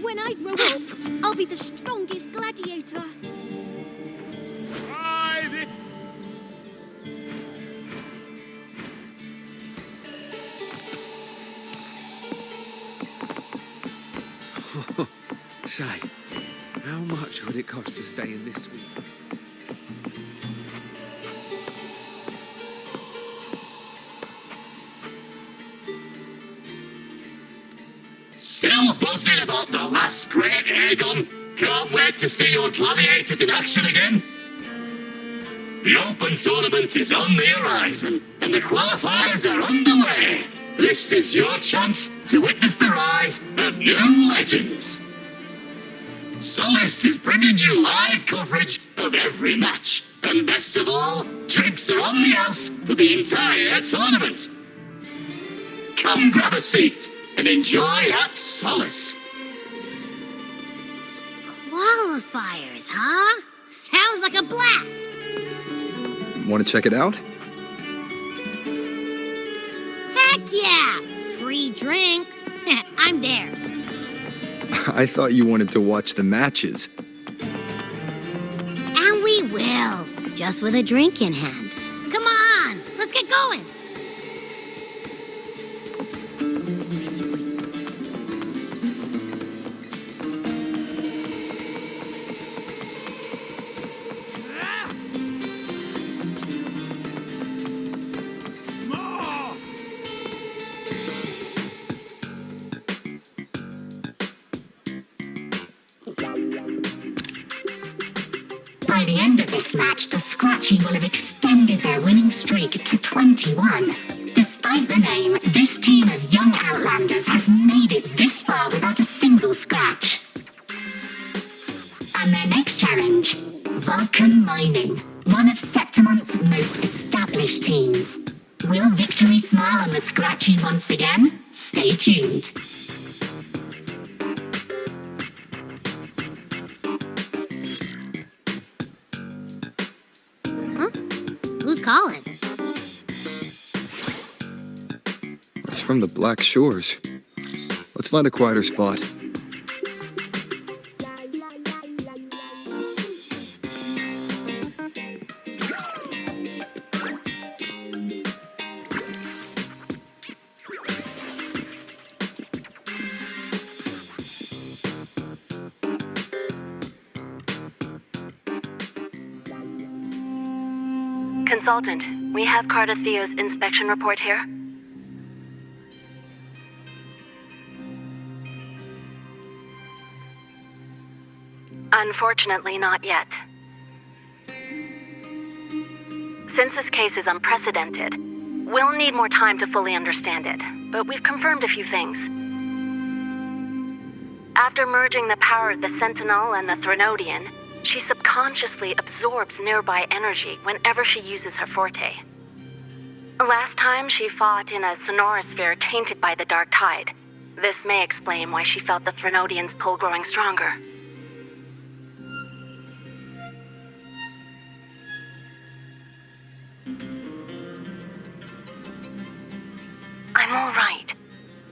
When I grow up, I'll be the strongest gladiator. Say, how much would it cost to stay in this week? Still buzzing about the last great air gun? Can't wait to see your gladiators in action again. The Open Tournament is on the horizon, and the qualifiers are underway. This is your chance to witness the rise of new legends. Solace is bringing you live coverage of every match, and best of all, drinks are on the house for the entire tournament. Come grab a seat and enjoy at Solace. Qualifiers, huh? Sounds like a blast. Want to check it out? Heck yeah! Free drinks. I'm there. I thought you wanted to watch the matches. And we will. Just with a drink in hand. Come on, let's get going. By the end of this match, the Scratchy will have extended their winning streak to 21. Despite the name, this team of young Outlanders has made it this far without a single scratch. And their next challenge, Vulcan Mining, one of Septimont's most established teams. Will victory smile on the Scratchy once again? Stay tuned. Who's calling? It's from the Black Shores. Let's find a quieter spot. Consultant, we have Cardathea's inspection report here. Unfortunately, not yet. Since this case is unprecedented, we'll need more time to fully understand it, but we've confirmed a few things. After merging the power of the Sentinel and the Threnodian, she subconsciously absorbs nearby energy whenever she uses her forte. Last time she fought in a sonorosphere tainted by the dark tide. This may explain why she felt the Threnodian's pull growing stronger. I'm all right.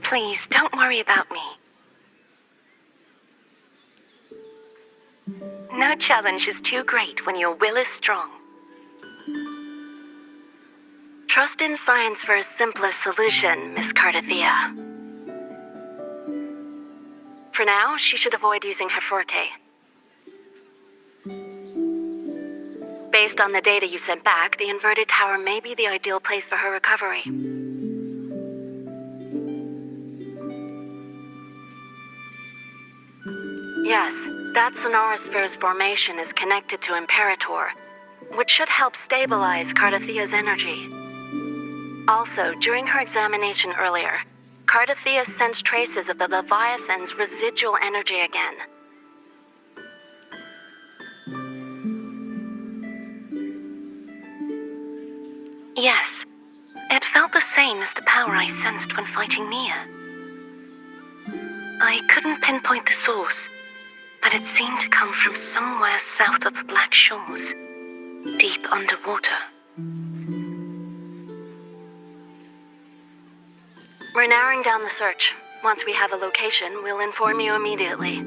Please, don't worry about me. No challenge is too great when your will is strong. Trust in science for a simpler solution, Miss Cardathea. For now, she should avoid using her forte. Based on the data you sent back, the inverted tower may be the ideal place for her recovery. Yes, that sonorosphere's formation is connected to Imperator, which should help stabilize Cardathea's energy. Also, during her examination earlier, Cardathea sensed traces of the Leviathan's residual energy again. Yes, it felt the same as the power I sensed when fighting Mia. I couldn't pinpoint the source, but it seemed to come from somewhere south of the Black Shores, deep underwater. We're narrowing down the search. Once we have a location, we'll inform you immediately.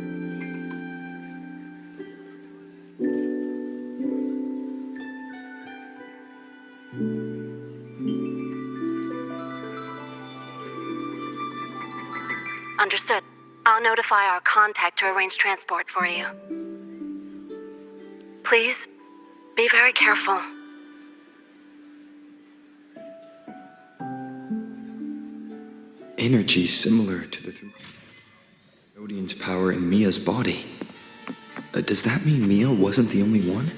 Understood. I'll notify our contact to arrange transport for you. Please, be very careful. Energy similar to the Thenodian's power in Mia's body. Does that mean Mia wasn't the only one?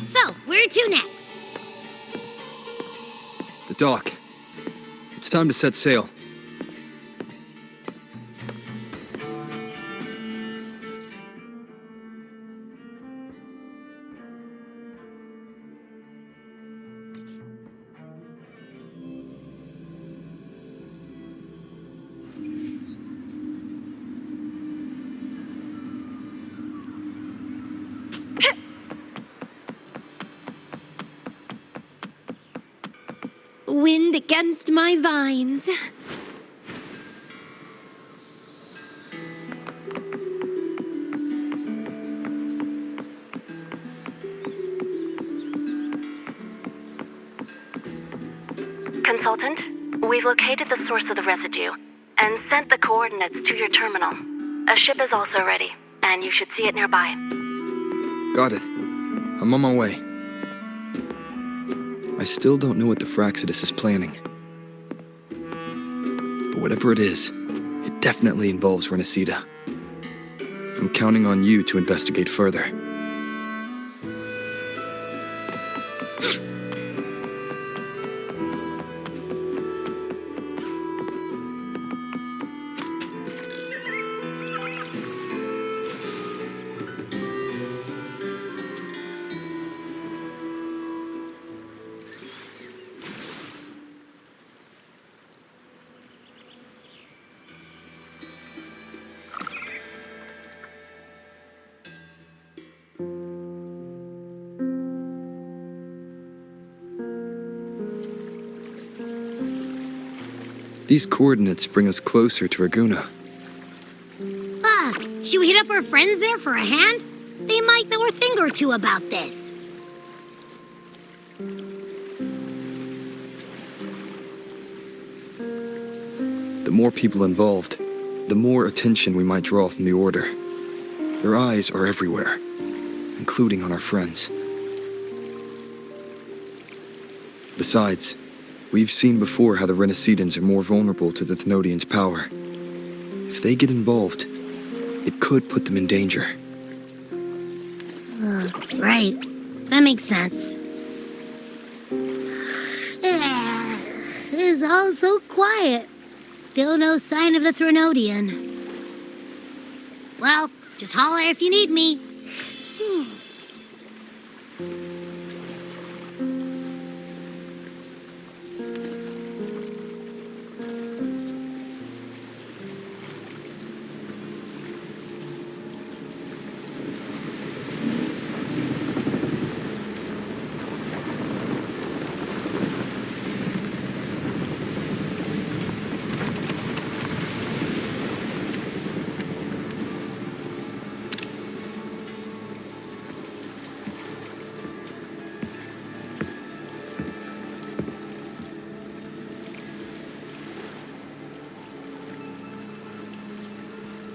So, where to next? The dock. It's time to set sail. Wind against my vines. Consultant, we've located the source of the residue and sent the coordinates to your terminal. A ship is also ready, and you should see it nearby. Got it. I'm on my way. I still don't know what the Fraxidus is planning. But whatever it is, it definitely involves Renacida. I'm counting on you to investigate further. These coordinates bring us closer to Raguna. Should we hit up our friends there for a hand? They might know a thing or two about this. The more people involved, the more attention we might draw from the Order. Their eyes are everywhere, including on our friends. Besides, we've seen before how the Renacidans are more vulnerable to the Thenodians' power. If they get involved, it could put them in danger. Right. That makes sense. It's all so quiet. Still no sign of the Thenodian. Well, just holler if you need me.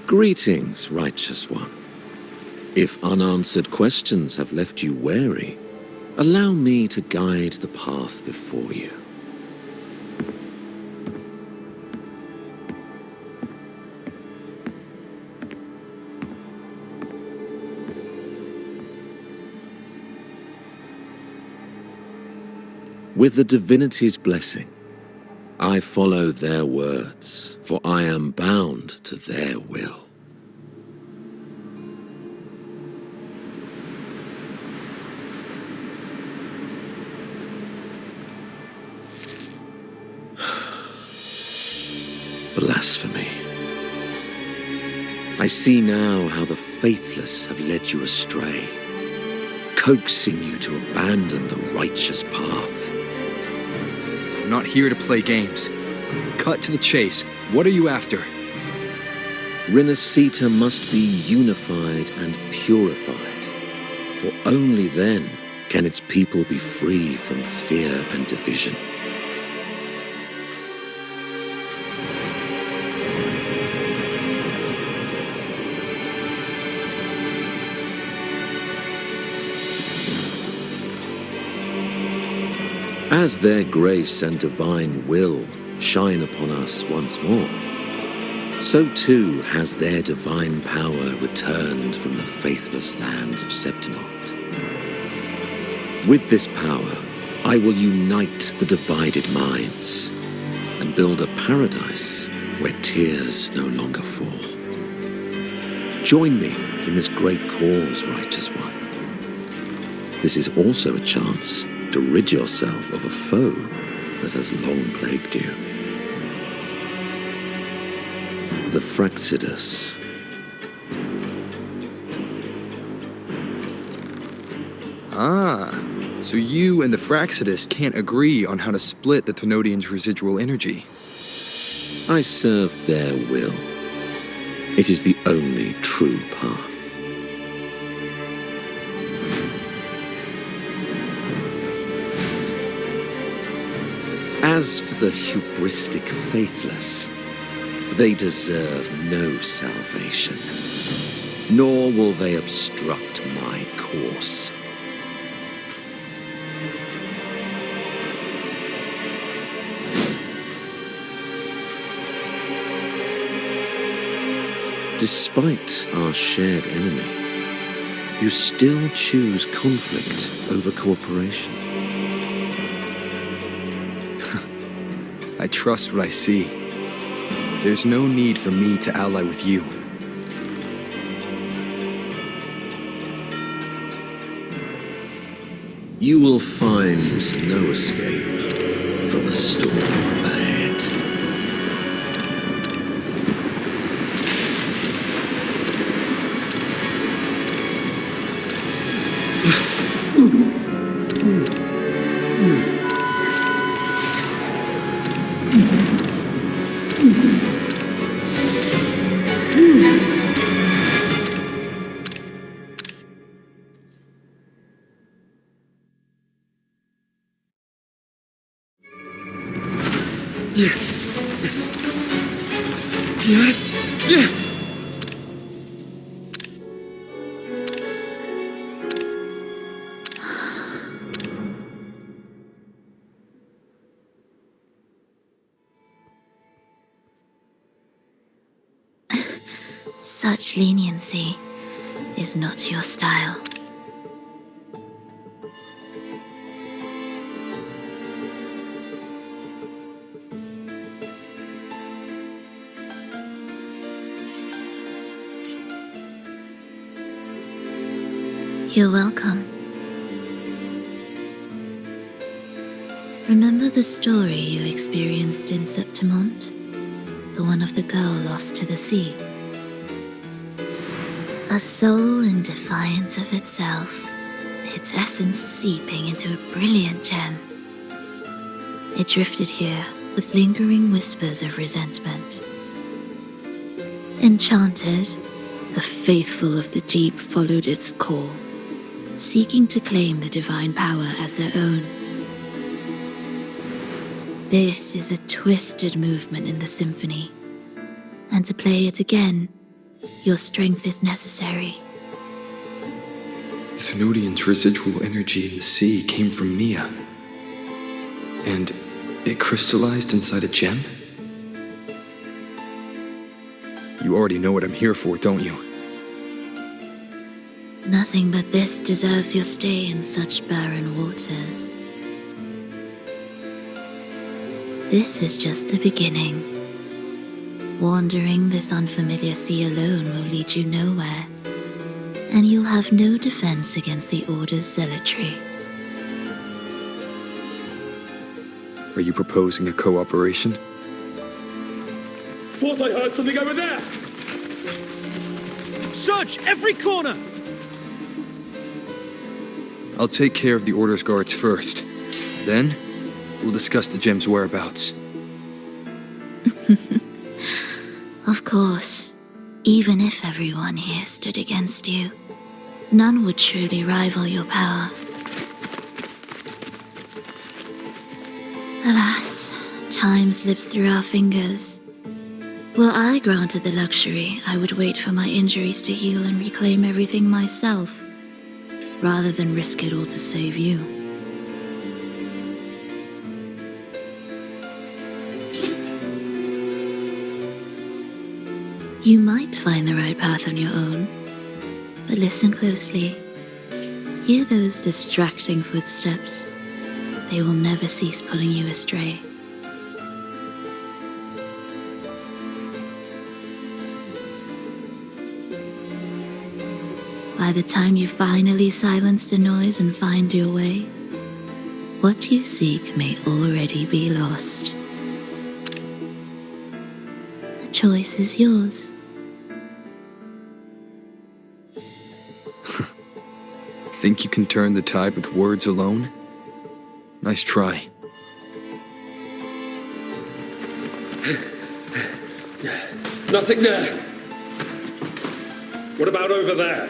Greetings, righteous one. If unanswered questions have left you wary, allow me to guide the path before you. With the divinity's blessing, I follow their words, for I am bound to their will. Blasphemy. I see now how the faithless have led you astray, coaxing you to abandon the righteous path. I'm not here to play games. Cut to the chase. What are you after? Renacita must be unified and purified, for only then can its people be free from fear and division. As their grace and divine will shine upon us once more, so too has their divine power returned from the faithless lands of Septimont. With this power, I will unite the divided minds and build a paradise where tears no longer fall. Join me in this great cause, righteous one. This is also a chance to rid yourself of a foe that has long plagued you. The Fraxidus. Ah, so you and the Fraxidus can't agree on how to split the Thenodians' residual energy. I serve their will. It is the only true path. As for the hubristic faithless, they deserve no salvation, nor will they obstruct my course. Despite our shared enemy, you still choose conflict over cooperation. I trust what I see. There's no need for me to ally with you. You will find no escape from the storm ahead. Such leniency is not your style. You're welcome. Remember the story you experienced in Septimont? The one of the girl lost to the sea? A soul in defiance of itself, its essence seeping into a brilliant gem. It drifted here with lingering whispers of resentment. Enchanted, the faithful of the deep followed its call, seeking to claim the divine power as their own. This is a twisted movement in the symphony, and to play it again, your strength is necessary. The Thenodians' residual energy in the sea came from Mia. And it crystallized inside a gem? You already know what I'm here for, don't you? Nothing but this deserves your stay in such barren waters. This is just the beginning. Wandering this unfamiliar sea alone will lead you nowhere, and you'll have no defense against the Order's zealotry. Are you proposing a cooperation? Thought I heard something over there! Search every corner! I'll take care of the Order's guards first. Then, we'll discuss the gem's whereabouts. Of course, even if everyone here stood against you, none would truly rival your power. Alas, time slips through our fingers. Were I granted the luxury, I would wait for my injuries to heal and reclaim everything myself, rather than risk it all to save you. You might find the right path on your own, but listen closely. Hear those distracting footsteps. They will never cease pulling you astray. By the time you finally silence the noise and find your way, what you seek may already be lost. The choice is yours. Think you can turn the tide with words alone? Nice try. Nothing there. What about over there?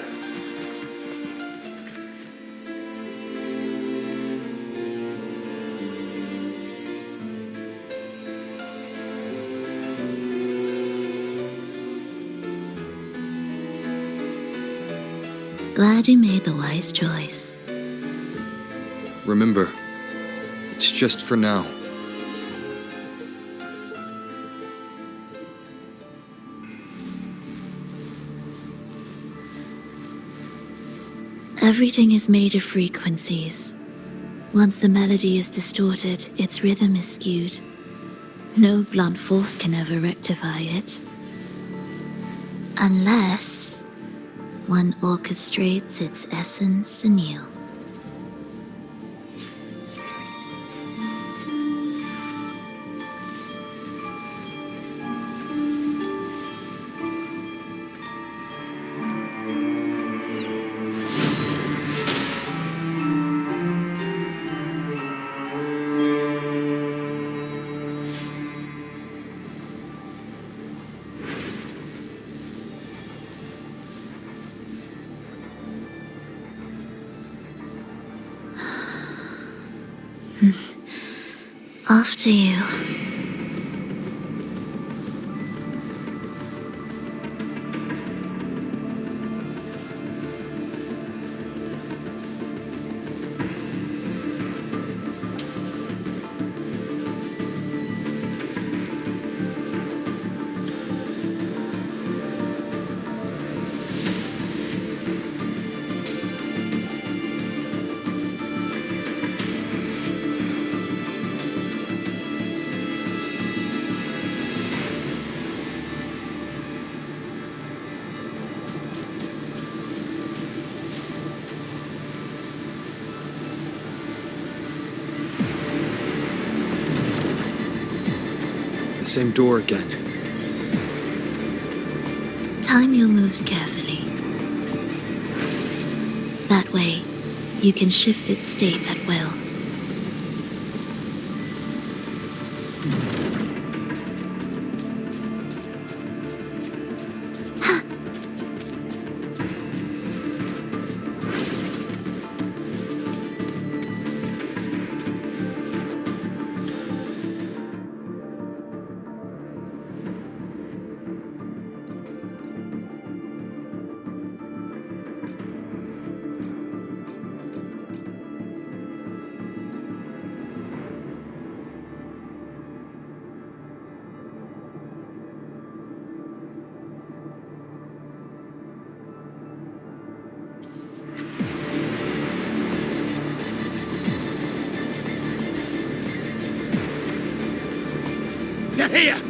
Glad you made the wise choice. Remember, it's just for now. Everything is made of frequencies. Once the melody is distorted, its rhythm is skewed. No blunt force can ever rectify it. Unless one orchestrates its essence anew. After you. Same door again. Time your moves carefully. That way, you can shift its state at will. Here!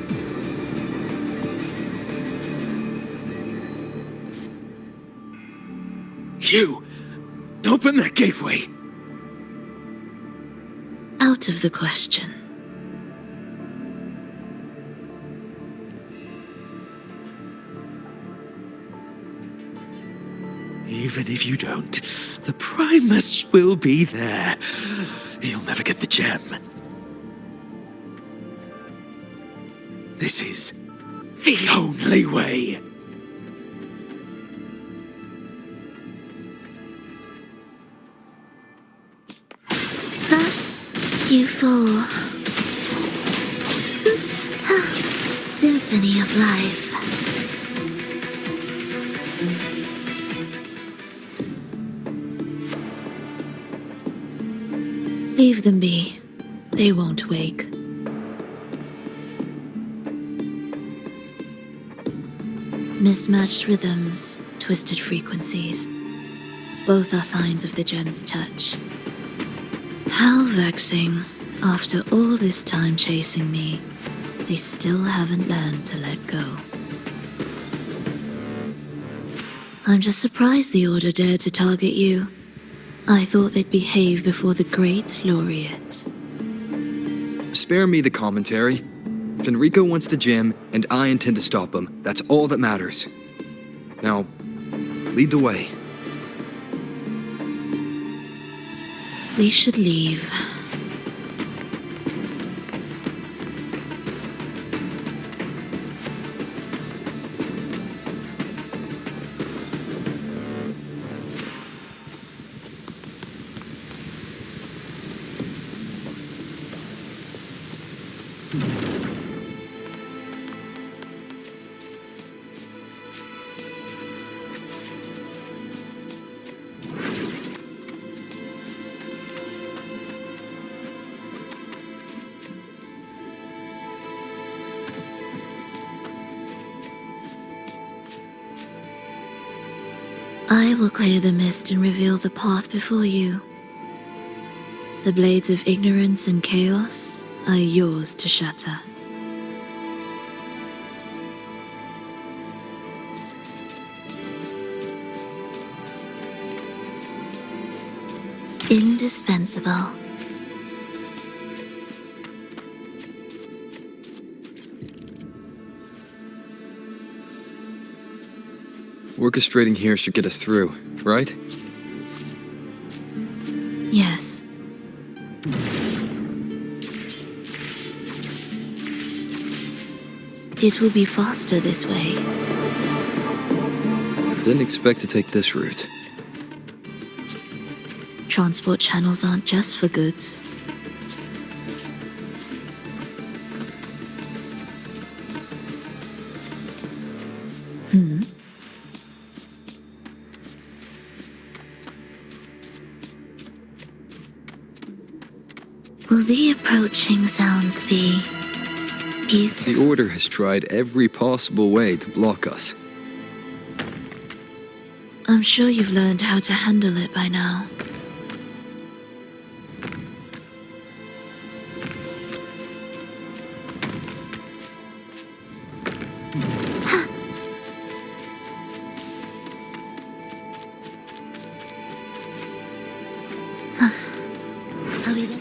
You! Open that gateway! Out of the question. Even if you don't, the Primus will be there. You'll never get the gem. This is The only way. Thus, you fall. Symphony of life. Leave them be. They won't wake. Mismatched rhythms, twisted frequencies. Both are signs of the gem's touch. How vexing. After all this time chasing me, they still haven't learned to let go. I'm just surprised the Order dared to target you. I thought they'd behave before the great laureate. Spare me the commentary. Fenrico wants the gem, and I intend to stop him. That's all that matters. Now, lead the way. We should leave. I will clear the mist and reveal the path before you. The blades of ignorance and chaos are yours to shatter. Indispensable. Orchestrating here should get us through, right? Yes. It will be faster this way. Didn't expect to take this route. Transport channels aren't just for goods. Will the approaching sounds be beautiful? The Order has tried every possible way to block us. I'm sure you've learned how to handle it by now. Are we there?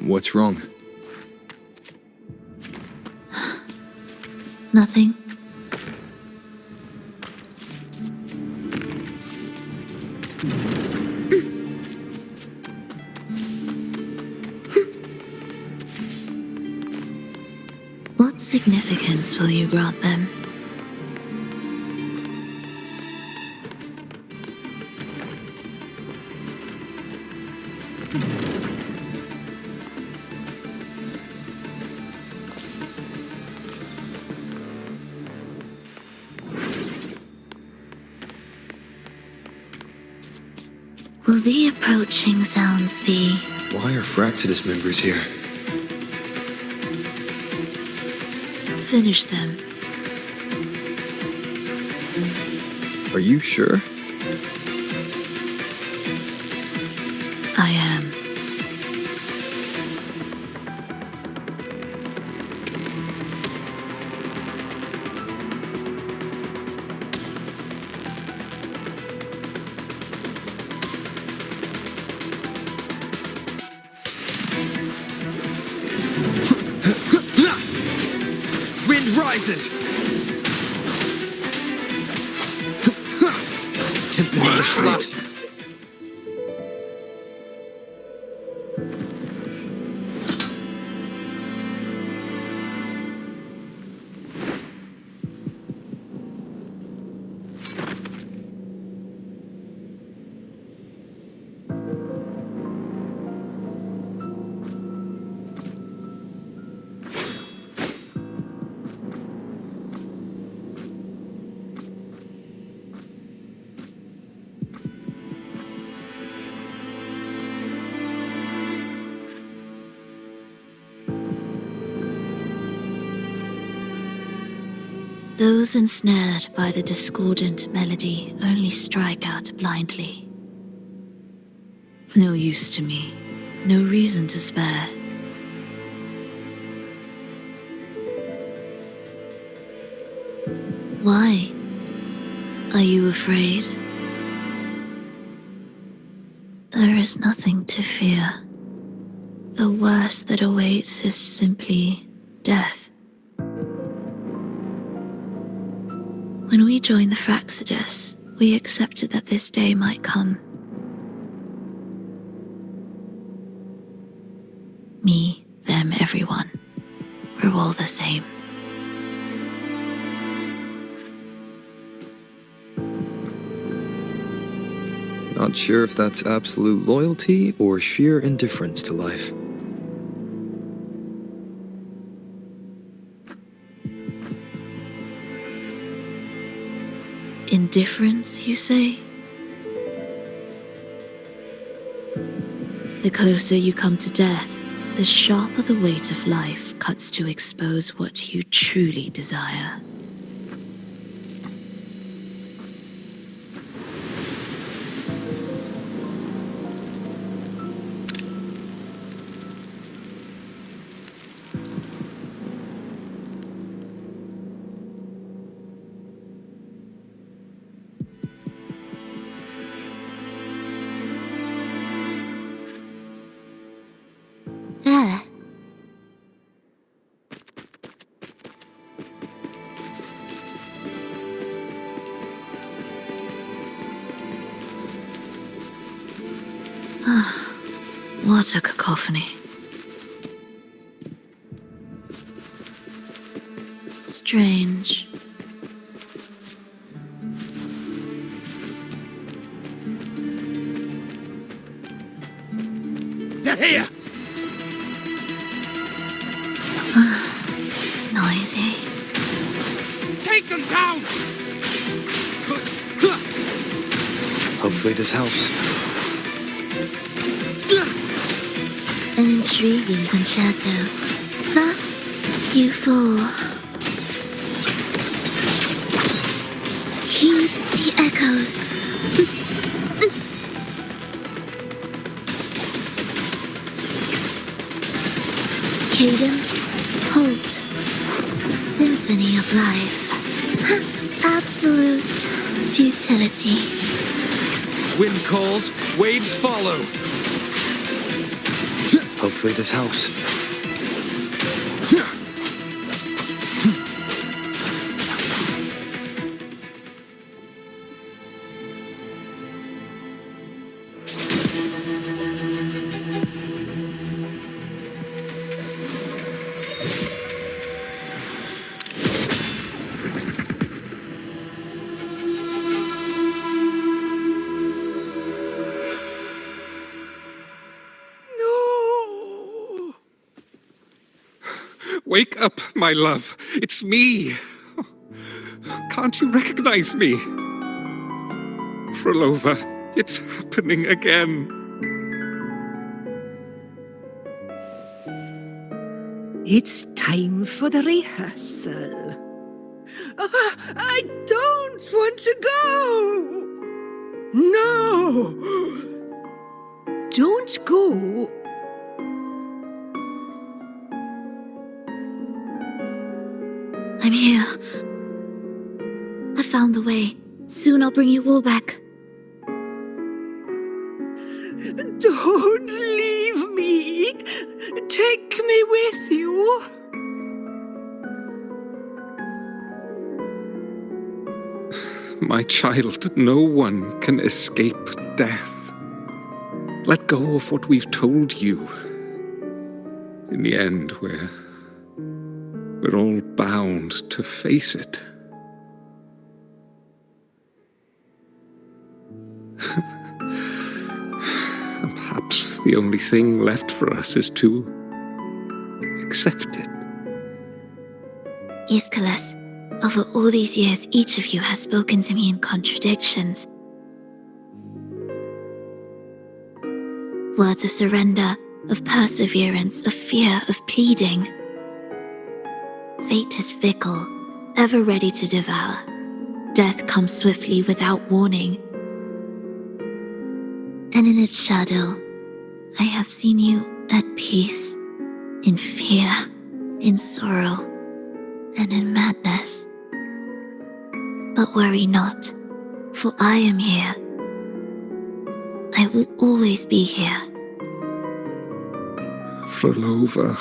What's wrong? Nothing. What significance will you grant them? Will the approaching sounds be... Why are Fraxidus members here? Finish them. Are you sure? I am. rises! Tempest slashes. Those ensnared by the discordant melody only strike out blindly. No use to me, no reason to spare. Why? Are you afraid? There is nothing to fear. The worst that awaits is simply death. When we joined the Fraxidus, we accepted that this day might come. Me, them, everyone. We're all the same. Not sure if that's absolute loyalty or sheer indifference to life. Indifference, you say? The closer you come to death, the sharper the weight of life cuts to expose what you truly desire. There. Ah, what a cacophony. Strange. They're here! Noisy. Take them down! Hopefully this helps. An intriguing concerto. Thus, you fall. Heed the echoes. Cadence, halt. Symphony of life. Absolute futility. Wind calls, waves follow. Hopefully this helps. Wake up, my love. It's me. Can't you recognize me? Phrolova, it's happening again. It's time for the rehearsal. I don't want to go. No. Don't go. I'm here. I found the way. Soon I'll bring you all back. Don't leave me. Take me with you. My child, no one can escape death. Let go of what we've told you. In the end, we're all bound to face it. And perhaps the only thing left for us is to accept it. Aeschylus, over all these years, each of you has spoken to me in contradictions. Words of surrender, of perseverance, of fear, of pleading. Fate is fickle, ever ready to devour. Death comes swiftly without warning. And in its shadow, I have seen you at peace, in fear, in sorrow, and in madness. But worry not, for I am here. I will always be here. Phrolova,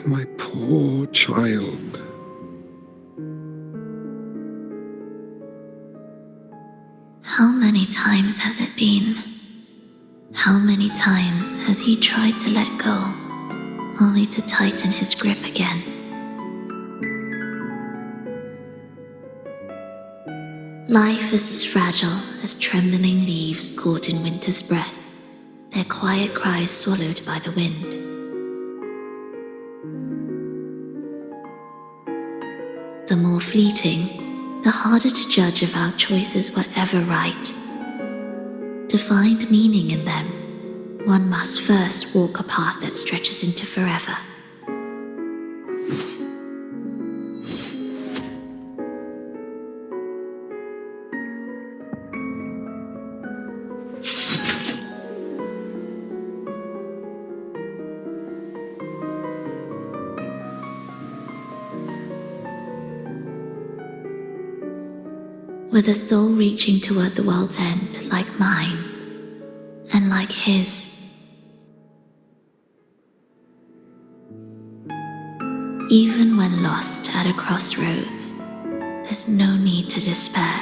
my poor child. How many times has it been? How many times has he tried to let go, only to tighten his grip again? Life is as fragile as trembling leaves caught in winter's breath, their quiet cries swallowed by the wind. The more fleeting, the harder to judge if our choices were ever right. To find meaning in them, one must first walk a path that stretches into forever. With a soul reaching toward the world's end like mine, and like his. Even when lost at a crossroads, there's no need to despair.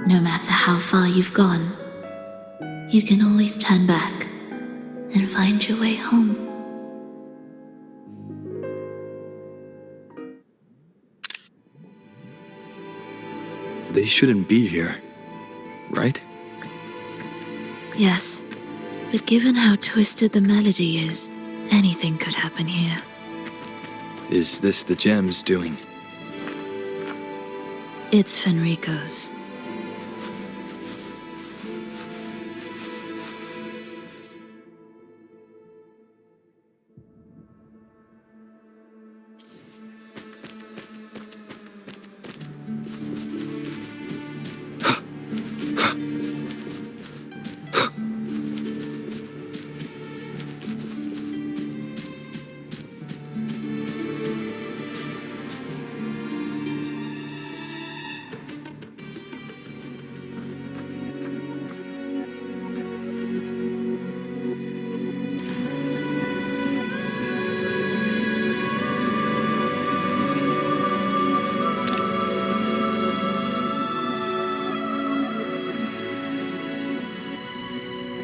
No matter how far you've gone, you can always turn back and find your way home. They shouldn't be here, right? Yes, but given how twisted the melody is, anything could happen here. Is this the gem's doing? It's Fenrico's.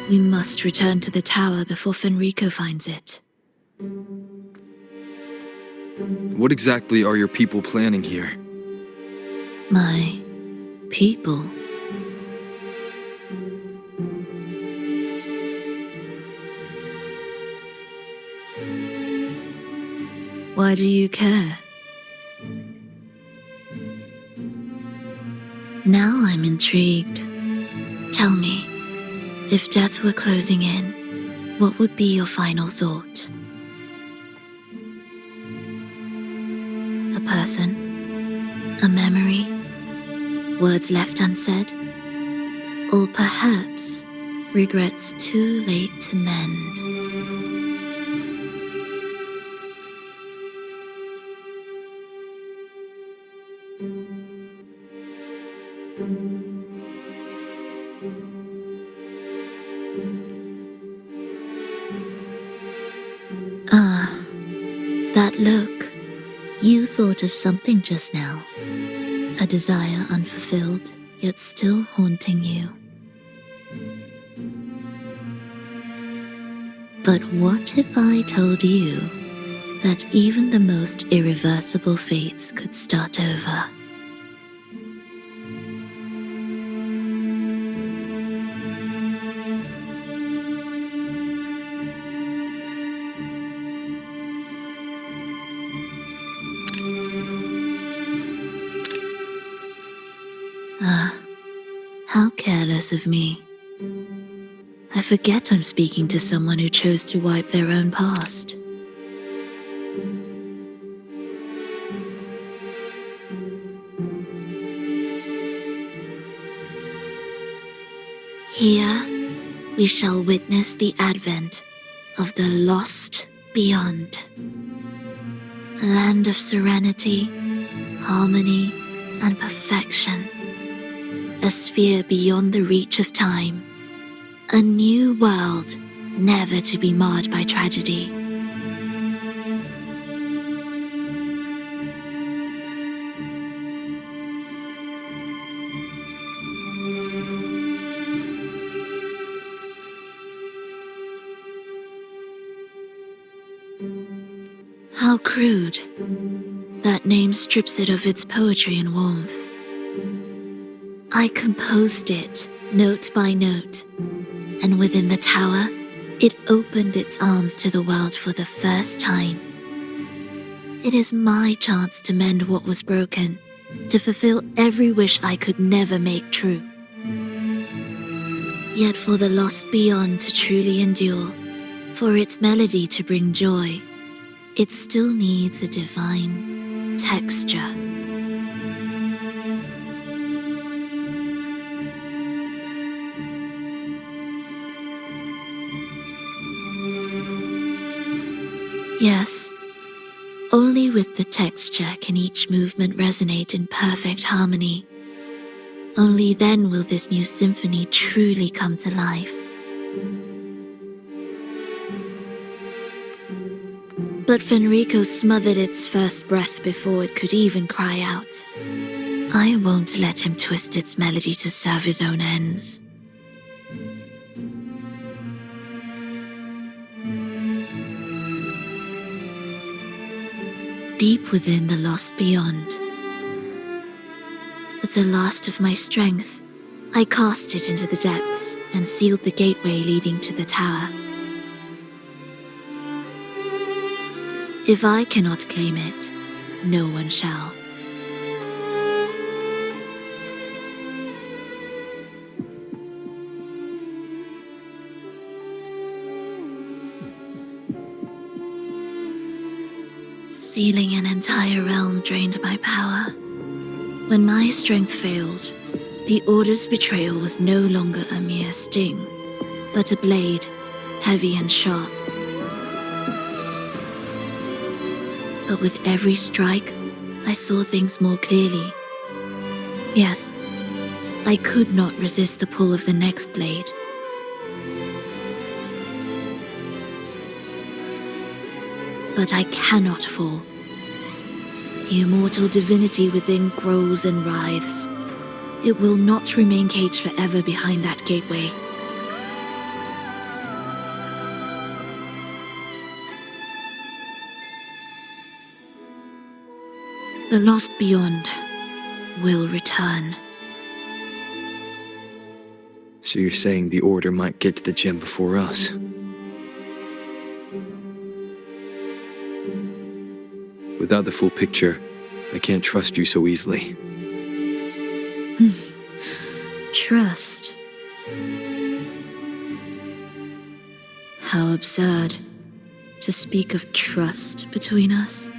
We must return to the tower before Fenrico finds it. What exactly are your people planning here? My people? Why do you care? Now I'm intrigued. Tell me, if death were closing in, what would be your final thought? A person? A memory? Words left unsaid? Or perhaps regrets too late to mend? That look. You thought of something just now. A desire unfulfilled, yet still haunting you. But what if I told you that even the most irreversible fates could start over? How careless of me. I forget I'm speaking to someone who chose to wipe their own past. Here, we shall witness the advent of the lost beyond. A land of serenity, harmony, and perfection. A sphere beyond the reach of time. A new world, never to be marred by tragedy. How crude. That name strips it of its poetry and warmth. I composed it, note by note, and within the tower, it opened its arms to the world for the first time. It is my chance to mend what was broken, to fulfill every wish I could never make true. Yet for the lost beyond to truly endure, for its melody to bring joy, it still needs a divine texture. Yes, only with the texture can each movement resonate in perfect harmony. Only then will this new symphony truly come to life. But Fenrico smothered its first breath before it could even cry out. I won't let him twist its melody to serve his own ends. Deep within the lost beyond, with the last of my strength, I cast it into the depths and sealed the gateway leading to the tower. If I cannot claim it, no one shall. Sealing an entire realm drained my power. When my strength failed, the Order's betrayal was no longer a mere sting, but a blade, heavy and sharp. But with every strike, I saw things more clearly. Yes, I could not resist the pull of the next blade. But I cannot fall. The immortal divinity within grows and writhes. It will not remain caged forever behind that gateway. The lost beyond will return. So you're saying the Order might get to the gem before us? Without the full picture, I can't trust you so easily. Trust? How absurd to speak of trust between us.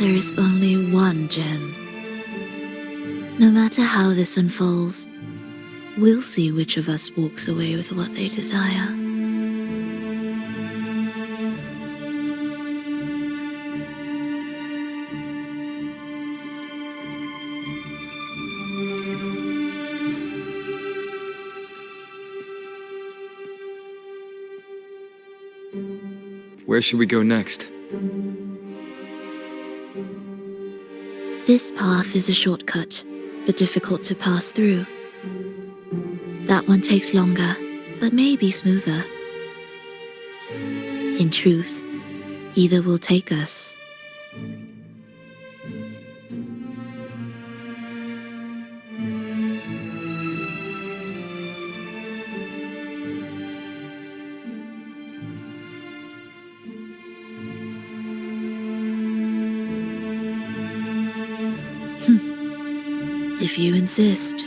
There is only one gem. No matter how this unfolds, we'll see which of us walks away with what they desire. Where should we go next? This path is a shortcut, but difficult to pass through. That one takes longer, but may be smoother. In truth, either will take us. If you insist.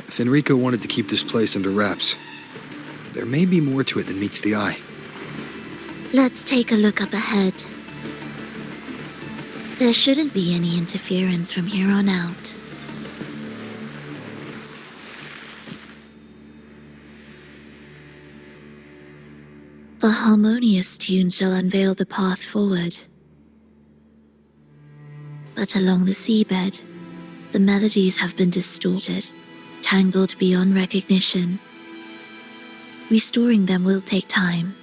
Fenrico wanted to keep this place under wraps. There may be more to it than meets the eye. Let's take a look up ahead. There shouldn't be any interference from here on out. A harmonious tune shall unveil the path forward. But along the seabed, the melodies have been distorted, tangled beyond recognition. Restoring them will take time.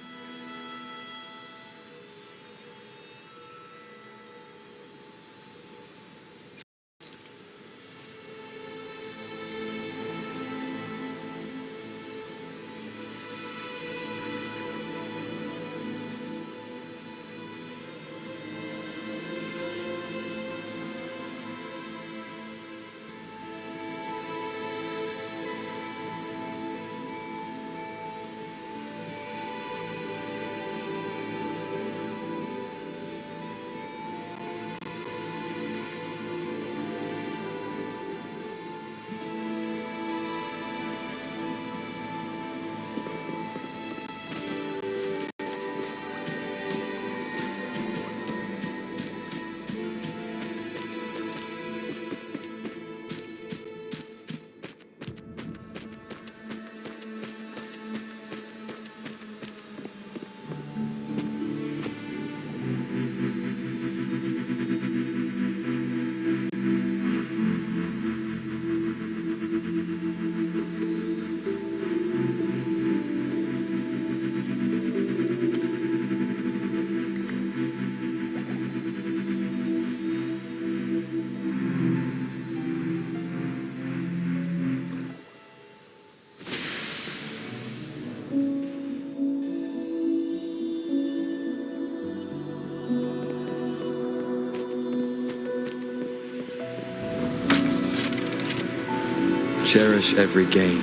Cherish every gain.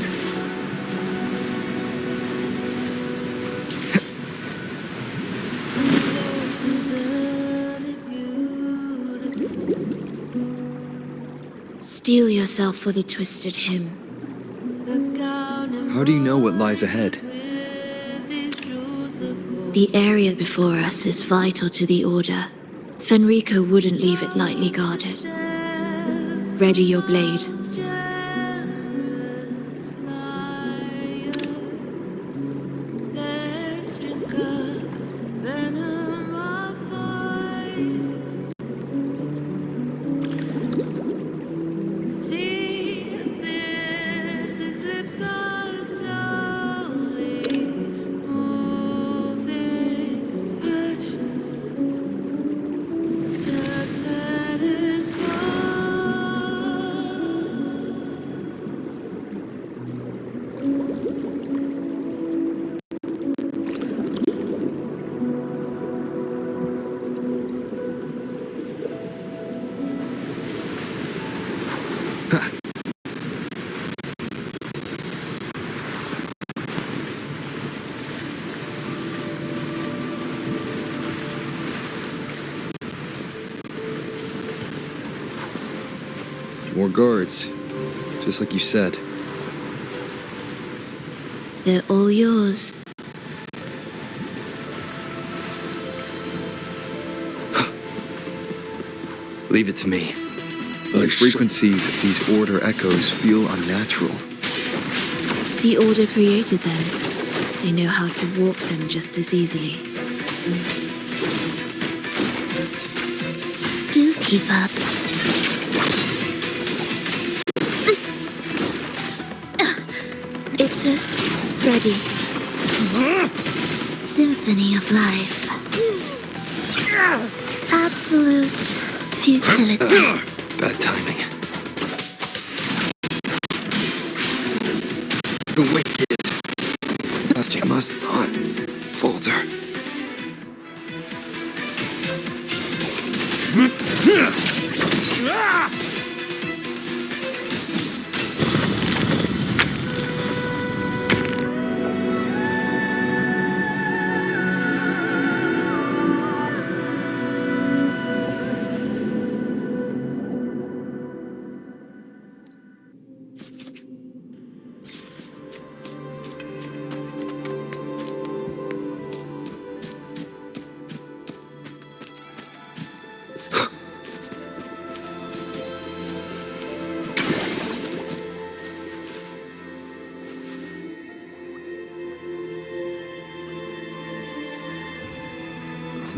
Steel yourself for the twisted hymn. How do you know what lies ahead? The area before us is vital to the Order. Fenrico wouldn't leave it lightly guarded. Ready your blade. More guards, just like you said. They're all yours. Leave it to me. The frequencies of these Order echoes feel unnatural. The Order created them. They know how to warp them just as easily. Do keep up. Ictus. Ready. Symphony of life. Absolute futility. Bad timing. The wicked must not falter.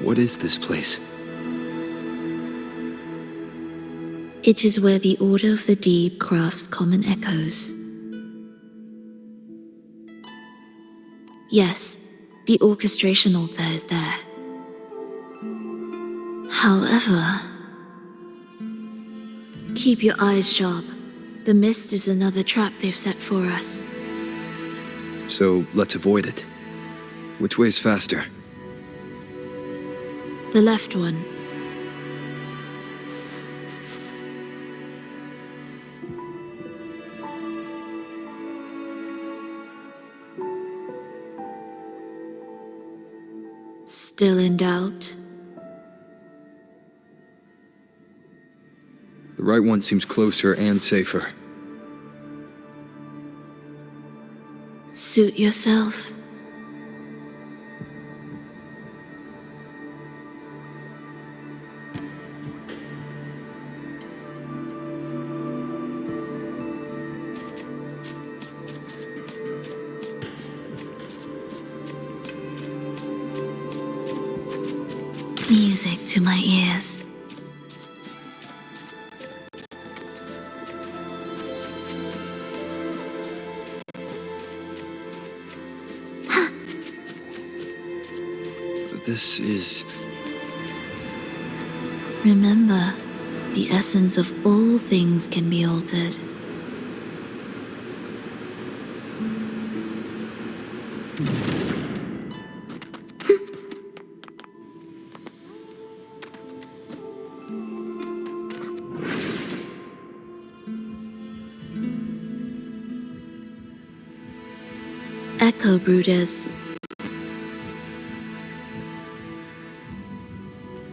What is this place? It is where the Order of the Deep crafts common echoes. Yes, the orchestration altar is there. However, keep your eyes sharp. The mist is another trap they've set for us. So let's avoid it. Which way's faster? The left one. Still in doubt? The right one seems closer and safer. Suit yourself. Music to my ears. This is... Remember, the essence of all things can be altered. Echo brooders.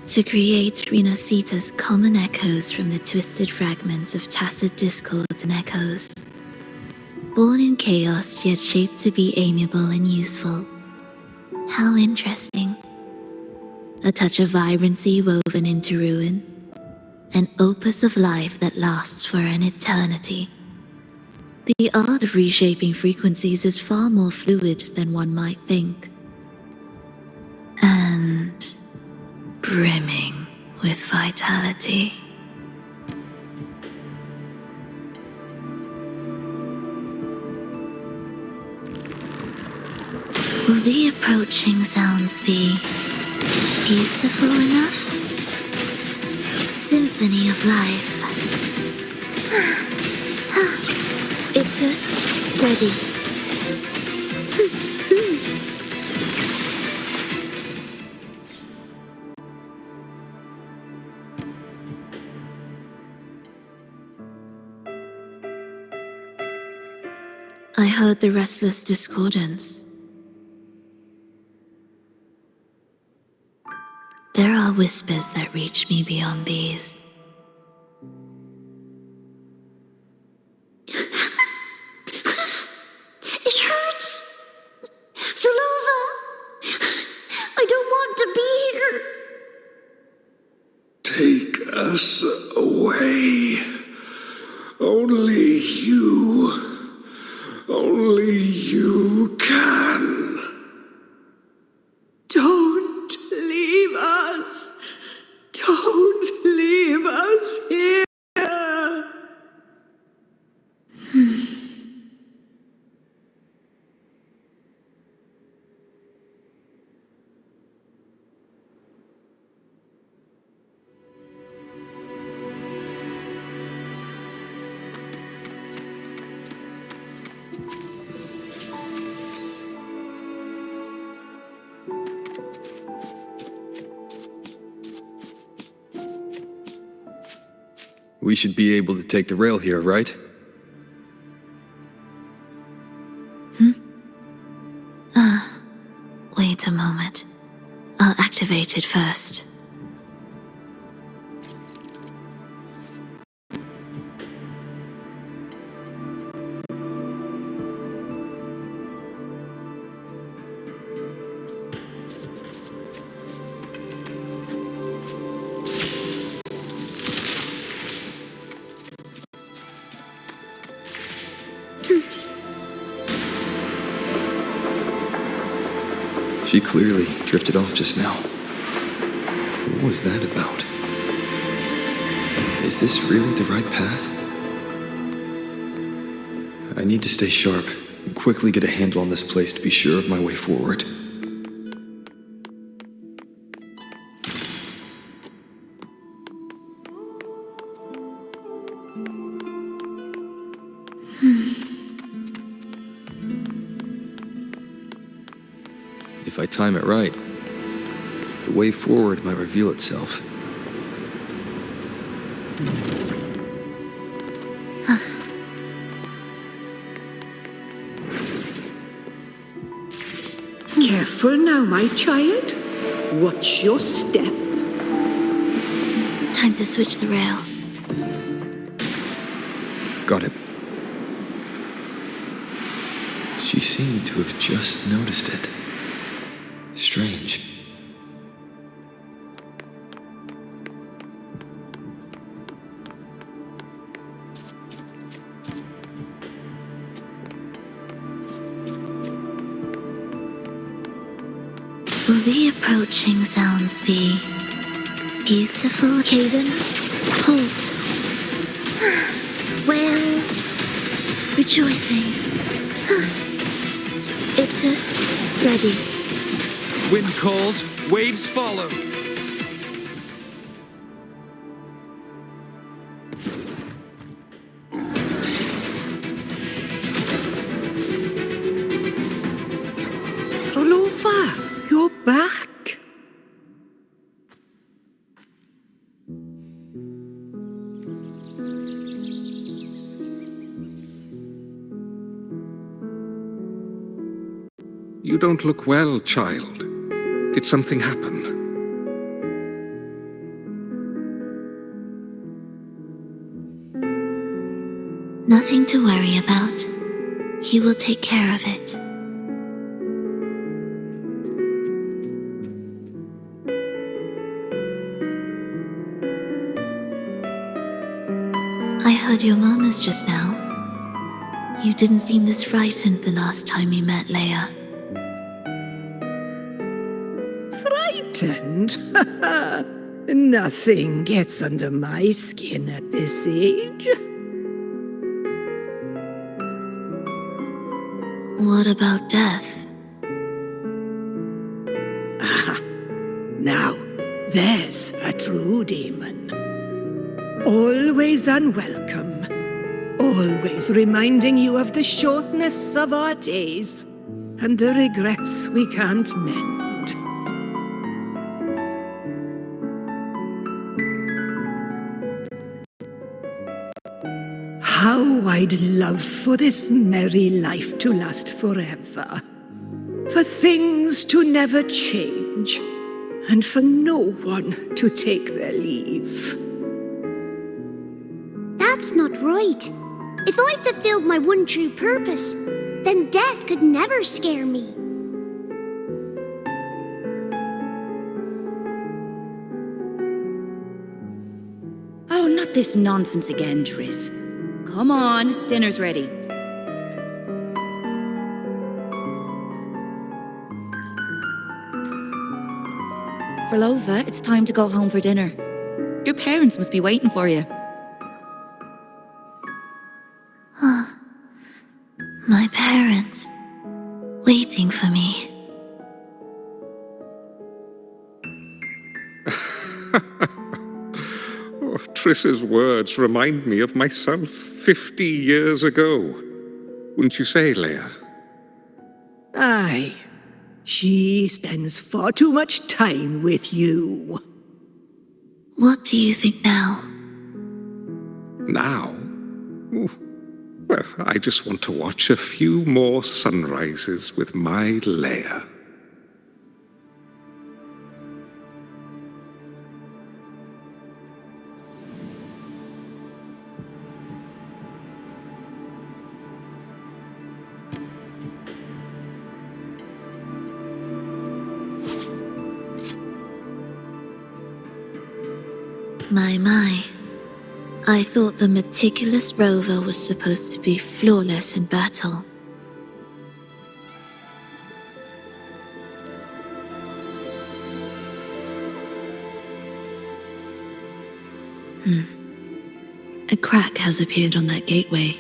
To create Renacita's common echoes from the twisted fragments of tacit discords and echoes. Born in chaos, yet shaped to be amiable and useful. How interesting. A touch of vibrancy woven into ruin. An opus of life that lasts for an eternity. The art of reshaping frequencies is far more fluid than one might think. And brimming with vitality. Will the approaching sounds be beautiful enough? Symphony of life. Ictus, ready. I heard the restless discordance. There are whispers that reach me beyond these. It hurts! Phrolova! I don't want to be here! Take us away. Only you can. Don't leave us! Don't leave us here! We should be able to take the rail here, right? Wait a moment. I'll activate it first. She clearly drifted off just now. What was that about? Is this really the right path? I need to stay sharp and quickly get a handle on this place to be sure of my way forward. If I time it right, the way forward might reveal itself. Careful now, my child. Watch your step. Time to switch the rail. Got it. She seemed to have just noticed it. Strange. Will the approaching sounds be beautiful cadence, halt, wails, rejoicing, ictus, ready. Wind calls, waves follow. Phrolova, you're back. You don't look well, child. Did something happen? Nothing to worry about. He will take care of it. I heard your murmurs just now. You didn't seem this frightened the last time we met, Leia. Frightened? Nothing gets under my skin at this age. What about death? Ah, now, there's a true demon. Always unwelcome. Always reminding you of the shortness of our days and the regrets we can't mend. How I'd love for this merry life to last forever. For things to never change, and for no one to take their leave. That's not right. If I fulfilled my one true purpose, then death could never scare me. Oh, not this nonsense again, Driz. Come on, dinner's ready. Phrolova, it's time to go home for dinner. Your parents must be waiting for you. My parents, waiting for me. Oh, Triss's words remind me of myself 50 years ago. Wouldn't you say, Leia? Aye. She spends far too much time with you. What do you think now? Now? Ooh, well, I just want to watch a few more sunrises with my Leia. My. I thought the meticulous rover was supposed to be flawless in battle. A crack has appeared on that gateway.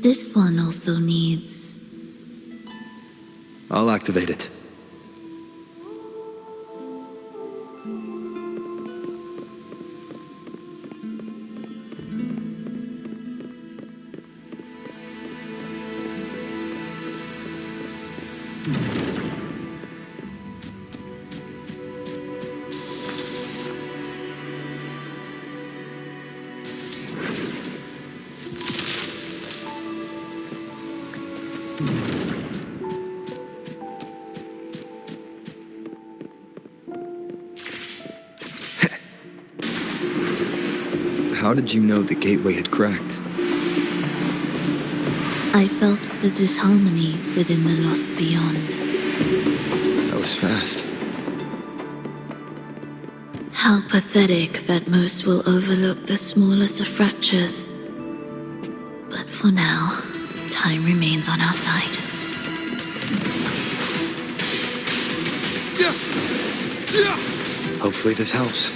This one also needs... I'll activate it. How did you know the gateway had cracked? I felt the disharmony within the lost beyond. That was fast. How pathetic that most will overlook the smallest of fractures. But for now, time remains on our side. Hopefully this helps.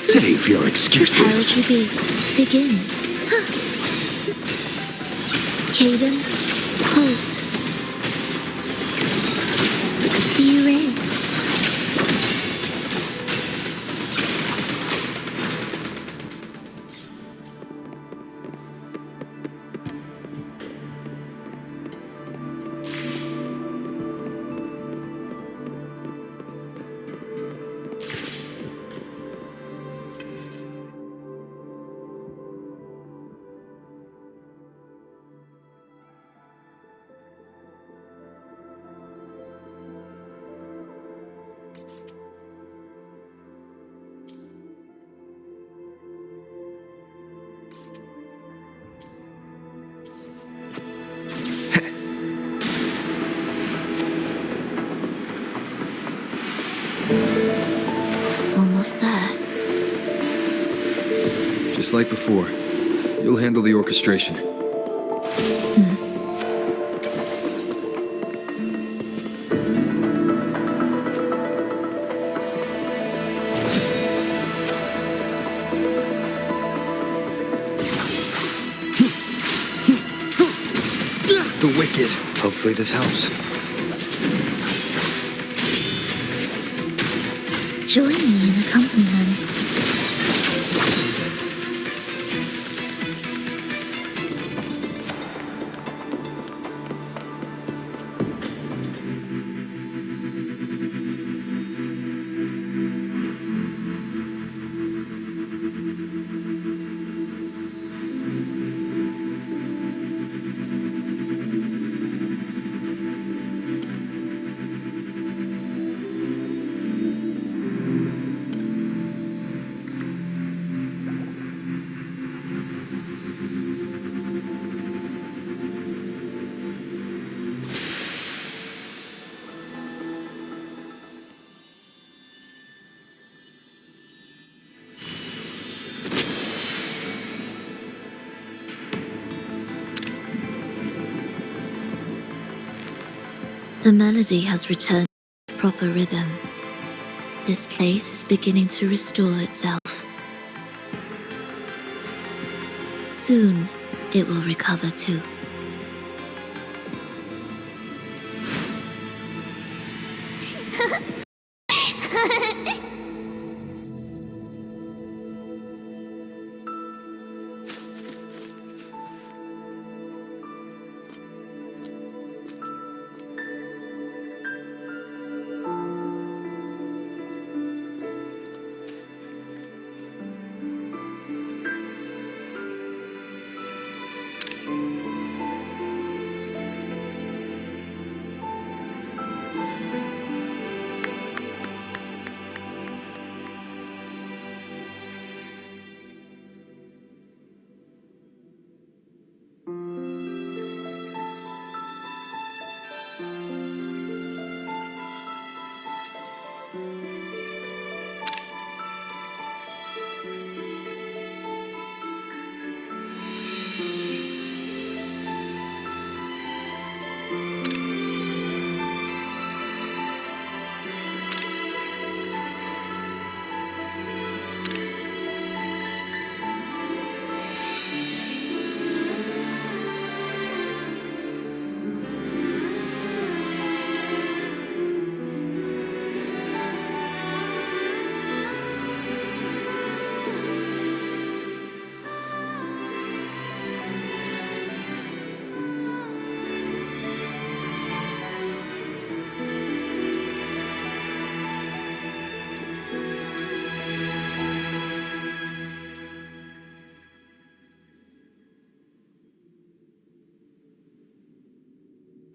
Save your excuses. Priority beat. Begin. Cadence. Halt. Be erased. Almost there. Just like before, you'll handle the orchestration. The wicked. Hopefully this helps. Join me in accompaniment. The melody has returned to proper rhythm. This place is beginning to restore itself. Soon, it will recover too.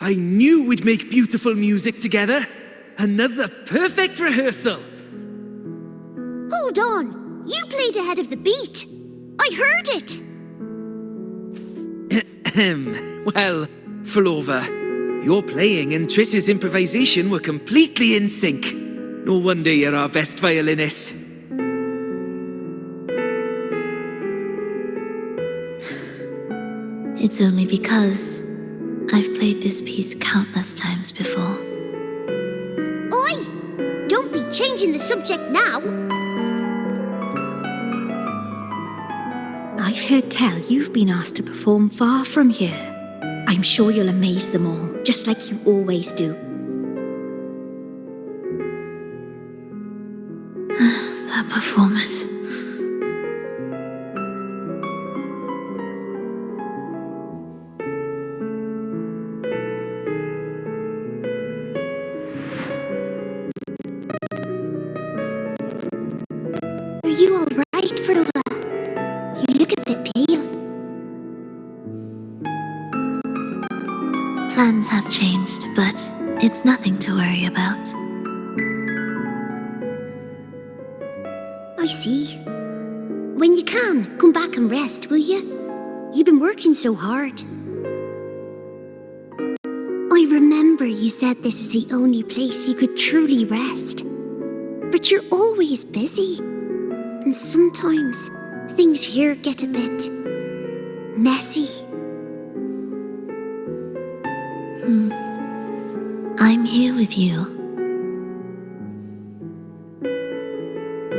I knew we'd make beautiful music together. Another perfect rehearsal. Hold on! You played ahead of the beat! I heard it! Well, Phrolova, your playing and Triss's improvisation were completely in sync. No wonder you're our best violinist. It's only because I've played this piece countless times before. Oi! Don't be changing the subject now! I've heard tell you've been asked to perform far from here. I'm sure you'll amaze them all, just like you always do. That performance. Are you alright, Phrolova? You look a bit pale. Plans have changed, but it's nothing to worry about. I see. When you can, come back and rest, will you? You've been working so hard. I remember you said this is the only place you could truly rest. But you're always busy. And sometimes things here get a bit messy. I'm here with you.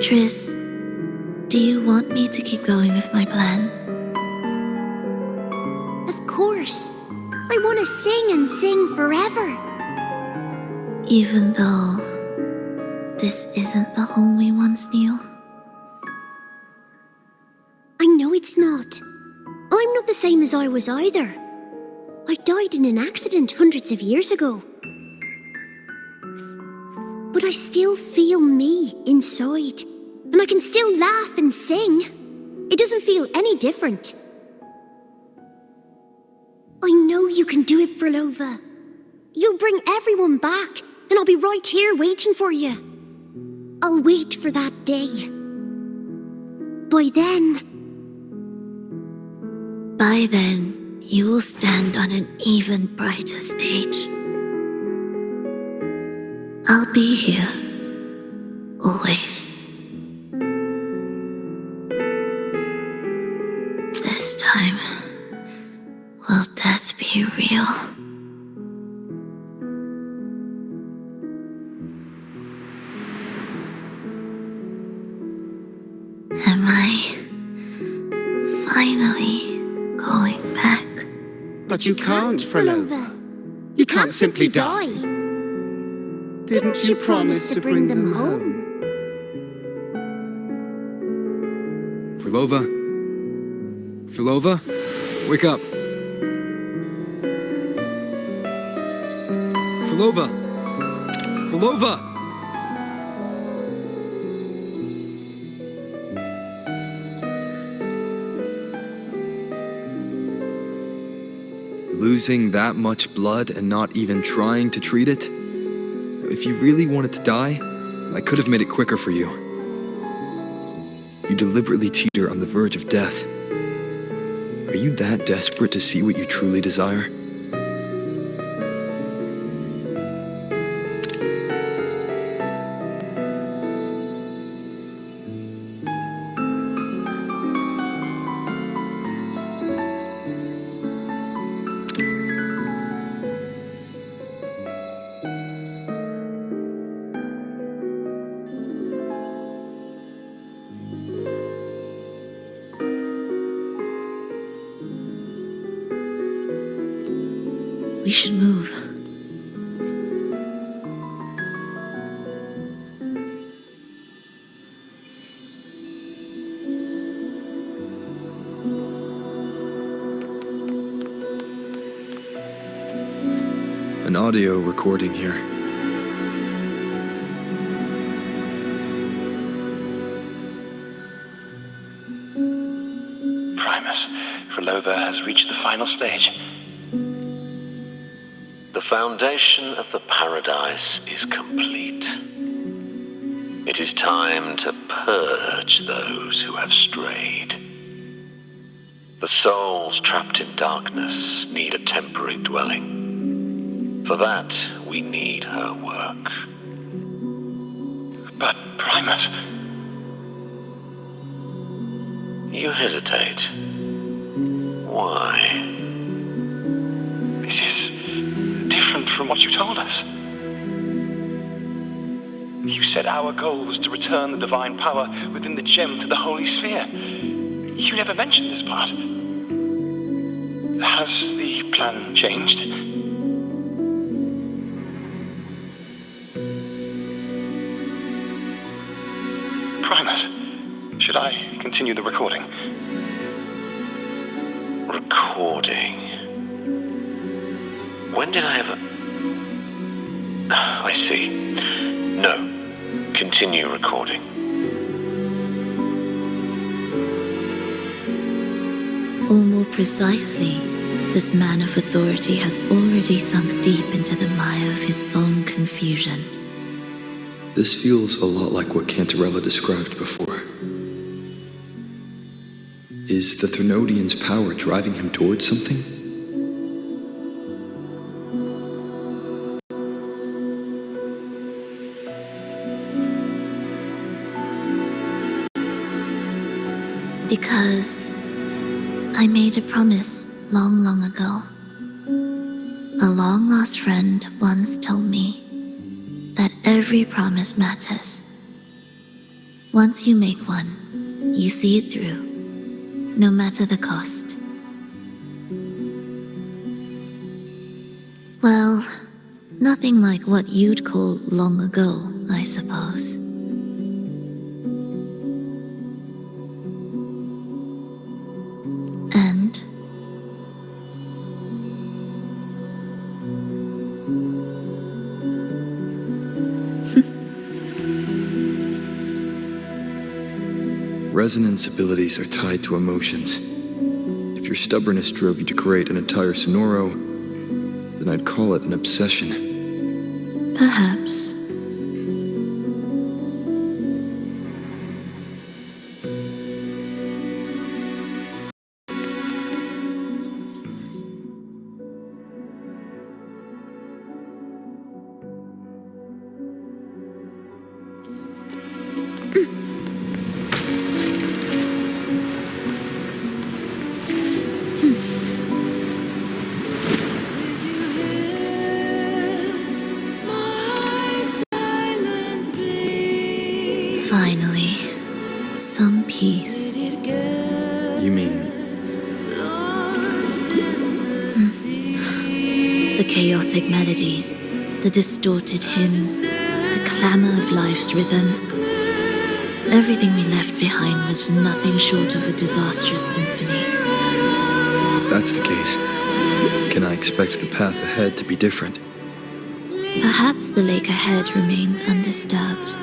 Triss, do you want me to keep going with my plan? Of course. I want to sing and sing forever. Even though this isn't the home we once knew? I know it's not. I'm not the same as I was either. I died in an accident hundreds of years ago. But I still feel me inside. And I can still laugh and sing. It doesn't feel any different. I know you can do it, Phrolova. You'll bring everyone back, and I'll be right here waiting for you. I'll wait for that day. By then, you will stand on an even brighter stage. I'll be here. Always. This time, will death be real? Am I finally going back? But you can't, Phrolova. You can't simply die. Didn't you promise to bring them home? Phrolova? Phrolova? Wake up. Phrolova! Phrolova! Losing that much blood and not even trying to treat it? If you really wanted to die, I could have made it quicker for you. You deliberately teeter on the verge of death. Are you that desperate to see what you truly desire? We should move. An audio recording here. Primus, Phrolova has reached the final stage. The foundation of the paradise is complete. It is time to purge those who have strayed. The souls trapped in darkness need a temporary dwelling. For that, we need her work. But, Primus... You hesitate. Why? This is different from what you told us. You said our goal was to return the divine power within the gem to the Holy Sphere. You never mentioned this part. Has the plan changed? Primus, should I continue the recording? Recording? When did I ever... I see. No. Continue recording. Or more precisely, this man of authority has already sunk deep into the mire of his own confusion. This feels a lot like what Cantarella described before. Is the Threnodian's power driving him towards something? Because I made a promise long, long ago. A long-lost friend once told me that every promise matters. Once you make one, you see it through, no matter the cost. Well, nothing like what you'd call long ago, I suppose. And Resonance abilities are tied to emotions. If your stubbornness drove you to create an entire sonoro, then I'd call it an obsession. perhaps. Finally, some peace. You mean... The chaotic melodies, the distorted hymns, the clamor of life's rhythm. Everything we left behind was nothing short of a disastrous symphony. if that's the case, can I expect the path ahead to be different? Perhaps the lake ahead remains undisturbed.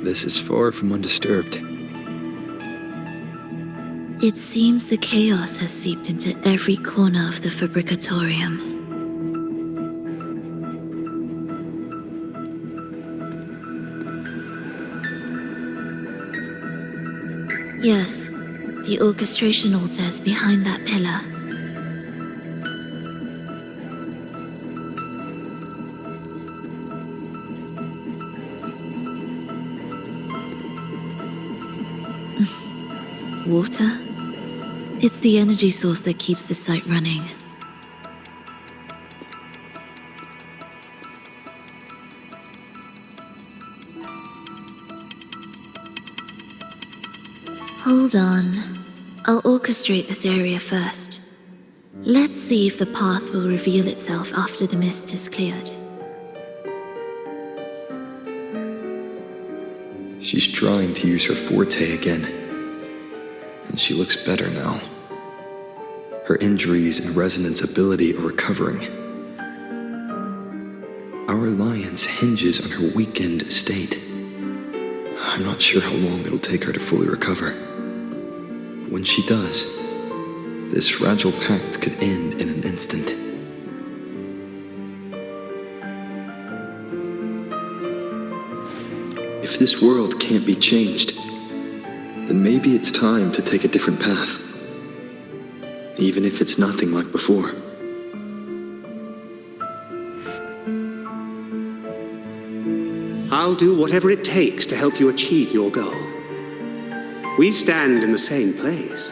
This is far from undisturbed. It seems the chaos has seeped into every corner of the Fabricatorium. Yes, The orchestration altar is behind that pillar. Water? It's the energy source that keeps the site running. Hold on. I'll orchestrate this area first. Let's see if the path will reveal itself after the mist is cleared. She's trying to use her forte again. And she looks better now. Her injuries and resonance ability are recovering. Our alliance hinges on her weakened state. I'm not sure how long it'll take her to fully recover. But when she does, this fragile pact could end in an instant. If this world can't be changed, then maybe it's time to take a different path. Even if it's nothing like before. I'll do whatever it takes to help you achieve your goal. We stand in the same place,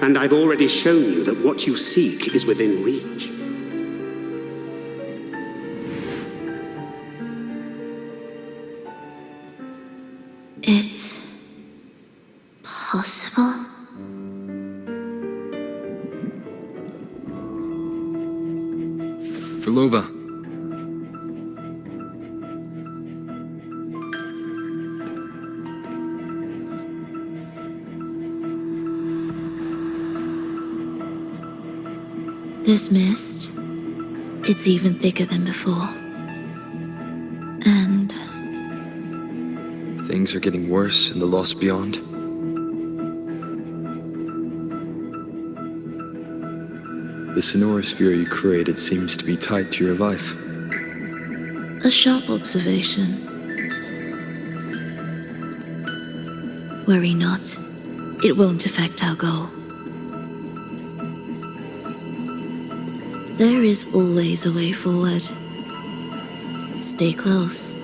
and I've already shown you that what you seek is within reach. It's possible? Phrolova. This mist, it's even thicker than before. And things are getting worse in the Lost Beyond. The sonorosphere you created seems to be tied to your life. a sharp observation. Worry not, it won't affect our goal. There is always a way forward. Stay close.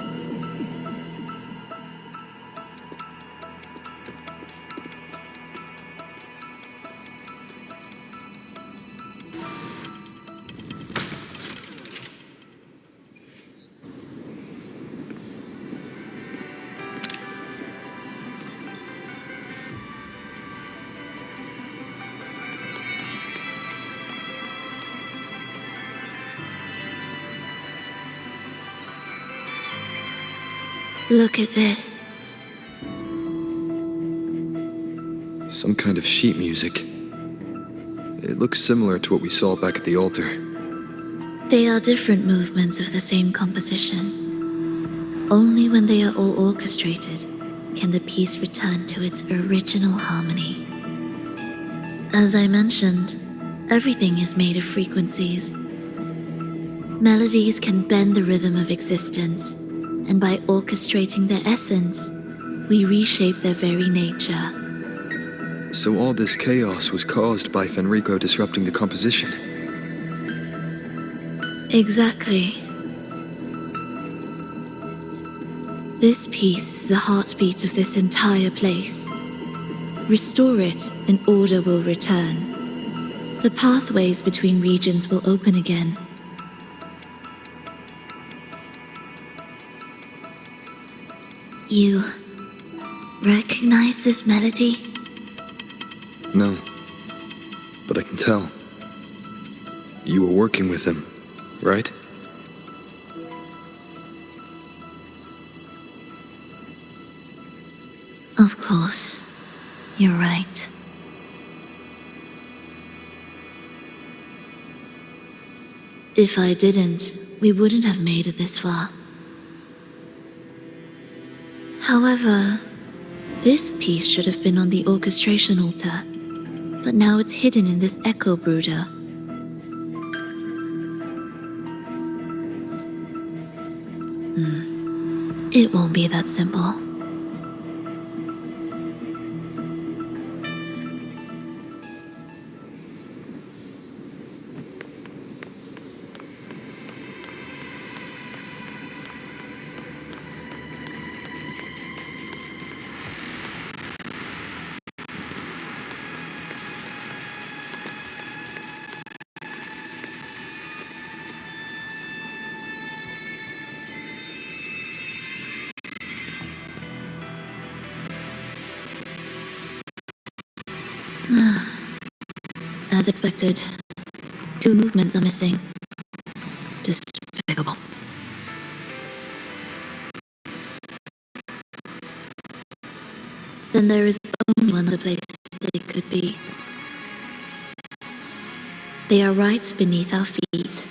Look at this. Some kind of sheet music. It looks similar to what we saw back at the altar. They are different movements of the same composition. Only when they are all orchestrated can the piece return to its original harmony. As I mentioned, everything is made of frequencies. Melodies can bend the rhythm of existence, and by orchestrating their essence, we reshape their very nature. So all this chaos was caused by Fenrico disrupting the composition? Exactly. This piece is the heartbeat of this entire place. Restore it, and order will return. The pathways between regions will open again. You recognize this melody? No, but I can tell. You were working with him, right? Of course, you're right. If I didn't, we wouldn't have made it this far. However, this piece should have been on the orchestration altar, but now it's hidden in this echo brooder. It won't be that simple. As expected, 2 movements are missing. Despicable. Then there is only one other place they could be. They are right beneath our feet.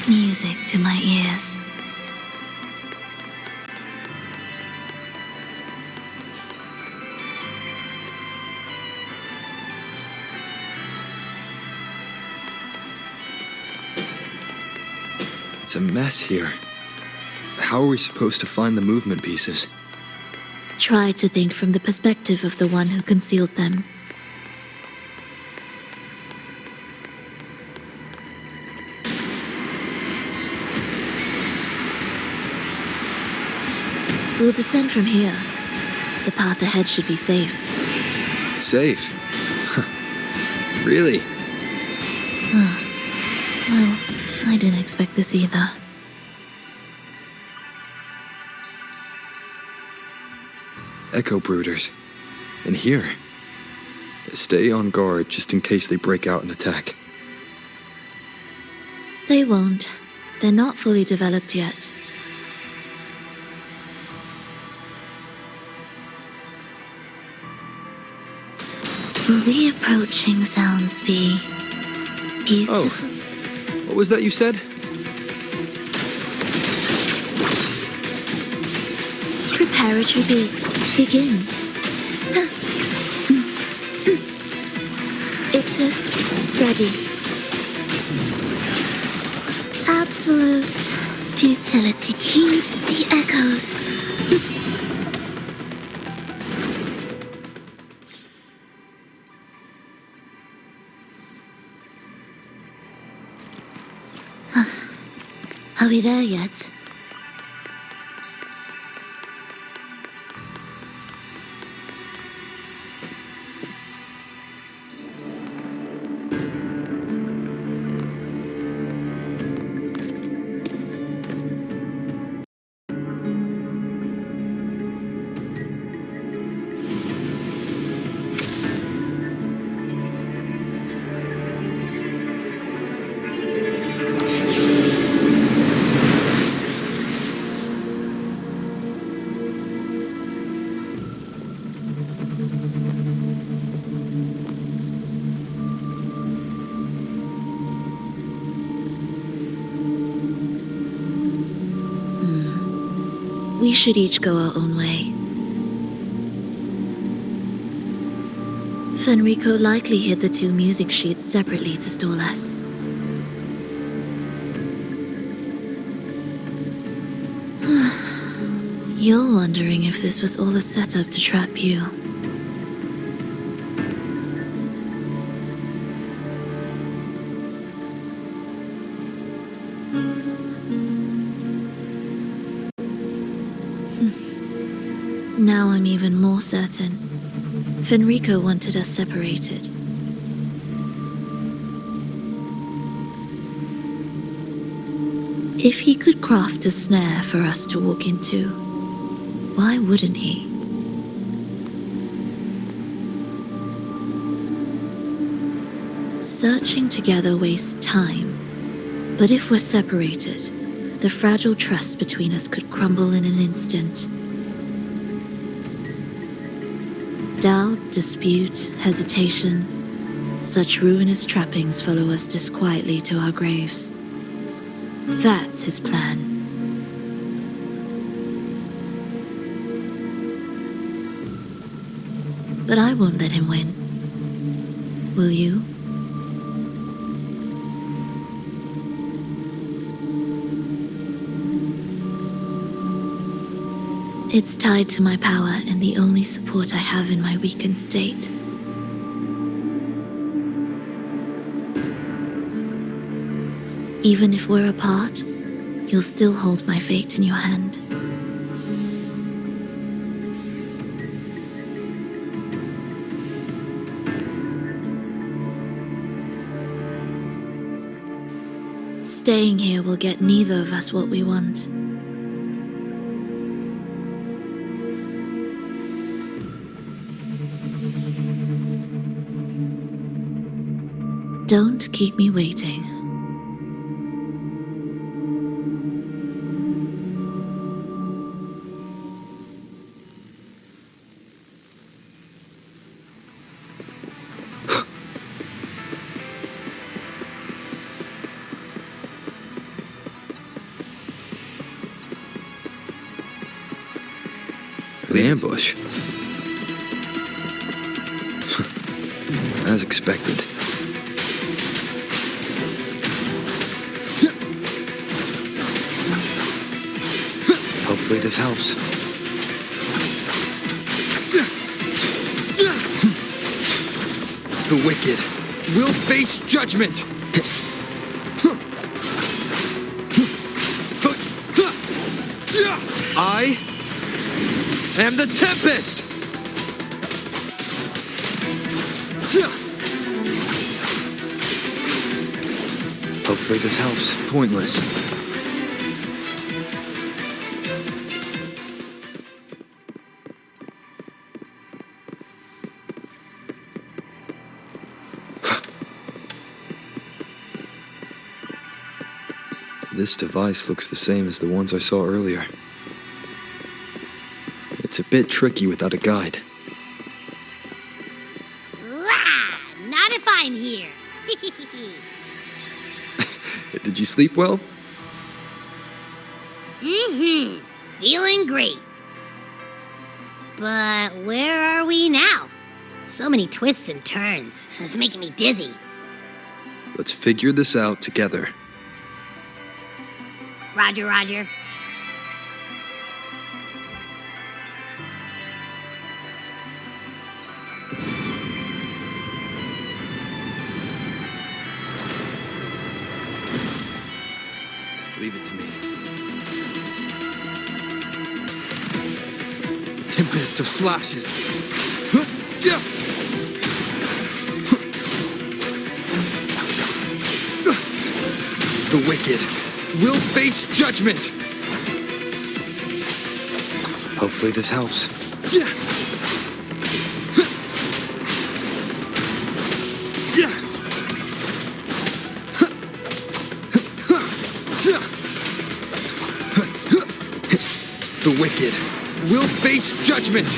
Music to my ears. It's a mess here. How are we supposed to find the movement pieces? Try to think from the perspective of the one who concealed them. We'll descend from here. The path ahead should be safe. Safe? Really? Well, I didn't expect this either. Echo brooders. In here. Stay on guard just in case they break out and attack. They won't. They're not fully developed yet. Will the approaching sounds be beautiful? Oh, what was that you said? Preparatory beat. Begin. Ictus, ready. Absolute futility. Heed the echoes. Are we there yet? We should each go our own way. Fenrico likely hid the 2 music sheets separately to stall us. You're wondering if this was all a setup to trap you. Now I'm even more certain. Fenrico wanted us separated. If he could craft a snare for us to walk into, why wouldn't he? Searching together wastes time, but if we're separated, the fragile trust between us could crumble in an instant. Doubt, dispute, hesitation, such ruinous trappings follow us disquietly to our graves. That's his plan. But I won't let him win. Will you? It's tied to my power and the only support I have in my weakened state. Even if we're apart, you'll still hold my fate in your hand. Staying here will get neither of us what we want. Don't keep me waiting. The ambush. As expected. Hopefully this helps. The wicked will face judgment! I am the Tempest! Hopefully this helps. Pointless. This device looks the same as the ones I saw earlier. It's a bit tricky without a guide. Not if I'm here. Did you sleep well? Feeling great. But where are we now? So many twists and turns. It's making me dizzy. Let's figure this out together. Roger, roger. Leave it to me. Tempest of slashes. The wicked will face judgment. Hopefully this helps. The wicked will face judgment.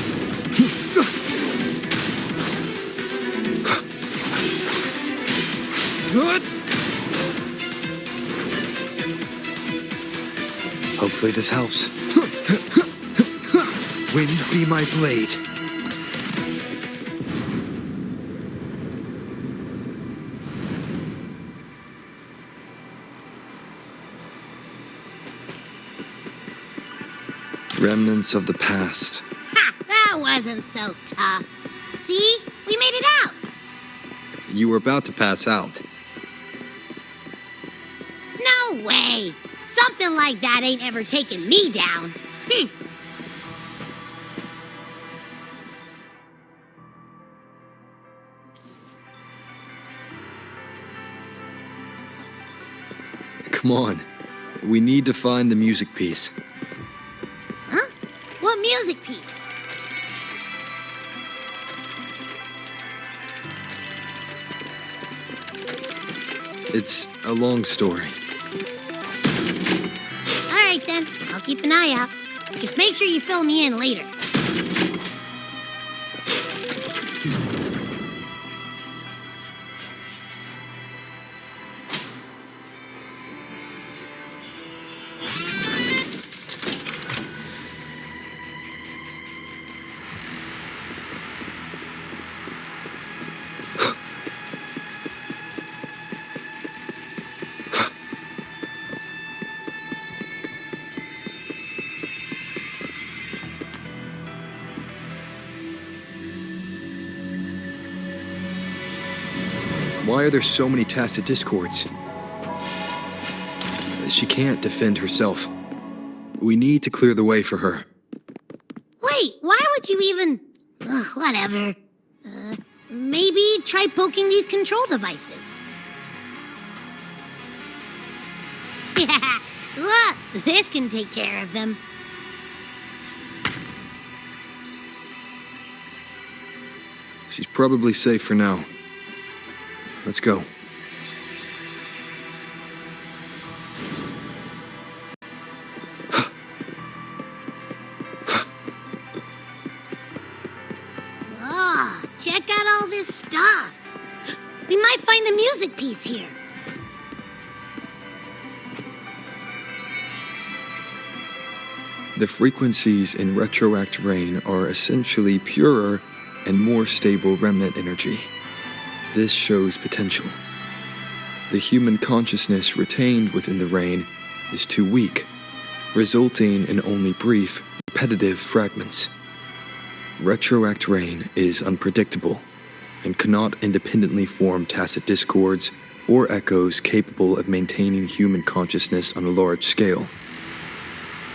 Hopefully this helps. Wind be my blade. Remnants of the past. Ha! That wasn't so tough. See? We made it out. You were about to pass out. No way. Something like that ain't ever taken me down. Come on. We need to find the music piece. Huh? What music piece? It's a long story. All right then, I'll keep an eye out. Just make sure you fill me in later. Why are there so many tacit discords? She can't defend herself. We need to clear the way for her. Wait, why would you even... whatever. Maybe try poking these control devices. Look, this can take care of them. She's probably safe for now. Let's go. Oh, check out all this stuff. We might find the music piece here. The frequencies in retroact rain are essentially purer and more stable remnant energy. This shows potential. The human consciousness retained within the rain is too weak, resulting in only brief, repetitive fragments. Retroact rain is unpredictable and cannot independently form tacit discords or echoes capable of maintaining human consciousness on a large scale.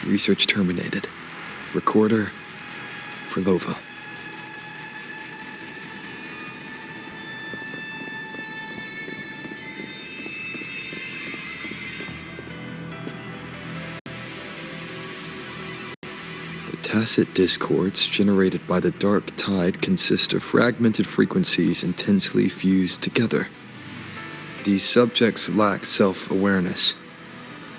Research terminated. Recorder, Phrolova. Tacit discords generated by the dark tide consist of fragmented frequencies intensely fused together. These subjects lack self-awareness.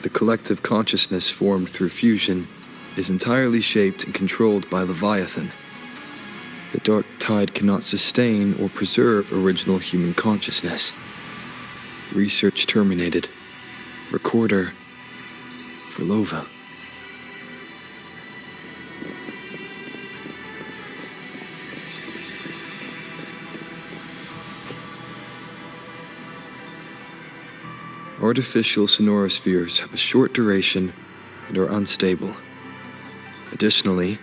The collective consciousness formed through fusion is entirely shaped and controlled by Leviathan. The dark tide cannot sustain or preserve original human consciousness. Research terminated. Recorder, Phrolova. Artificial sonorospheres have a short duration and are unstable. Additionally,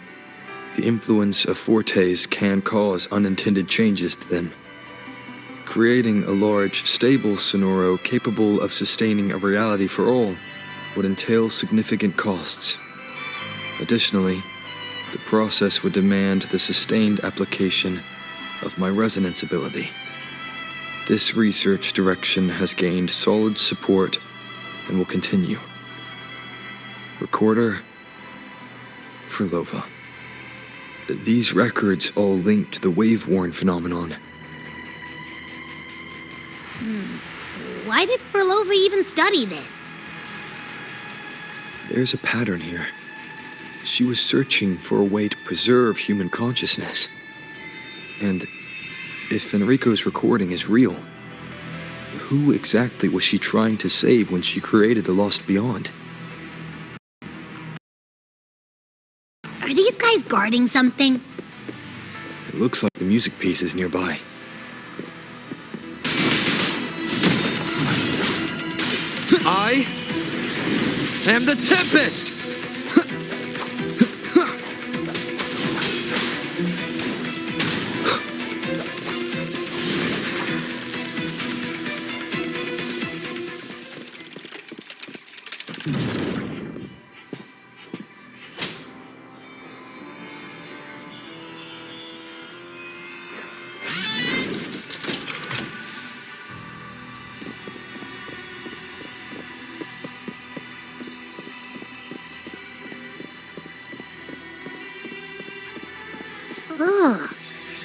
the influence of fortes can cause unintended changes to them. Creating a large, stable sonoro capable of sustaining a reality for all would entail significant costs. Additionally, the process would demand the sustained application of my resonance ability. This research direction has gained solid support and will continue. Recorder, Phrolova. These records all link to the wave-worn phenomenon. Why did Phrolova even study this? There's a pattern here. She was searching for a way to preserve human consciousness. And if Fenrico's recording is real, who exactly was she trying to save when she created the Lost Beyond? Are these guys guarding something? It looks like the music piece is nearby. I am the Tempest!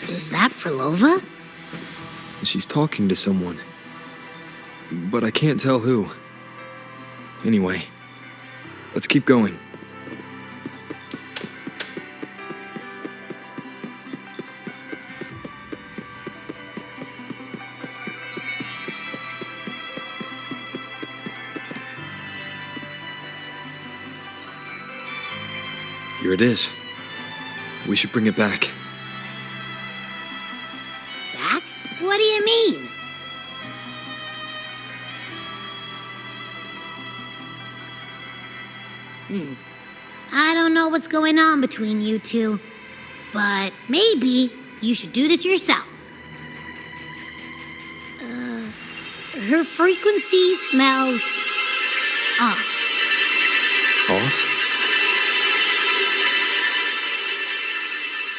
Is that Phrolova? She's talking to someone. But I can't tell who. Anyway, let's keep going. Here it is. We should bring it back. Back? What do you mean? I don't know what's going on between you two, but maybe you should do this yourself. Her frequency smells off. Off?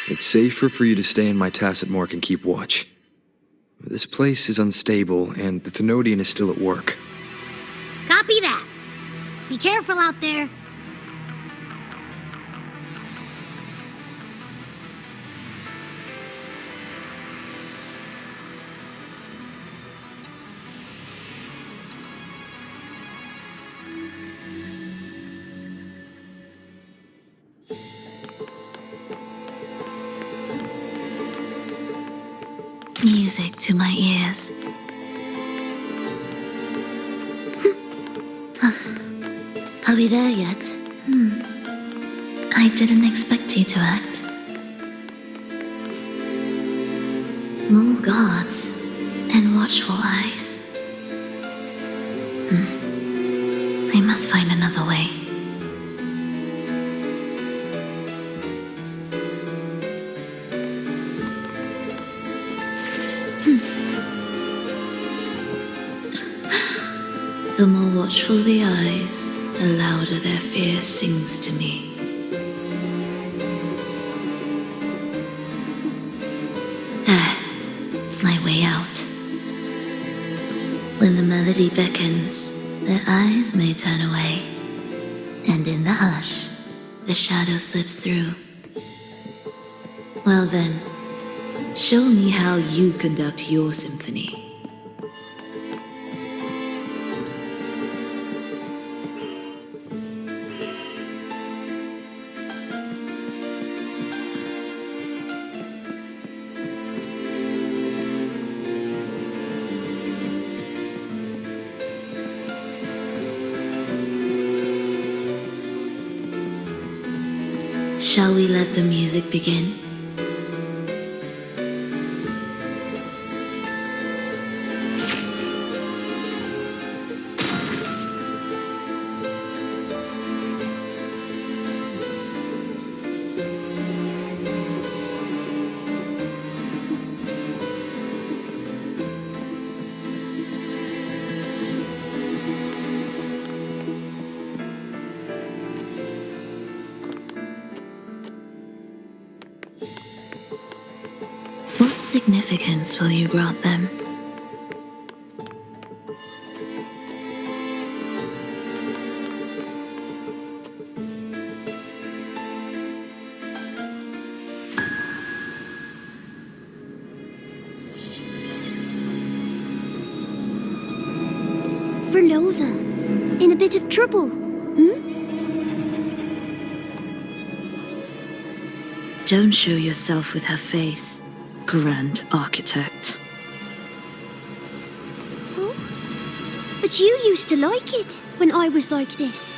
It's safer for you to stay in my tacit mark and keep watch. This place is unstable, and the Thenodian is still at work. Copy that. Be careful out there. Music to my ears. Are we there yet? I didn't expect you to act. More guards and watchful eyes. I must find another way. The more watchful the eyes, the louder their fear sings to me. There, my way out. When the melody beckons, their eyes may turn away, and in the hush, the shadow slips through. Well then, show me how you conduct your symphony. Shall we let the music begin? What significance will you grant them? Phrolova, in a bit of trouble, Don't show yourself with her face, Grand Architect. Oh, but you used to like it when I was like this.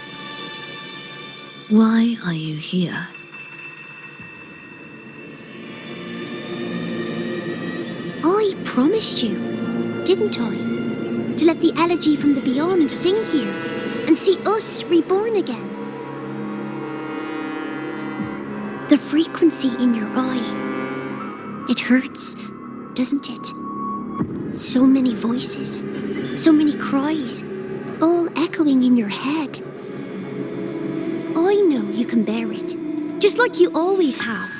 Why are you here? I promised you, didn't I? To let the elegy from the beyond sing here and see us reborn again. The frequency in your eye, it hurts, doesn't it? So many voices, so many cries, all echoing in your head. I know you can bear it, just like you always have.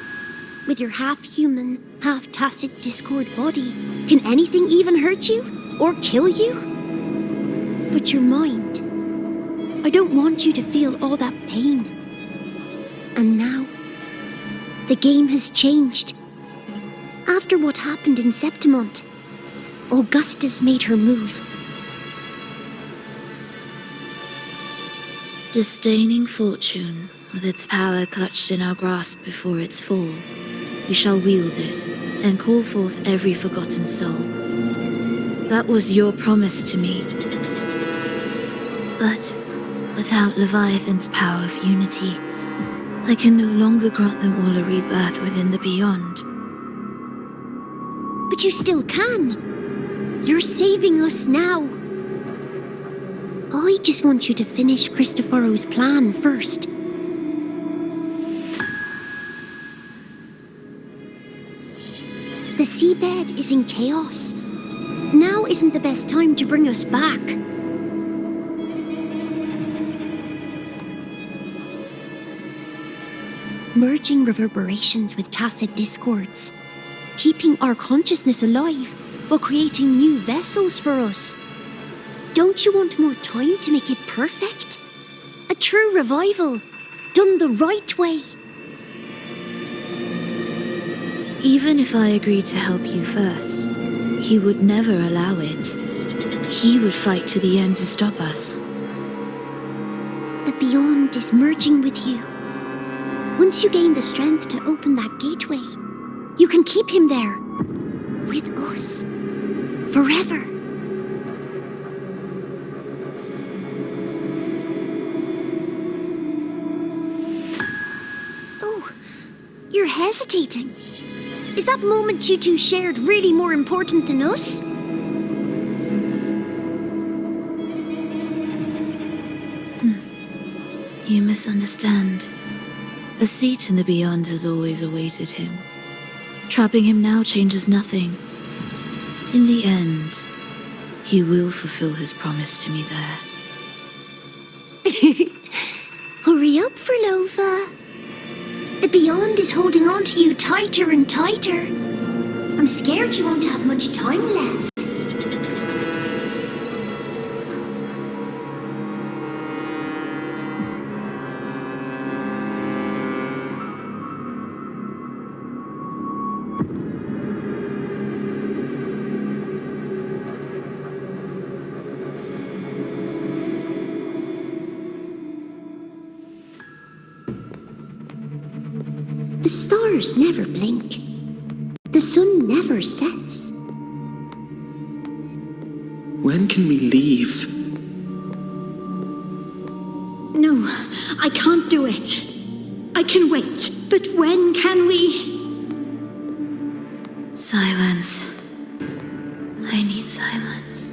With your half-human, half-tacit Discord body, can anything even hurt you or kill you? But your mind, I don't want you to feel all that pain. And now, the game has changed. After what happened in Septimont, Augustus made her move. Disdaining fortune, with its power clutched in our grasp before its fall, we shall wield it and call forth every forgotten soul. That was your promise to me. But without Leviathan's power of unity, I can no longer grant them all a rebirth within the beyond. But you still can. You're saving us now. I just want you to finish Cristoforo's plan first. The seabed is in chaos. Now isn't the best time to bring us back. merging reverberations with tacit discords, keeping our consciousness alive while creating new vessels for us. Don't you want more time to make it perfect? A true revival, done the right way. Even if I agreed to help you first, he would never allow it. He would fight to the end to stop us. The Beyond is merging with you. Once you gain the strength to open that gateway, you can keep him there. With us. Forever. Oh, you're hesitating. Is that moment you two shared really more important than us? You misunderstand. A seat in the Beyond has always awaited him. Trapping him now changes nothing. In the end, he will fulfill his promise to me there. Hurry up, Phrolova. The Beyond is holding on to you tighter and tighter. I'm scared you won't have much time left. The stars never blink. The sun never sets. When can we leave? No, I can't do it. I can wait, but when can we? Silence. I need silence.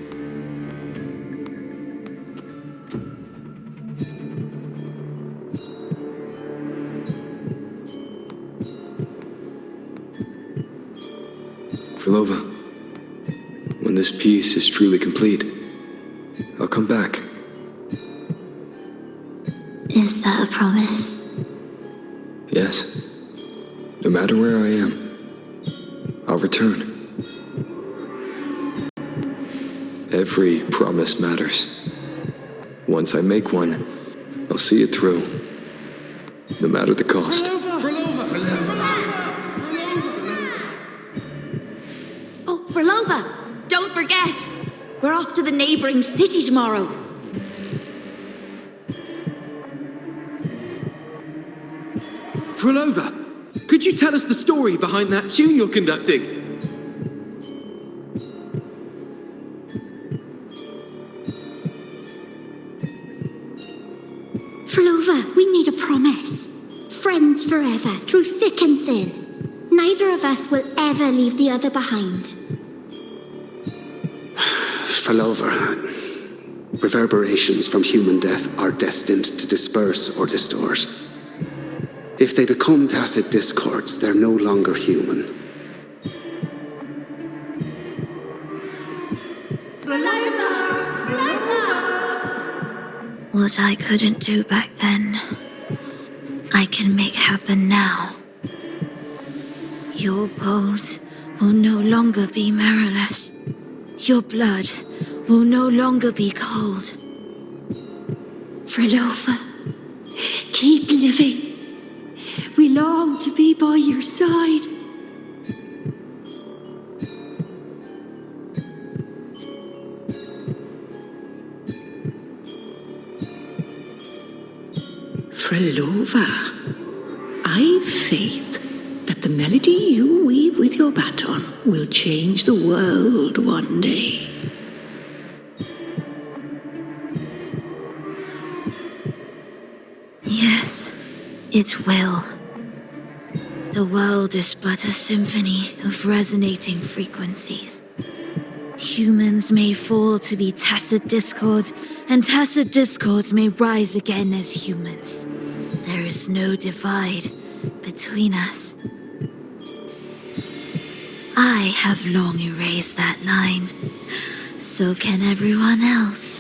Phrolova, when this piece is truly complete, I'll come back. Is that a promise? Yes. No matter where I am, I'll return. Every promise matters. Once I make one, I'll see it through, no matter the cost. Oh, Phrolova! Don't forget! We're off to the neighboring city tomorrow. Phrolova, could you tell us the story behind that tune you're conducting? Phrolova, we need a promise. Friends forever, through thick and thin. Neither of us will ever leave the other behind. Phrolova, reverberations from human death are destined to disperse or distort. If they become tacit discords, they're no longer human. What I couldn't do back then, I can make happen now. Your bones will no longer be marrowless. Your blood will no longer be cold. Phrolova, keep living. We long to be by your side. Phrolova, I've faith that the melody you weave with your baton will change the world one day. Yes, it will. The world is but a symphony of resonating frequencies. Humans may fall to be tacit discords, and tacit discords may rise again as humans. There is no divide between us. I have long erased that line. So can everyone else.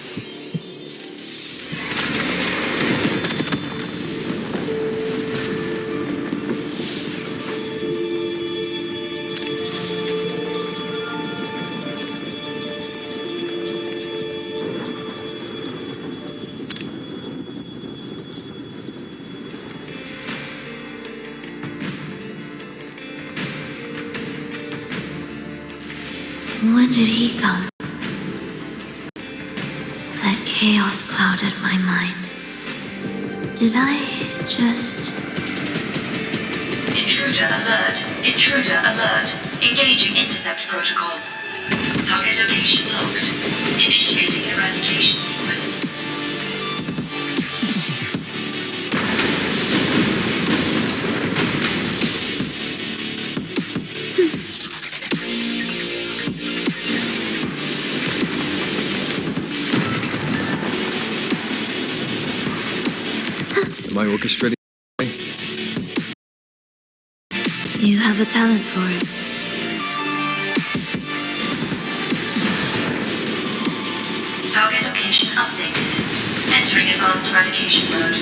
When did he come? That chaos clouded my mind. Did I just... Intruder alert. Intruder alert. Engaging intercept protocol. Target location locked. Initiating eradication sequence. Am I orchestrating? You have a talent for it. Target location updated. Entering advanced eradication mode.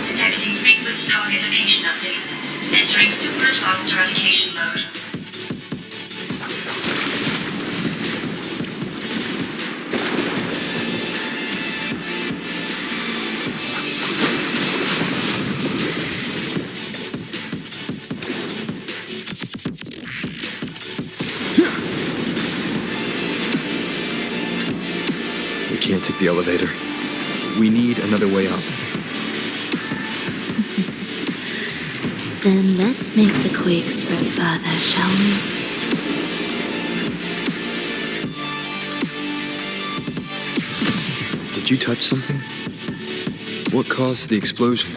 Detecting frequent target location updates. Entering super advanced eradication mode. We can't take the elevator. We need another way up. Then let's make the quake spread further, shall we? Did you touch something? What caused the explosion?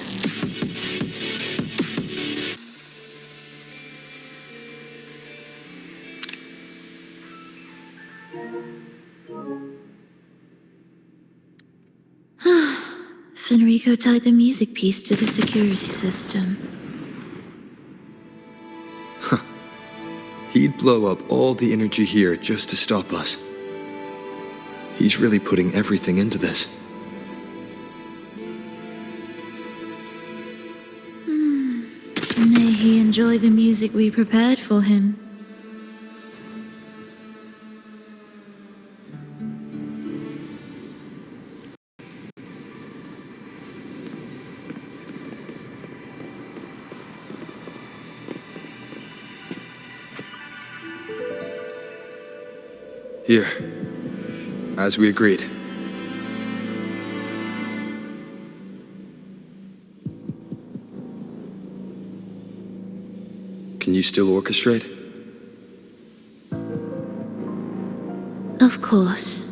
Fenrico tied the music piece to the security system. He'd blow up all the energy here just to stop us. He's really putting everything into this. May he enjoy the music we prepared for him. Here, as we agreed. Can you still orchestrate? Of course.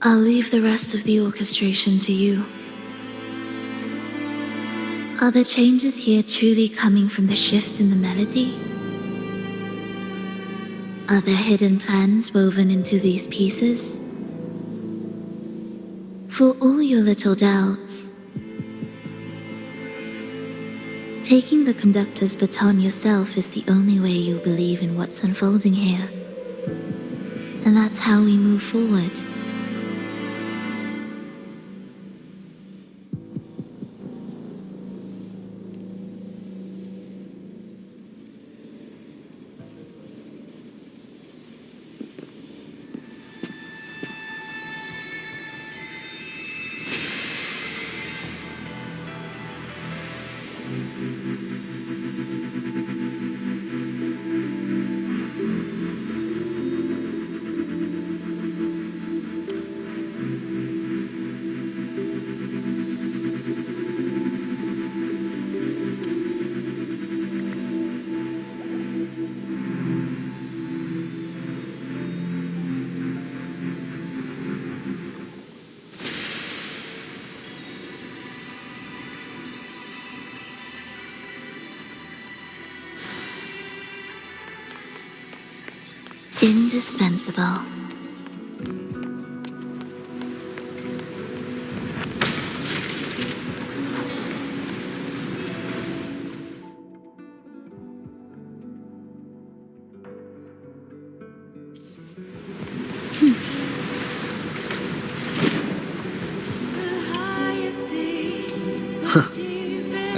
I'll leave the rest of the orchestration to you. Are the changes here truly coming from the shifts in the melody? Are there hidden plans woven into these pieces? For all your little doubts, taking the conductor's baton yourself is the only way you'll believe in what's unfolding here. And that's how we move forward. Indispensable.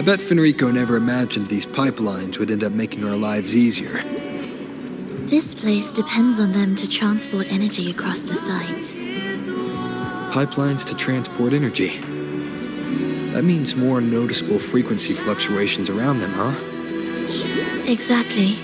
bet Fenrico never imagined these pipelines would end up making our lives easier. This place depends on them to transport energy across the site. Pipelines to transport energy. That means more noticeable frequency fluctuations around them, huh? Exactly.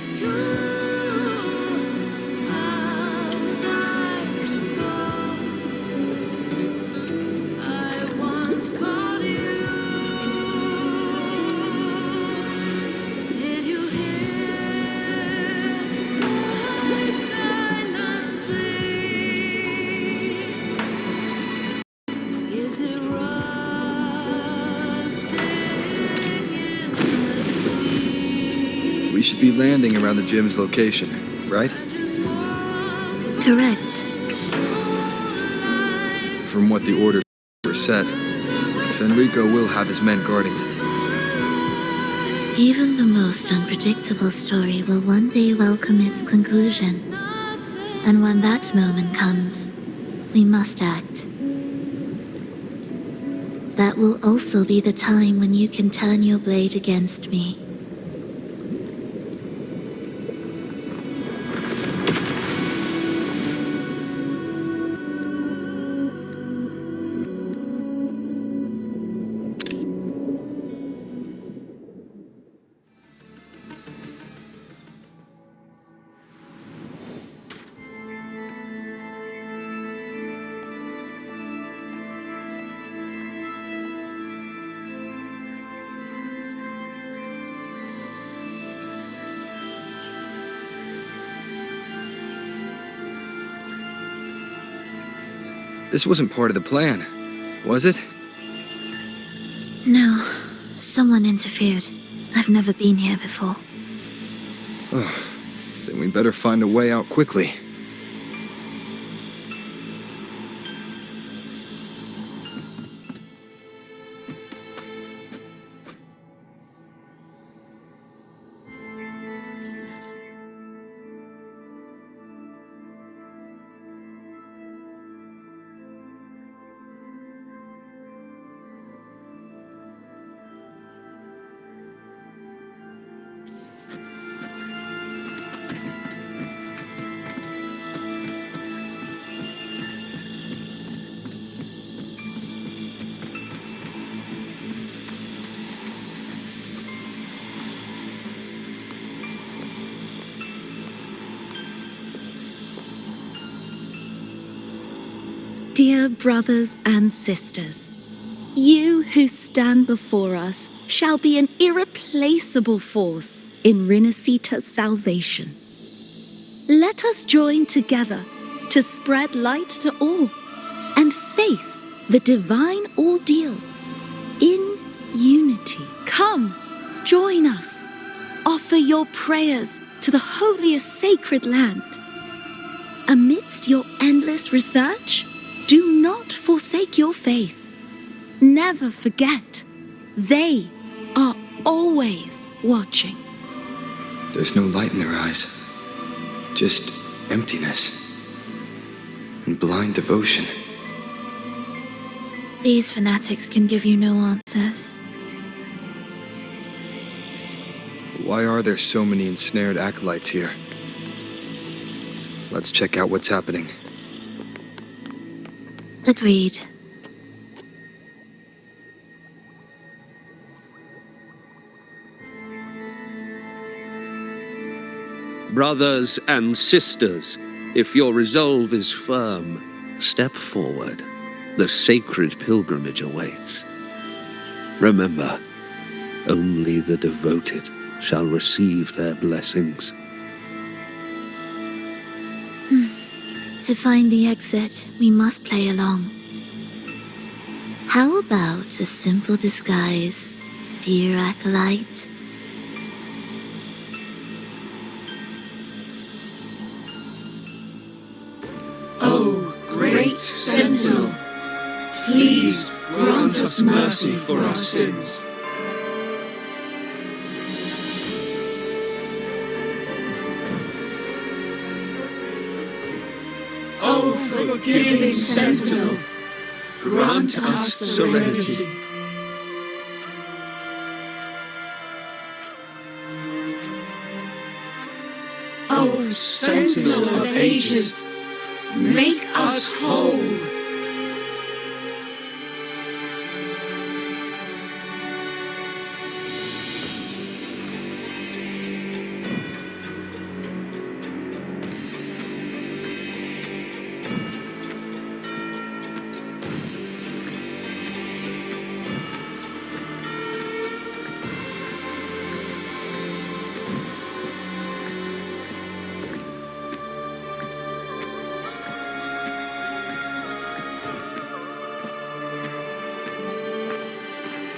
We should be landing around the gym's location, right? Correct. From what the orders were set, Fenrico will have his men guarding it. Even the most unpredictable story will one day welcome its conclusion. And when that moment comes, we must act. That will also be the time when you can turn your blade against me. This wasn't part of the plan, was it? No, someone interfered. I've never been here before. Oh, then we better find a way out quickly. Dear brothers and sisters, you who stand before us shall be an irreplaceable force in Rinasita's salvation. Let us join together to spread light to all and face the divine ordeal in unity. Come, join us. Offer your prayers to the holiest sacred land. Amidst your endless research, do not forsake your faith. Never forget, they are always watching. There's no light in their eyes, just emptiness and blind devotion. These fanatics can give you no answers. Why are there so many ensnared acolytes here? Let's check out what's happening. Agreed. Brothers and sisters, if your resolve is firm, step forward. The sacred pilgrimage awaits. Remember, only the devoted shall receive their blessings. To find the exit, we must play along. How about a simple disguise, dear acolyte? O great Sentinel, please grant us mercy for our sins. O forgiving Sentinel, grant us serenity. O Sentinel of Ages, make us whole.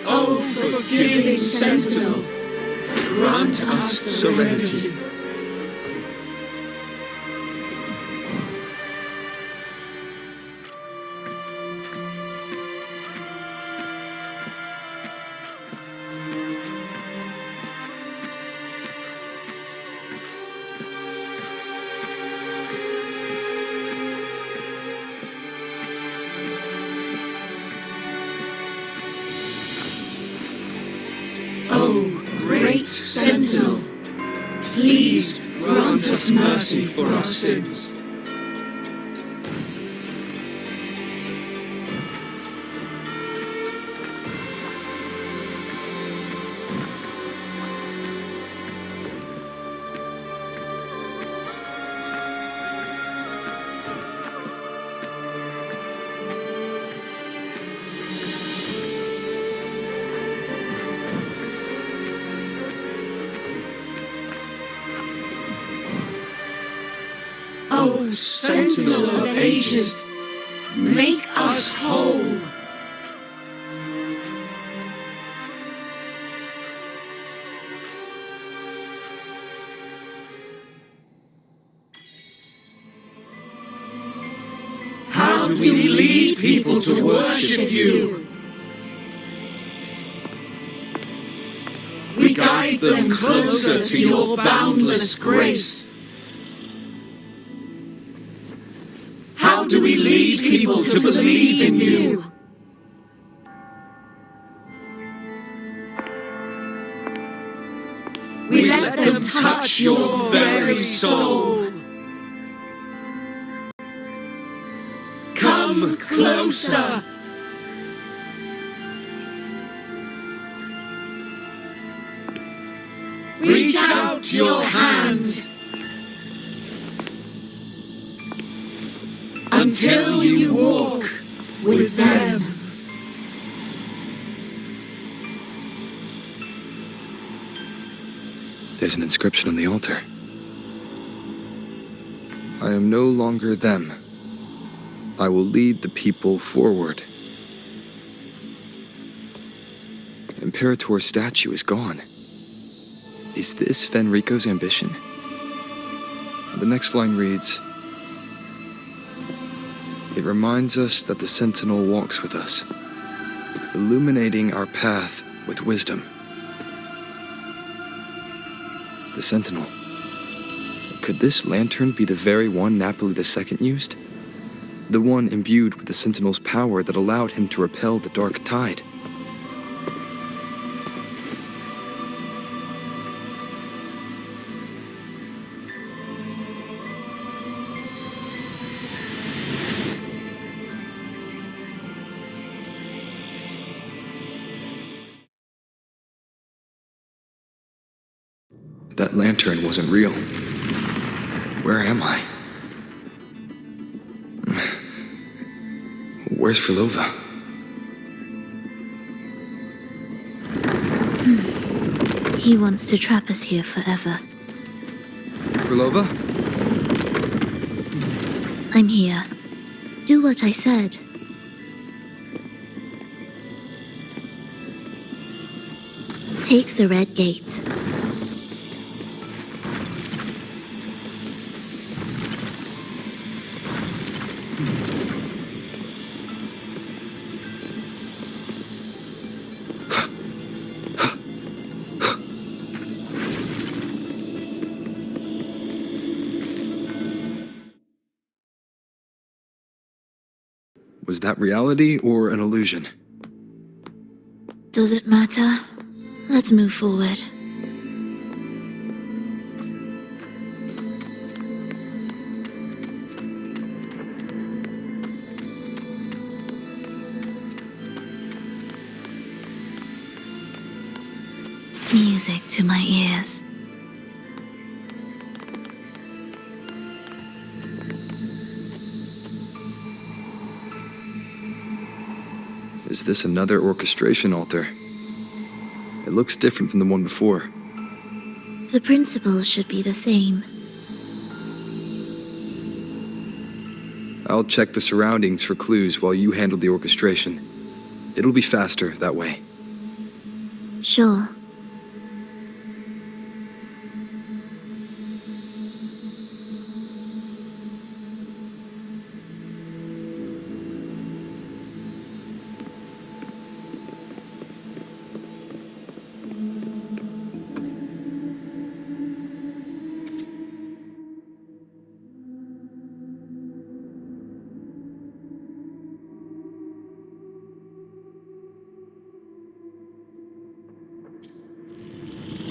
O forgiving Sentinel, grant us serenity. O great Sentinel, please grant us mercy for our sins. O Sentinel of Ages, make us whole. How do we lead people to worship you? We guide them closer to your boundless grace. How do we lead people to believe in you? We let them touch your very soul. Come closer. Reach out your hand. Until you walk with them. There's an inscription on the altar. I am no longer them. I will lead the people forward. Imperator's statue is gone. Is this Fenrico's ambition? The next line reads, it reminds us that the Sentinel walks with us, illuminating our path with wisdom. The Sentinel. Could this lantern be the very one Napoli II used? The one imbued with the Sentinel's power that allowed him to repel the dark tide? That lantern wasn't real. Where am I? Where's Phrolova? He wants to trap us here forever. Phrolova? I'm here. Do what I said. Take the red gate. Was that reality or an illusion? Does it matter? Let's move forward. music to my ears. Is this another orchestration altar? It looks different from the one before. The principles should be the same. I'll check the surroundings for clues while you handle the orchestration. It'll be faster that way. Sure.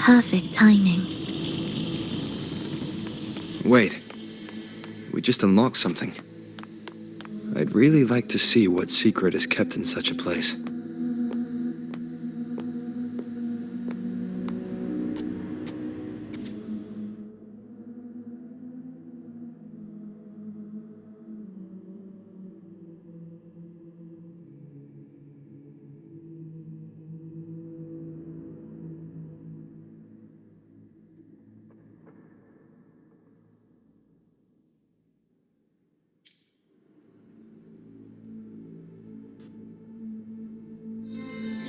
Perfect timing. Wait. We just unlocked something. I'd really like to see what secret is kept in such a place.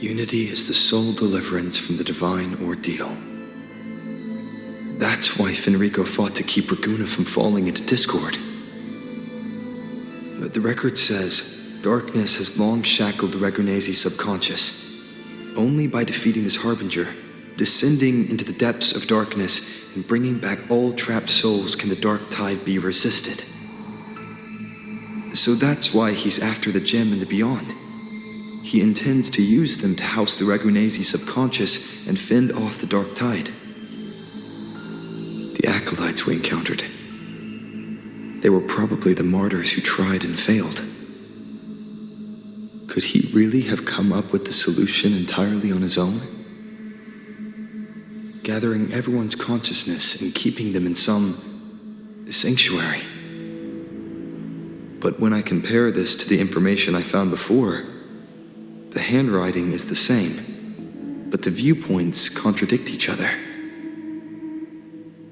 Unity is the sole deliverance from the divine ordeal. That's why Fenrico fought to keep Raguna from falling into discord. But the record says, darkness has long shackled Ragunese's subconscious. Only by defeating this harbinger, descending into the depths of darkness, and bringing back all trapped souls can the dark tide be resisted. So that's why he's after the gem and the beyond. He intends to use them to house the Ragunese subconscious and fend off the dark tide. The acolytes we encountered. They were probably the martyrs who tried and failed. Could he really have come up with the solution entirely on his own? Gathering everyone's consciousness and keeping them in some sanctuary. But when I compare this to the information I found before, the handwriting is the same, but the viewpoints contradict each other.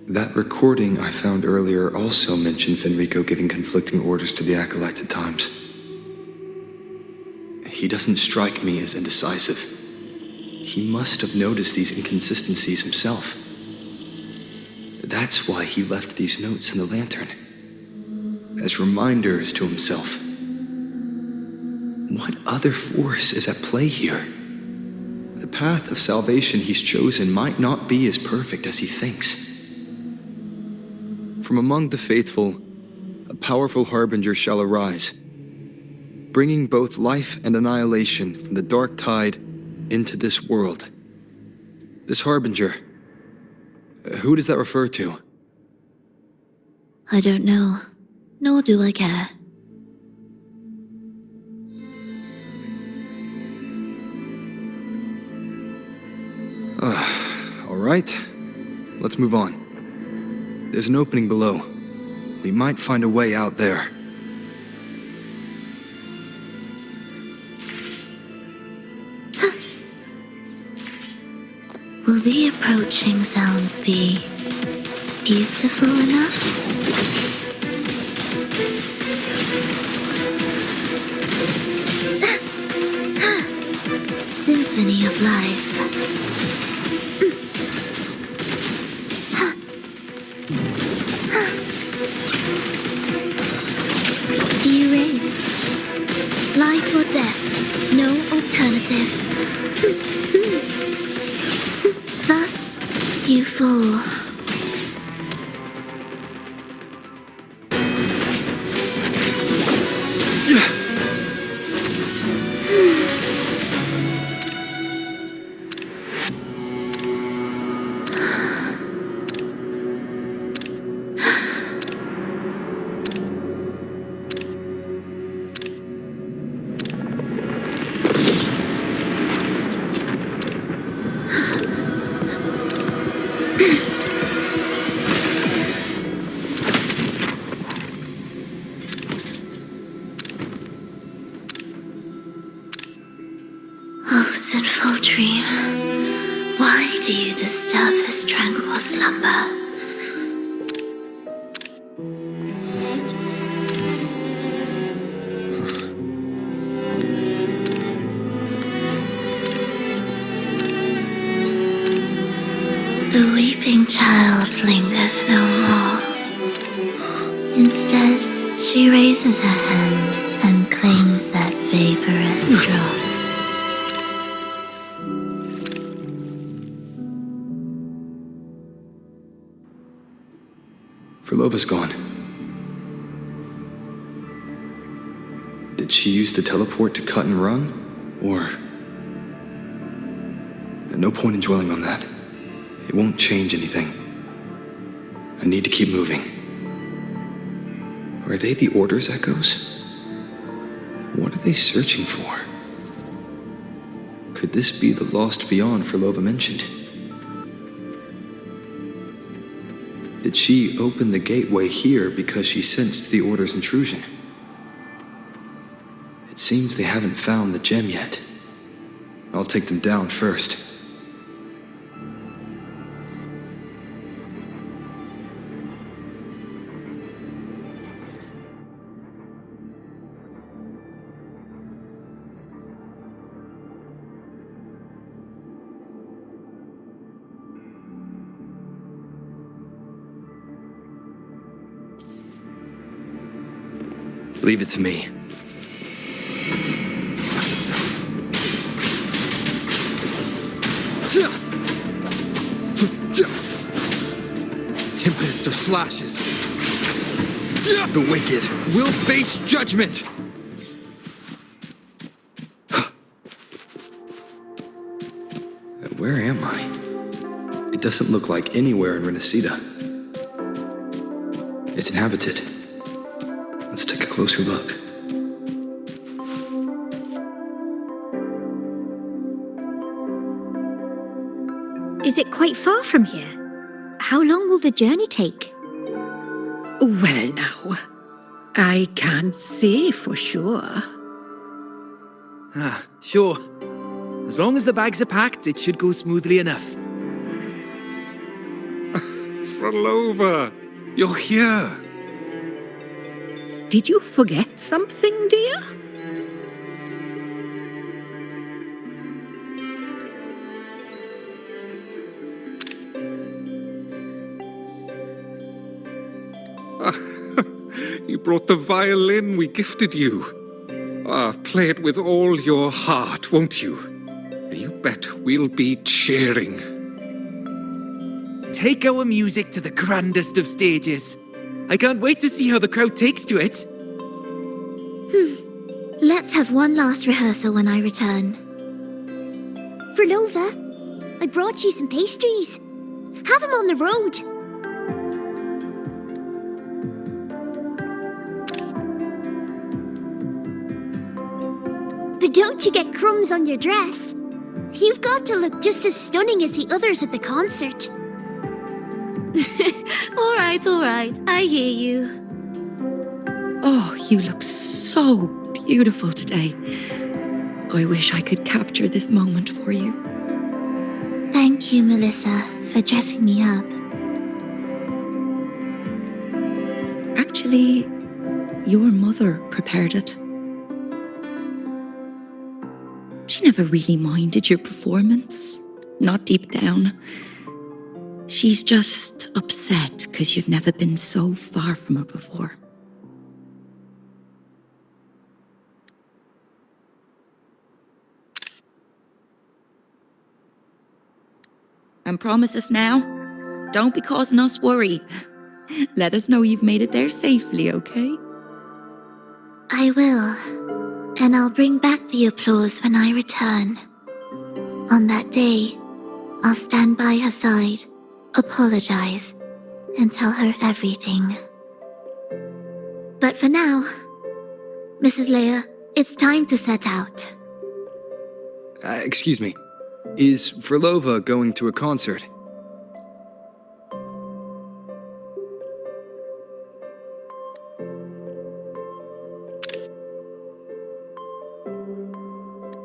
That recording I found earlier also mentioned Fenrico giving conflicting orders to the acolytes at times. He doesn't strike me as indecisive. He must have noticed these inconsistencies himself. That's why he left these notes in the lantern, as reminders to himself. What other force is at play here? The path of salvation he's chosen might not be as perfect as he thinks. From among the faithful, a powerful harbinger shall arise, bringing both life and annihilation from the dark tide into this world. This harbinger, who does that refer to? I don't know, nor do I care. All right, let's move on. There's an opening below. We might find a way out there. Will the approaching sounds be beautiful enough? Symphony of life. Erased. Life or death, no alternative. Thus, you fall. sinful dream, why do you disturb this tranquil slumber? The weeping child lingers no more. Instead, she raises her hand and claims that vaporous drop. Phrolova's gone. Did she use the teleport to cut and run? Or... No point in dwelling on that. It won't change anything. I need to keep moving. Are they the Order's echoes? What are they searching for? Could this be the lost beyond Phrolova mentioned? Did she open the gateway here because she sensed the Order's intrusion? It seems they haven't found the gem yet. I'll take them down first. Leave it to me. Tempest of slashes. The wicked will face judgment. Where am I? It doesn't look like anywhere in Renacita. It's inhabited. Let's take a closer look. Is it quite far from here? How long will the journey take? Well now, I can't say for sure. Sure. As long as the bags are packed, it should go smoothly enough. Phrolova, you're here. Did you forget something, dear? You brought the violin we gifted you. Play it with all your heart, won't you? You bet we'll be cheering. Take our music to the grandest of stages. I can't wait to see how the crowd takes to it. Let's have one last rehearsal when I return. Phrolova, I brought you some pastries. Have them on the road. But don't you get crumbs on your dress. You've got to look just as stunning as the others at the concert. All right, I hear you. Oh, you look so beautiful today. I wish I could capture this moment for you. Thank you, Melissa, for dressing me up. Actually, your mother prepared it. She never really minded your performance, not deep down. She's just upset because you've never been so far from her before. And promise us now, don't be causing us worry. Let us know you've made it there safely, okay? I will. And I'll bring back the applause when I return. On that day, I'll stand by her side, apologize, and tell her everything. But for now, Mrs. Leia, it's time to set out. Excuse me. Is Phrolova going to a concert?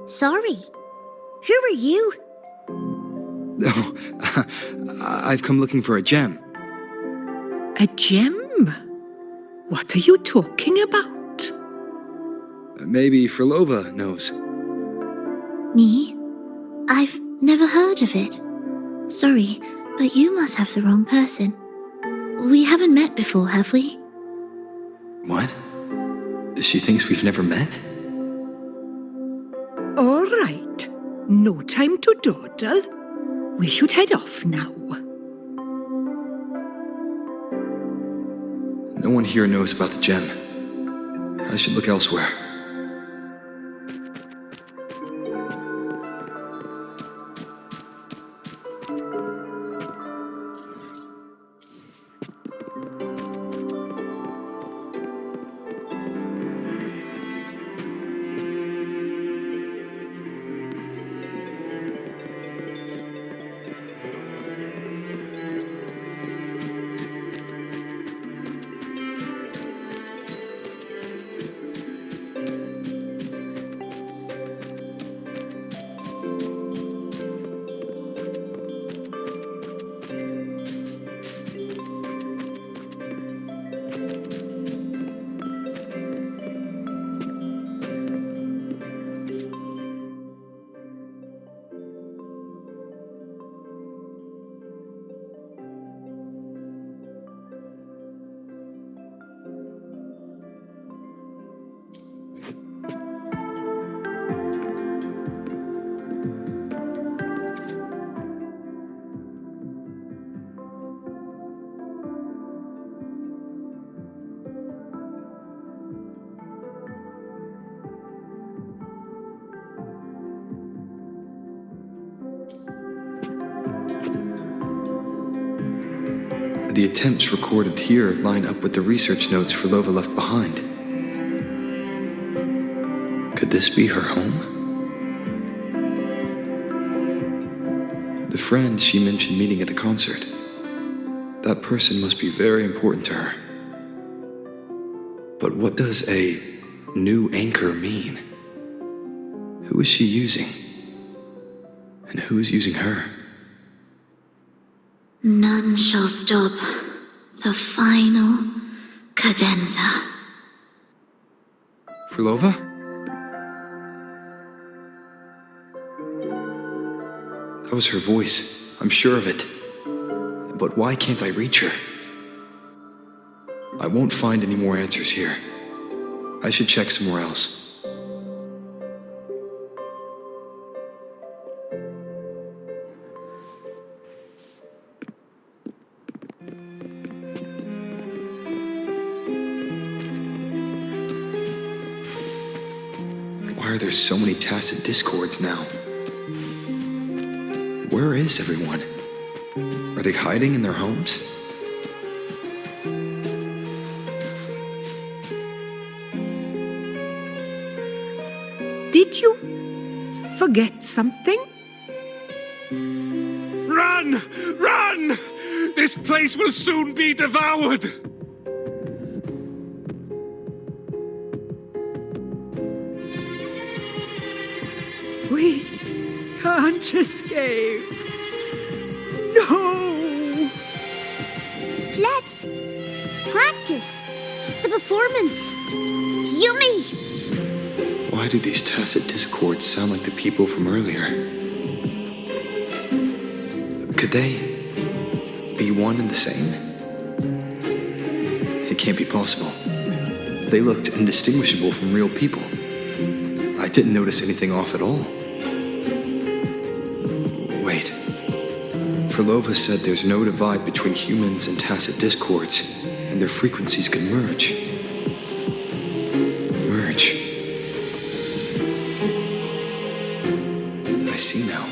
Sorry. Who are you? Oh, I've come looking for a gem. A gem? What are you talking about? Maybe Phrolova knows. Me? I've never heard of it. Sorry, but you must have the wrong person. We haven't met before, have we? What? She thinks we've never met? All right. No time to dawdle. We should head off now. No one here knows about the gem. I should look elsewhere. The attempts recorded here line up with the research notes Phrolova left behind. Could this be her home? The friend she mentioned meeting at the concert. That person must be very important to her. But what does a new anchor mean? Who is she using? And who is using her? None shall stop the final cadenza. Phrolova? That was her voice. I'm sure of it. But why can't I reach her? I won't find any more answers here. I should check somewhere else. Why are there so many tacit discords now? Where is everyone? Are they hiding in their homes? Did you forget something? Run! Run! This place will soon be devoured! We can't escape. No! Let's practice the performance. Yummy! Why do these tacit discords sound like the people from earlier? Could they be one and the same? It can't be possible. They looked indistinguishable from real people. I didn't notice anything off at all. Wait. Phrolova said there's no divide between humans and tacit discords, and their frequencies can merge. Merge. I see now.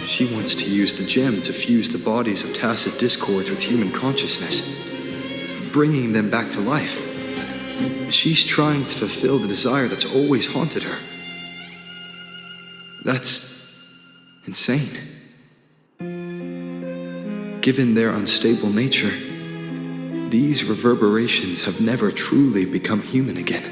She wants to use the gem to fuse the bodies of tacit discords with human consciousness, bringing them back to life. She's trying to fulfill the desire that's always haunted her. That's insane. Given their unstable nature, these reverberations have never truly become human again.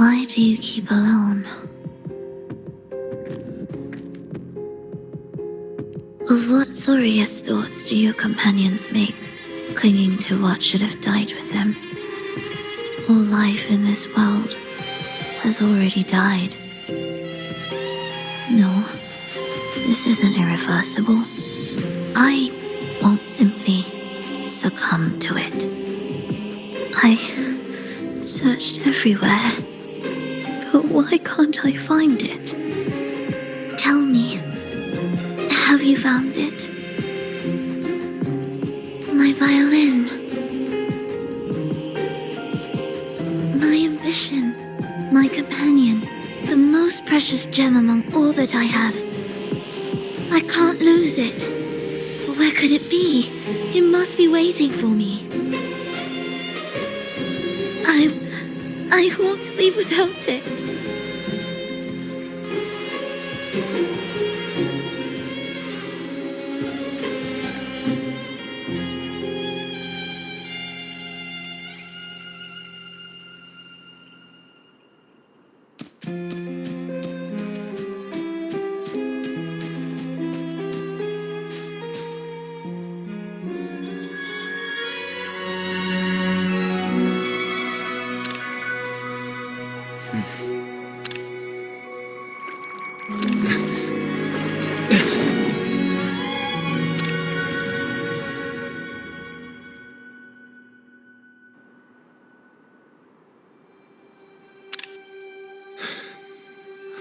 Why do you keep alone? Of what sorriest thoughts do your companions make, clinging to what should have died with them? All life in this world has already died. No, this isn't irreversible. I won't simply succumb to it. I searched everywhere, but why can't I find it? Tell me, have you found it? My violin. My ambition. My companion. The most precious gem among all that I have. I can't lose it. Where could it be? It must be waiting for me. I won't leave without it.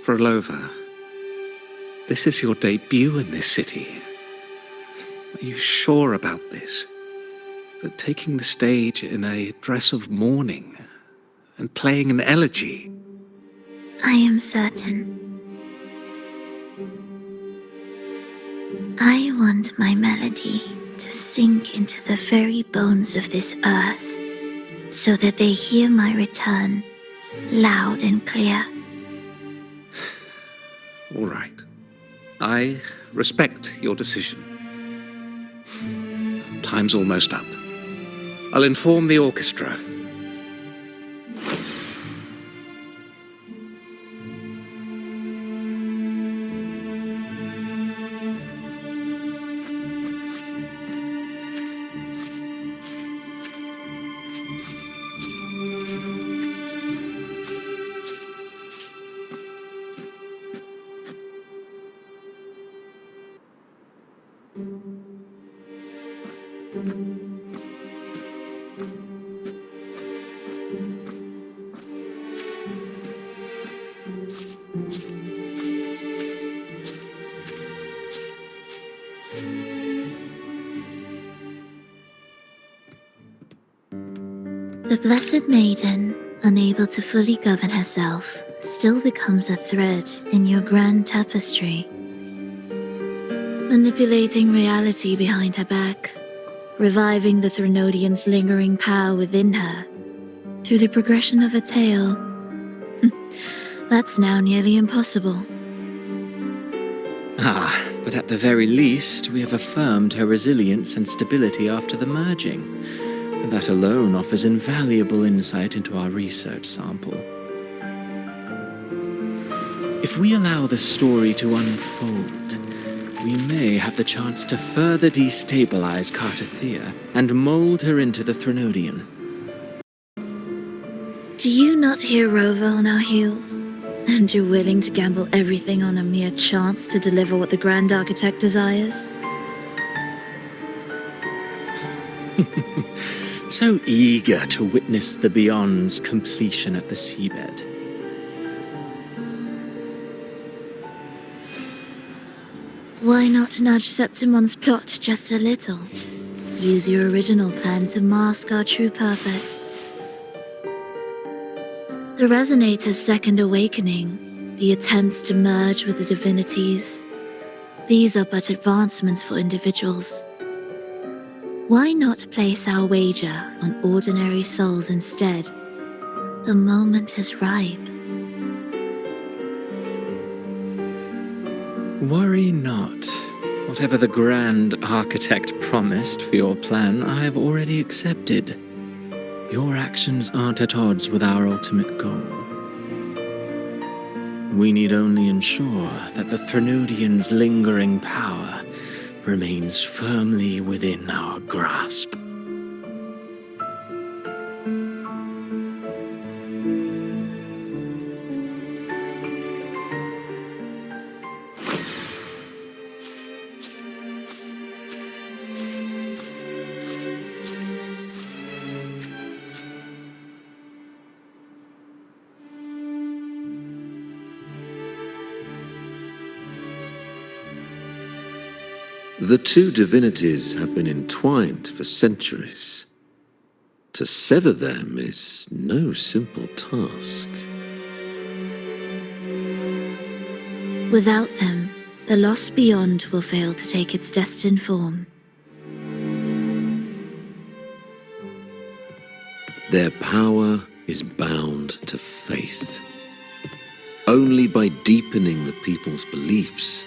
Phrolova, this is your debut in this city. Are you sure about this? But taking the stage in a dress of mourning and playing an elegy? I am certain. I want my melody to sink into the very bones of this earth, so that they hear my return loud and clear. All right. I respect your decision. Time's almost up. I'll inform the orchestra. The Blessed Maiden, unable to fully govern herself, still becomes a thread in your grand tapestry, manipulating reality behind her back, reviving the Threnodian's lingering power within her through the progression of a tale. That's now nearly impossible. But at the very least, we have affirmed her resilience and stability after the merging. That alone offers invaluable insight into our research sample. If we allow the story to unfold, we may have the chance to further destabilize Cartathea and mold her into the Threnodian. Do you not hear Rover on our heels? And you're willing to gamble everything on a mere chance to deliver what the Grand Architect desires? So eager to witness the Beyond's completion at the seabed. Why not nudge Septimon's plot just a little? Use your original plan to mask our true purpose. The Resonator's second awakening, the attempts to merge with the divinities, these are but advancements for individuals. Why not place our wager on ordinary souls instead? The moment is ripe. Worry not. Whatever the Grand Architect promised for your plan, I have already accepted. Your actions aren't at odds with our ultimate goal. We need only ensure that the Threnodian's lingering power remains firmly within our grasp. The two divinities have been entwined for centuries. To sever them is no simple task. Without them, the lost beyond will fail to take its destined form. Their power is bound to faith. Only by deepening the people's beliefs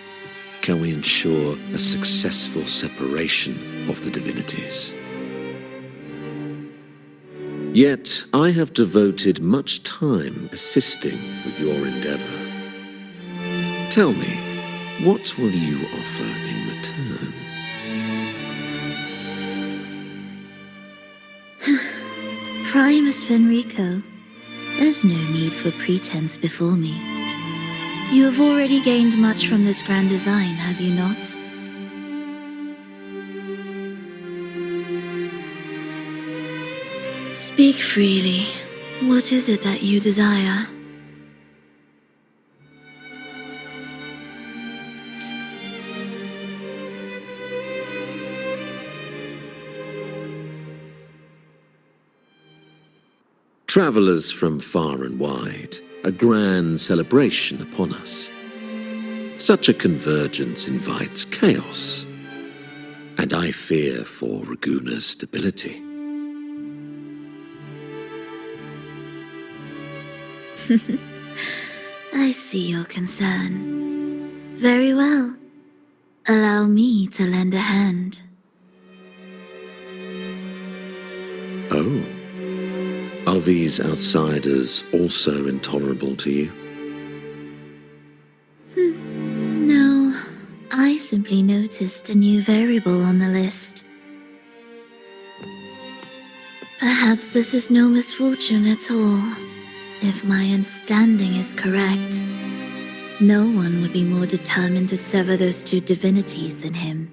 can we ensure a successful separation of the divinities. Yet I have devoted much time assisting with your endeavor. Tell me, what will you offer in return? Primus Fenrico, there's no need for pretense before me. You have already gained much from this grand design, have you not? Speak freely. What is it that you desire? Travelers from far and wide, a grand celebration upon us. Such a convergence invites chaos, and I fear for Raguna's stability. I see your concern. Very well. Allow me to lend a hand. Oh. Are these outsiders also intolerable to you? No, I simply noticed a new variable on the list. Perhaps this is no misfortune at all. If my understanding is correct, no one would be more determined to sever those two divinities than him.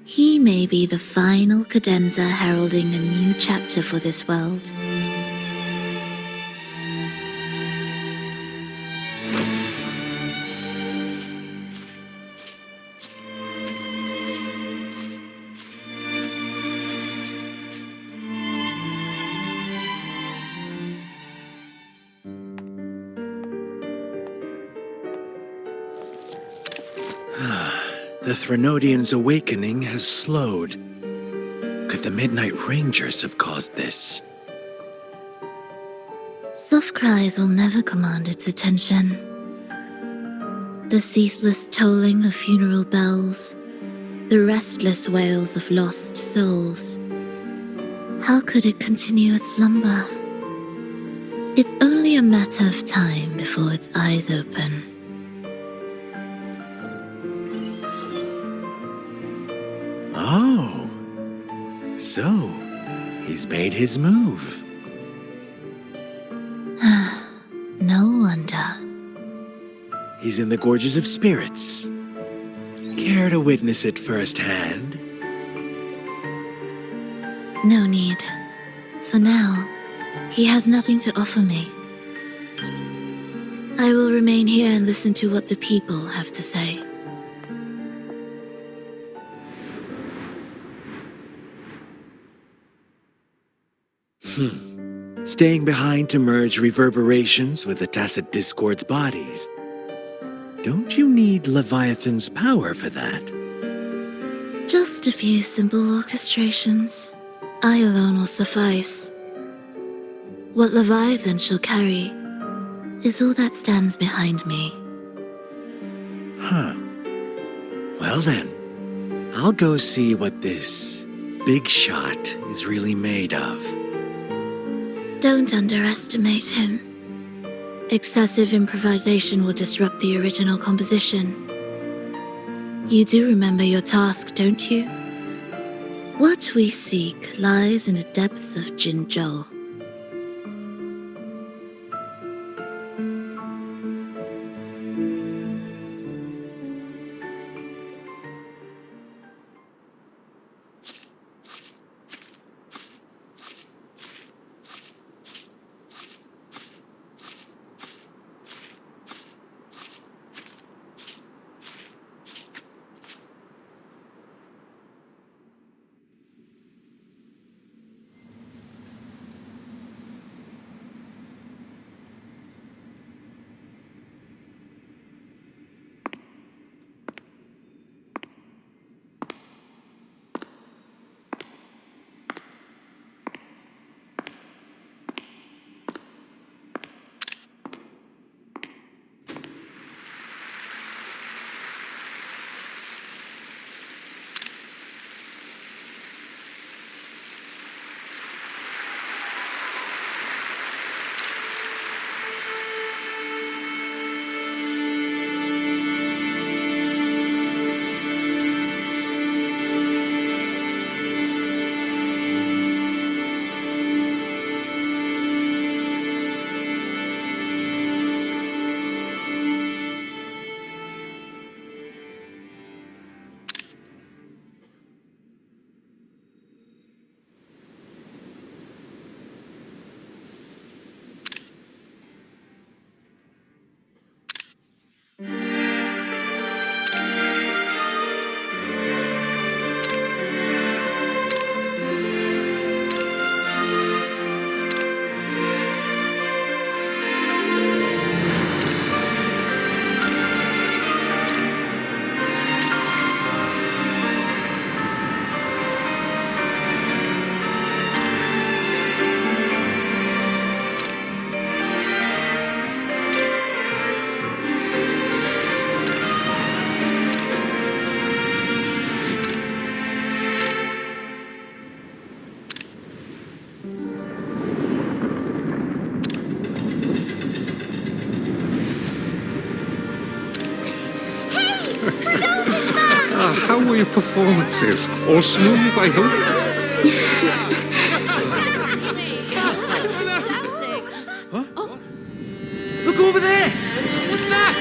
He may be the final cadenza heralding a new chapter for this world. The Threnodian's awakening has slowed. Could the Midnight Rangers have caused this? Soft cries will never command its attention. The ceaseless tolling of funeral bells, the restless wails of lost souls. How could it continue its slumber? It's only a matter of time before its eyes open. Oh, so he's made his move. No wonder. He's in the Gorges of Spirits. Care to witness it firsthand? No need. For now, he has nothing to offer me. I will remain here and listen to what the people have to say. Staying behind to merge reverberations with the Tacit Discord's bodies. Don't you need Leviathan's power for that? Just a few simple orchestrations. I alone will suffice. What Leviathan shall carry is all that stands behind me. Huh. Well then, I'll go see what this big shot is really made of. Don't underestimate him. Excessive improvisation will disrupt the original composition. You do remember your task, don't you? What we seek lies in the depths of Jinzhou. How were your performances? All smooth, I hope? Look over there! What's that?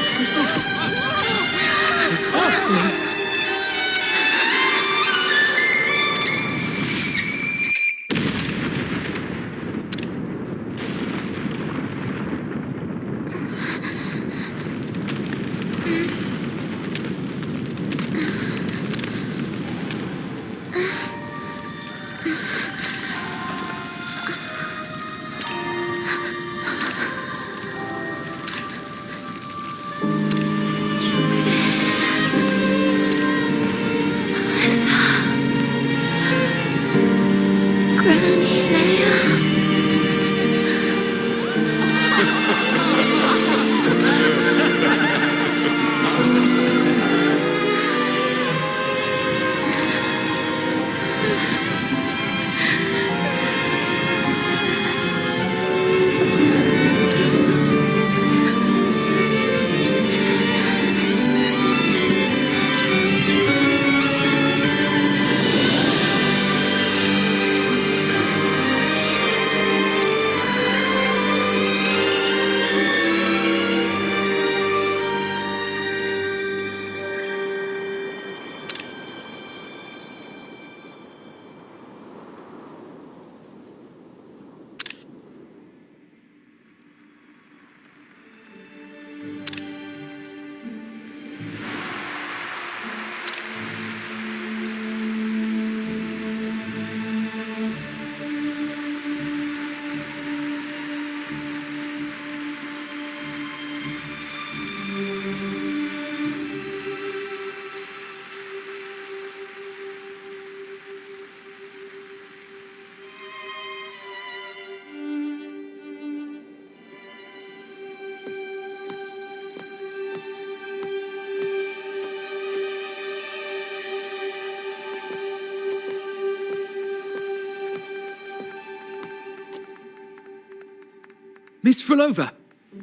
Miss Phrolova,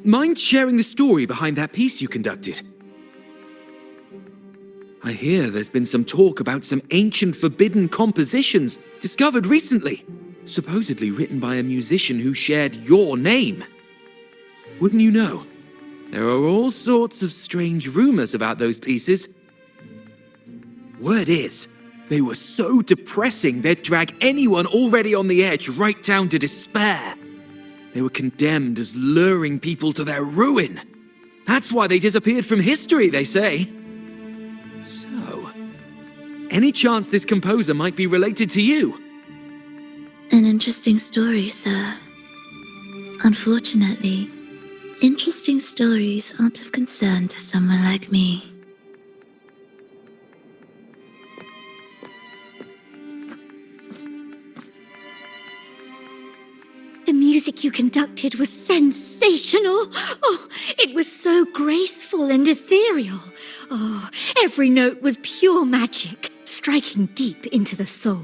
mind sharing the story behind that piece you conducted? I hear there's been some talk about some ancient forbidden compositions discovered recently, supposedly written by a musician who shared your name. Wouldn't you know, there are all sorts of strange rumors about those pieces. Word is, they were so depressing they'd drag anyone already on the edge right down to despair. They were condemned as luring people to their ruin. That's why they disappeared from history, they say. So, any chance this composer might be related to you? An interesting story, sir. Unfortunately, interesting stories aren't of concern to someone like me. The music you conducted was sensational. Oh, it was so graceful and ethereal. Oh, every note was pure magic, striking deep into the soul.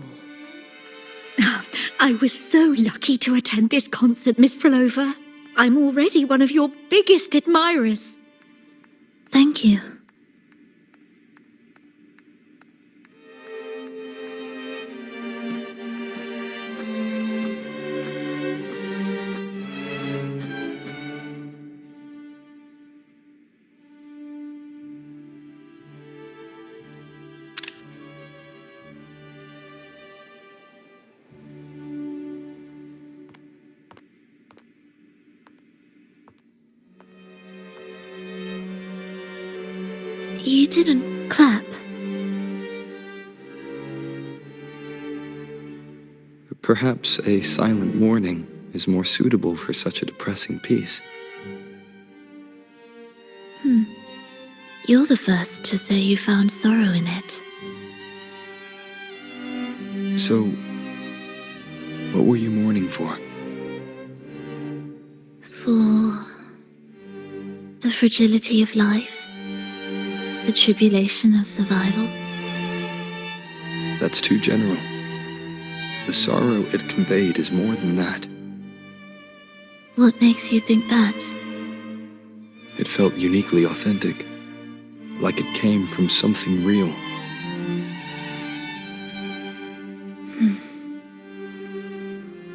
I was so lucky to attend this concert, Miss Phrolova. I'm already one of your biggest admirers. Thank you. You didn't clap. Perhaps a silent mourning is more suitable for such a depressing piece. You're the first to say you found sorrow in it. So, what were you mourning for? For the fragility of life, the tribulation of survival. That's too general. The sorrow it conveyed is more than that. What makes you think that? It felt uniquely authentic, like it came from something real.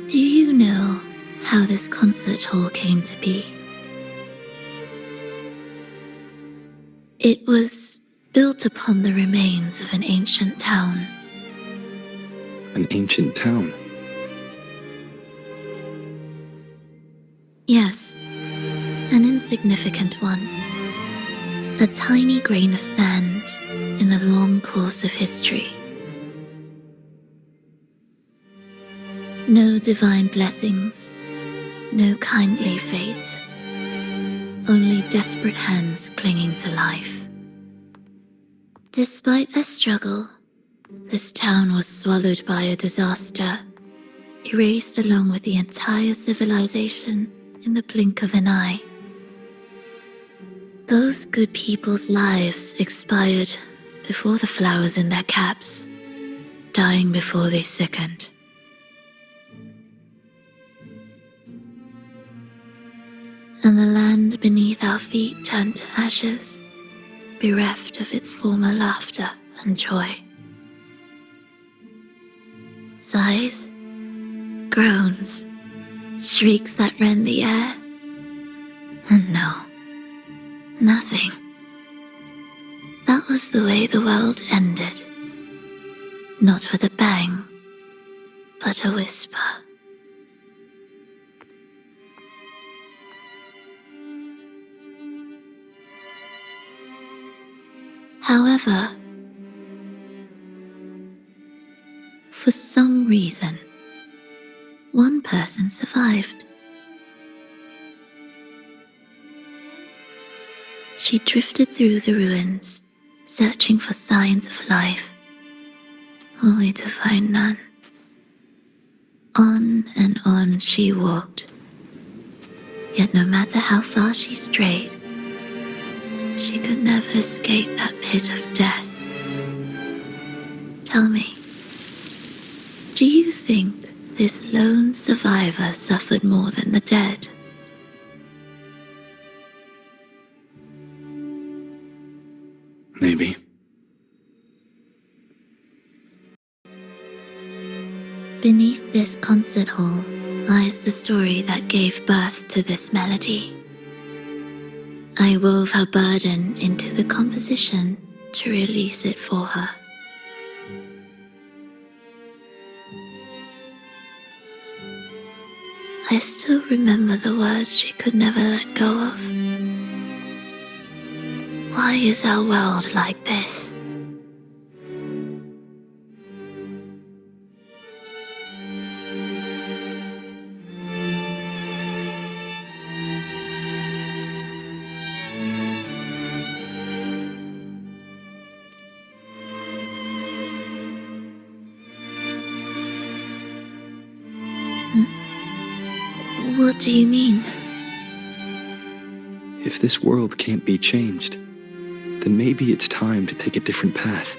Do you know how this concert hall came to be? It was built upon the remains of an ancient town. An ancient town? Yes, an insignificant one. A tiny grain of sand in the long course of history. No divine blessings, no kindly fate. Only desperate hands clinging to life. Despite their struggle, this town was swallowed by a disaster, erased along with the entire civilization in the blink of an eye. Those good people's lives expired before the flowers in their caps, dying before they sickened. And the land beneath our feet turned to ashes, bereft of its former laughter and joy. Sighs, groans, shrieks that rend the air. And no, nothing. That was the way the world ended. Not with a bang, but a whisper. However, for some reason, one person survived. She drifted through the ruins, searching for signs of life, only to find none. On and on she walked, yet no matter how far she strayed, she could never escape that pit of death. Tell me, do you think this lone survivor suffered more than the dead? Maybe. Beneath this concert hall lies the story that gave birth to this melody. I wove her burden into the composition to release it for her. I still remember the words she could never let go of. Why is our world like this? What do you mean? If this world can't be changed, then maybe it's time to take a different path.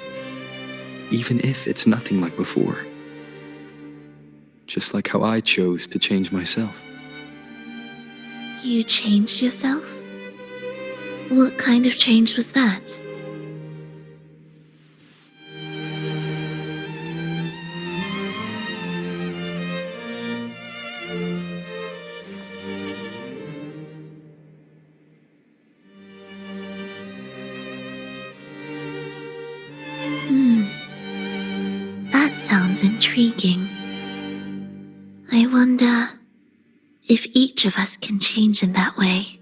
Even if it's nothing like before. Just like how I chose to change myself. You changed yourself? What kind of change was that? That sounds intriguing. I wonder if each of us can change in that way.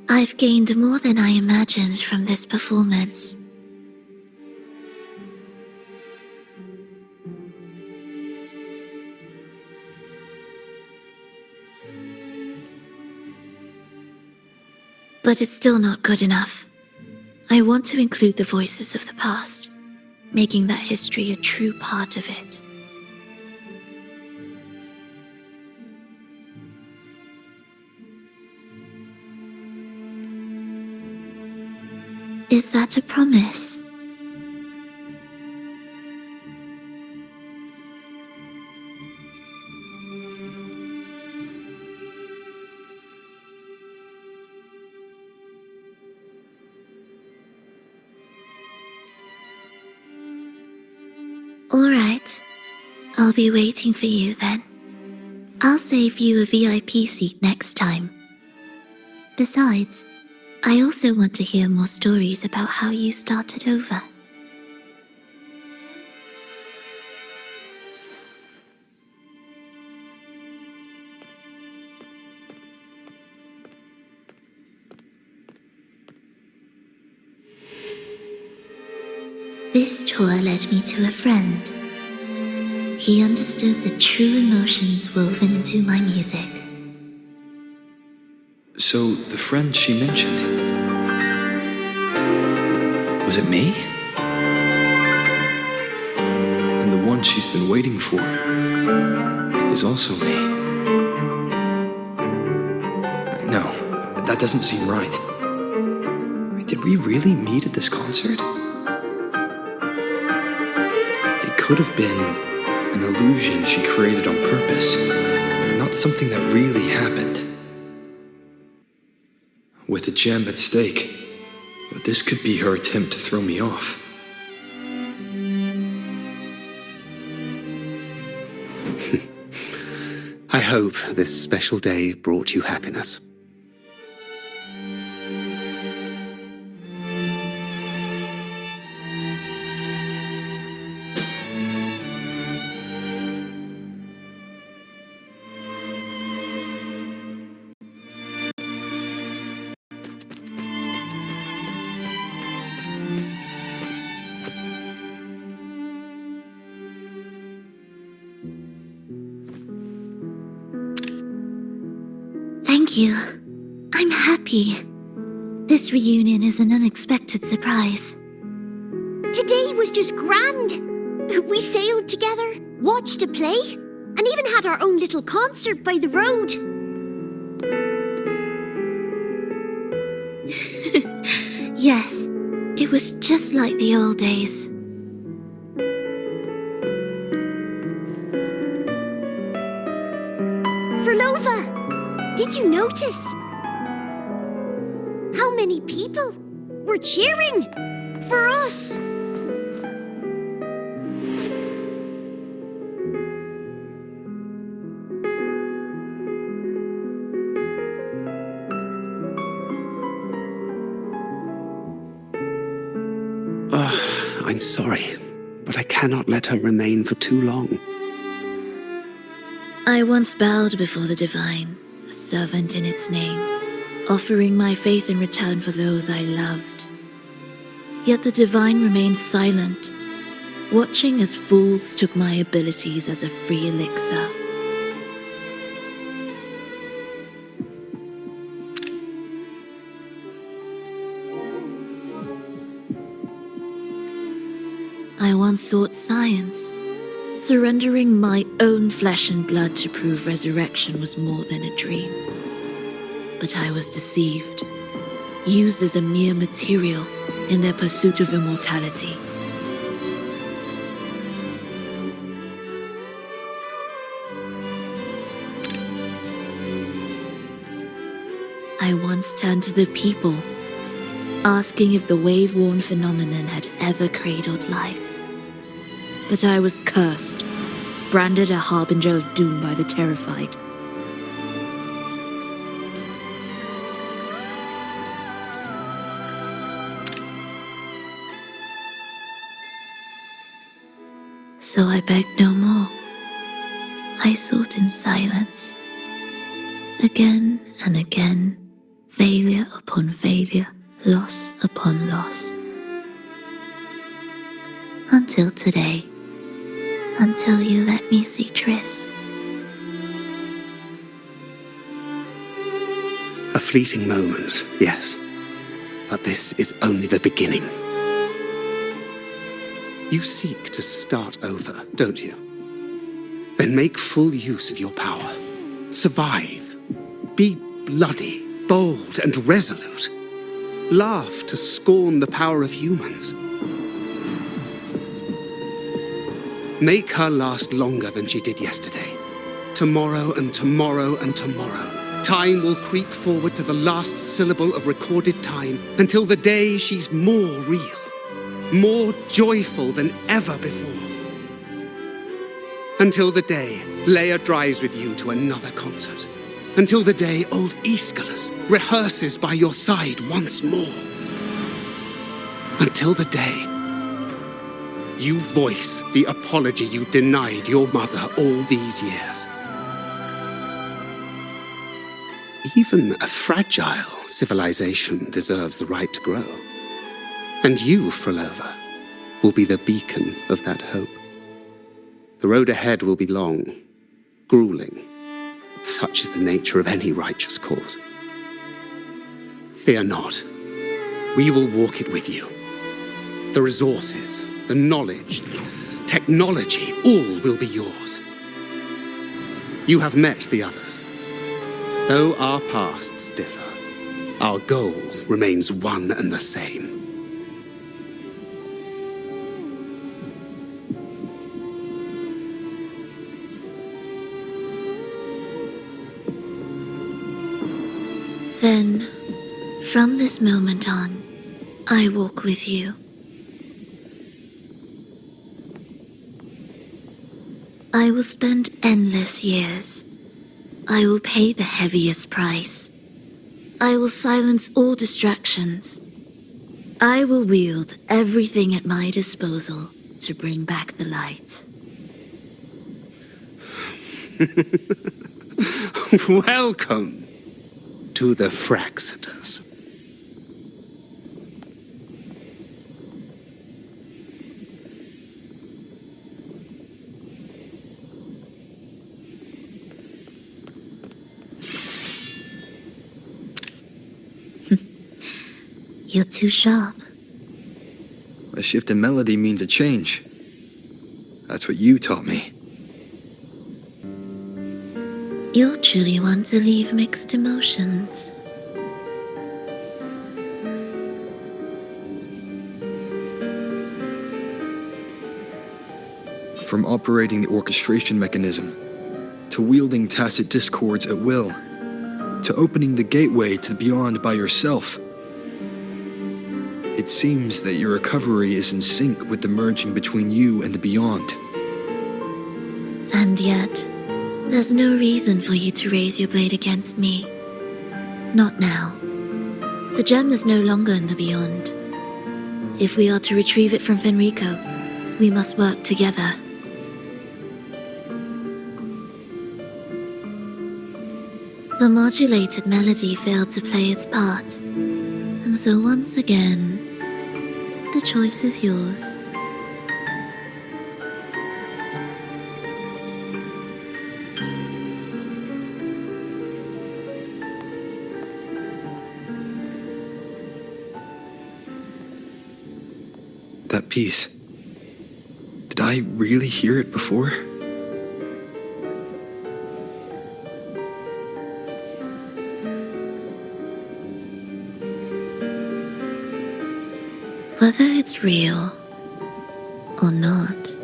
I've gained more than I imagined from this performance. But it's still not good enough. I want to include the voices of the past, making that history a true part of it. Is that a promise? All right. I'll be waiting for you then. I'll save you a VIP seat next time. Besides, I also want to hear more stories about how you started over. This tour led me to a friend. He understood the true emotions woven into my music. So, the friend she mentioned, was it me? And the one she's been waiting for is also me. No, that doesn't seem right. Did we really meet at this concert? It could have been an illusion she created on purpose, not something that really happened. With a gem at stake, this could be her attempt to throw me off. I hope this special day brought you happiness. Thank you. I'm happy. This reunion is an unexpected surprise. Today was just grand. We sailed together, watched a play, and even had our own little concert by the road. Yes, it was just like the old days. Phrolova, did you notice how many people We're cheering! For us! I'm sorry, but I cannot let her remain for too long. I once bowed before the divine, a servant in its name, offering my faith in return for those I loved. Yet the divine remained silent, watching as fools took my abilities as a free elixir. I once sought science, surrendering my own flesh and blood to prove resurrection was more than a dream. But I was deceived, used as a mere material in their pursuit of immortality. I once turned to the people, asking if the wave-worn phenomenon had ever cradled life. But I was cursed, branded a harbinger of doom by the terrified. So I begged no more. I sought in silence. Again and again, failure upon failure, loss upon loss. Until today. Until you let me see Triss. A fleeting moment, yes. But this is only the beginning. You seek to start over, don't you? Then make full use of your power. Survive. Be bloody, bold, and resolute. Laugh to scorn the power of humans. Make her last longer than she did yesterday. Tomorrow and tomorrow and tomorrow. Time will creep forward to the last syllable of recorded time until the day she's more real, more joyful than ever before. Until the day Leia drives with you to another concert. Until the day old Aeschylus rehearses by your side once more. Until the day you voice the apology you denied your mother all these years. Even a fragile civilization deserves the right to grow. And you, Phrolova, will be the beacon of that hope. The road ahead will be long, grueling. Such is the nature of any righteous cause. Fear not. We will walk it with you. The resources, the knowledge, the technology, all will be yours. You have met the others. Though our pasts differ, our goal remains one and the same. Then, from this moment on, I walk with you. I will spend endless years. I will pay the heaviest price. I will silence all distractions. I will wield everything at my disposal to bring back the light. Welcome to the Fraxiters. You're too sharp. A shift in melody means a change. That's what you taught me. You're truly one to leave mixed emotions. From operating the orchestration mechanism, to wielding tacit discords at will, to opening the gateway to the beyond by yourself. It seems that your recovery is in sync with the merging between you and the beyond. And yet, there's no reason for you to raise your blade against me. Not now. The gem is no longer in the beyond. If we are to retrieve it from Fenrico, we must work together. The modulated melody failed to play its part, and so once again, the choice is yours. That piece. Did I really hear it before? Whether it's real or not,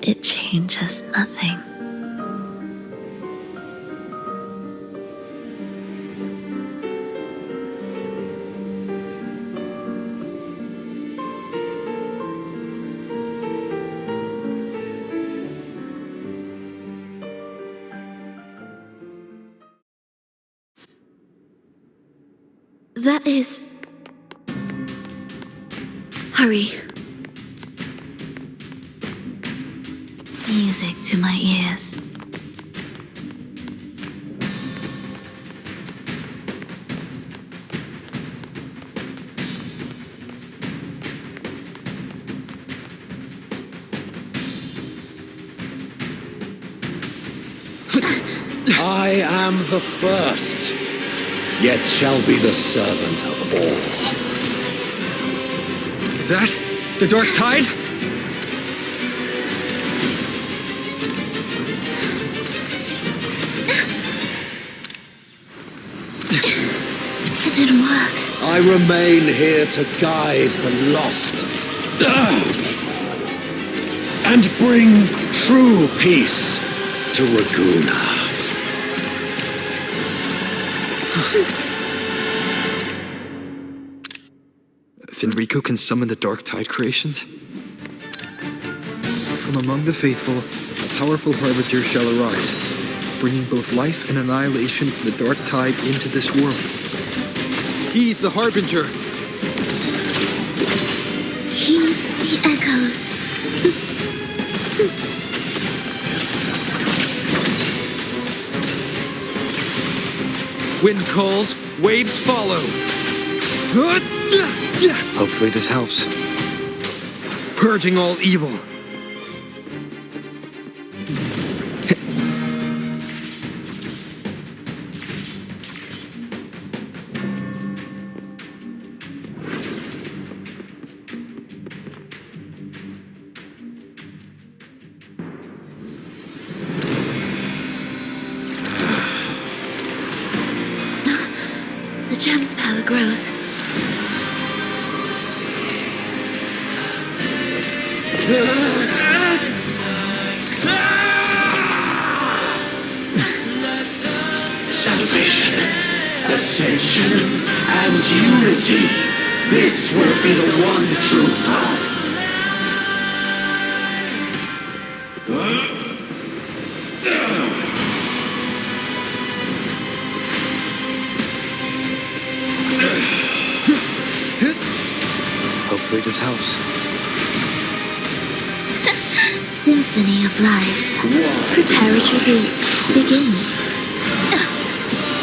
it changes nothing. That is... Hurry. Music to my ears. I am the first, yet shall be the servant of all. Is that the Dark Tide? It didn't work. I remain here to guide the lost and bring true peace to Raguna. Fenrico can summon the Dark Tide creations? From among the faithful, a powerful harbinger shall arise, bringing both life and annihilation from the Dark Tide into this world. He's the harbinger! Heed the echoes. Wind calls, waves follow! Hopefully this helps. Purging all evil. The gem's power grows. Salvation, ascension, and unity. This will be the one true path. Hopefully this helps. Symphony of life. Prepare to beat. Begin.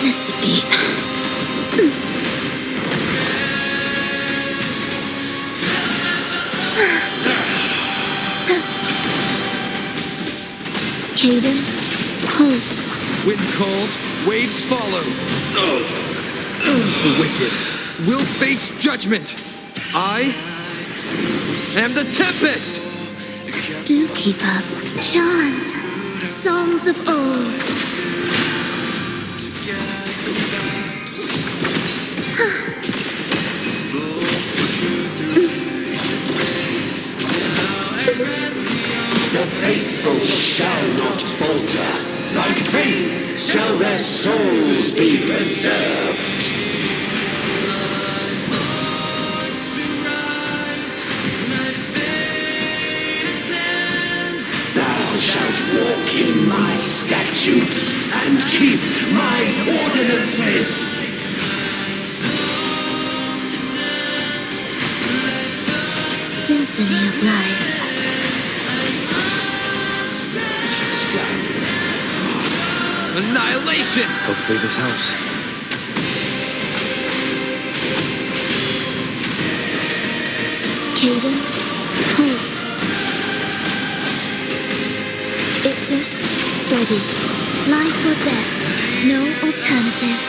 Mr. Beat. Cadence. Halt. Wind calls, waves follow. The wicked will face judgment. I am the Tempest! Do keep up. Chant. Songs of old. The faithful shall not falter. Like faith shall their souls be preserved. walk in my statutes and keep my ordinances. Symphony of life. Annihilation! Hopefully this helps. Cadence, halt. Ictus, ready. Life or death, no alternative.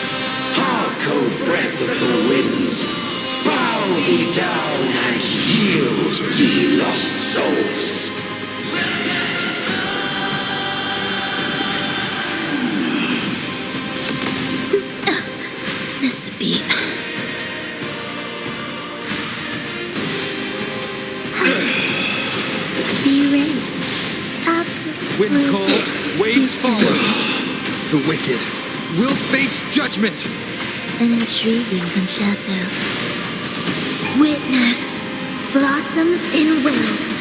Hark, O breath of the winds, bow thee down and yield, ye lost souls. Missed a beat. Be raised. Absolute. Wind calls, waves follow. The wicked will face judgment. An intriguing concerto. Witness blossoms in wilt.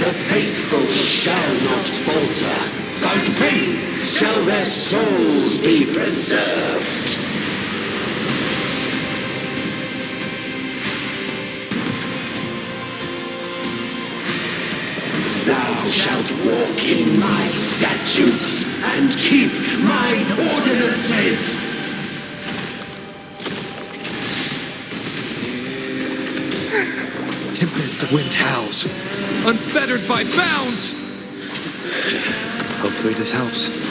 The faithful shall not falter. By faith shall their souls be preserved. Thou shalt walk in my statutes and keep my ordinances. Tempest wind howls, unfettered by bounds. Hopefully this helps.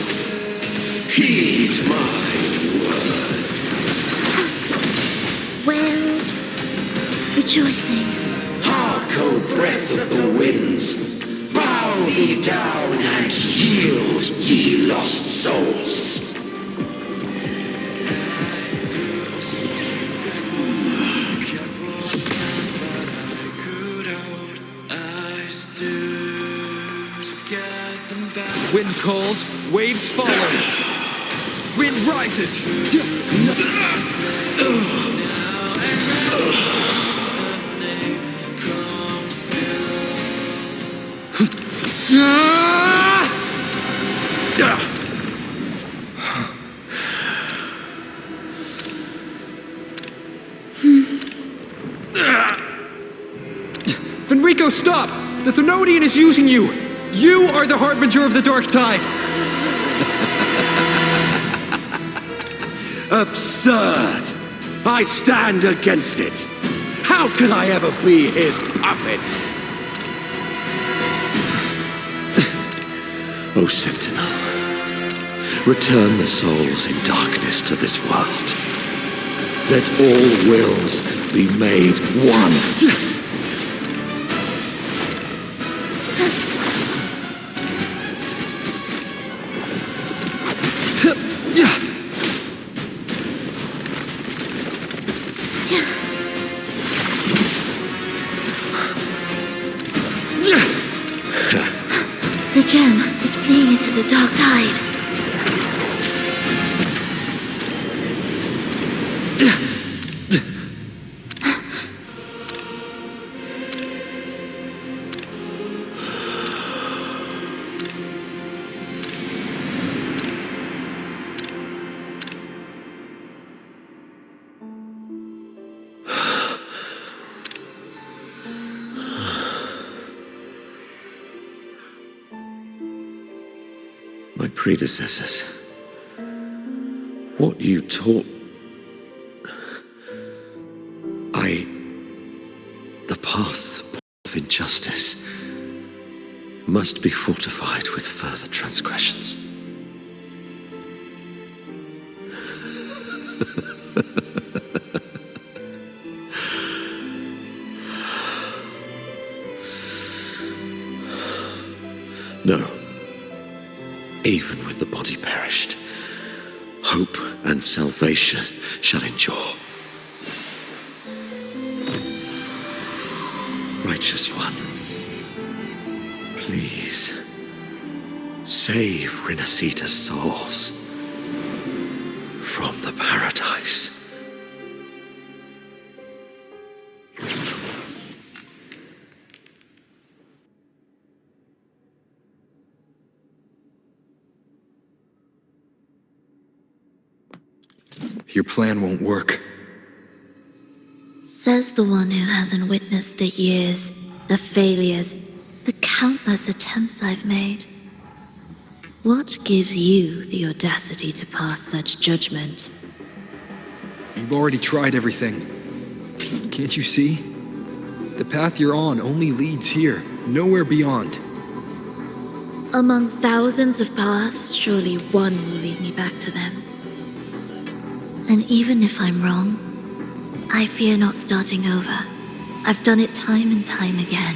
Heed my word. Whales, rejoicing. Hark, O breath of the winds, bow thee down and yield, ye lost souls. Wind calls, waves follow. Wind rises. Fenrico, stop! The Thenodian is using you! You are the harbinger of the dark tide! Absurd! I stand against it! How can I ever be his puppet? O Sentinel, return the souls in darkness to this world. Let all wills be made one. The gem is fleeing into the dark tide. My predecessors, what you taught, the path of injustice must be fortified with further transgressions. No. Even with the body perished, hope and salvation shall endure. Righteous One, please save Rinasita's souls from the paradise Your plan won't work. Says the one who hasn't witnessed the years, the failures, the countless attempts I've made. What gives you the audacity to pass such judgment? You've already tried everything. Can't you see? The path you're on only leads here, nowhere beyond. Among thousands of paths, surely one will lead me back to them. And even if I'm wrong, I fear not starting over. I've done it time and time again.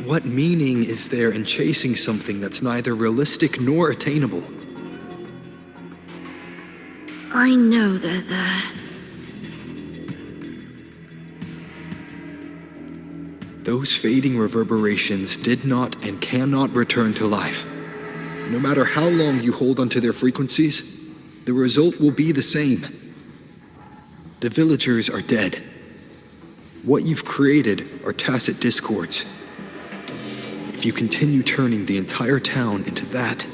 What meaning is there in chasing something that's neither realistic nor attainable? I know they're there. Those fading reverberations did not and cannot return to life. No matter how long you hold onto their frequencies, the result will be the same. The villagers are dead. What you've created are tacit discords. If you continue turning the entire town into that,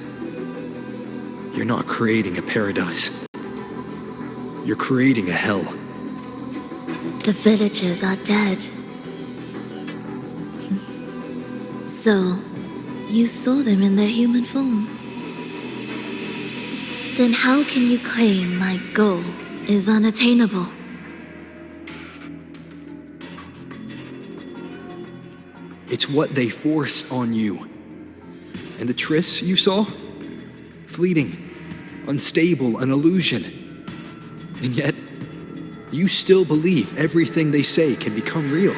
you're not creating a paradise. You're creating a hell. The villagers are dead. So, you saw them in their human form. Then how can you claim my goal is unattainable? It's what they forced on you. And the trysts you saw? Fleeting, unstable, an illusion. And yet, you still believe everything they say can become real.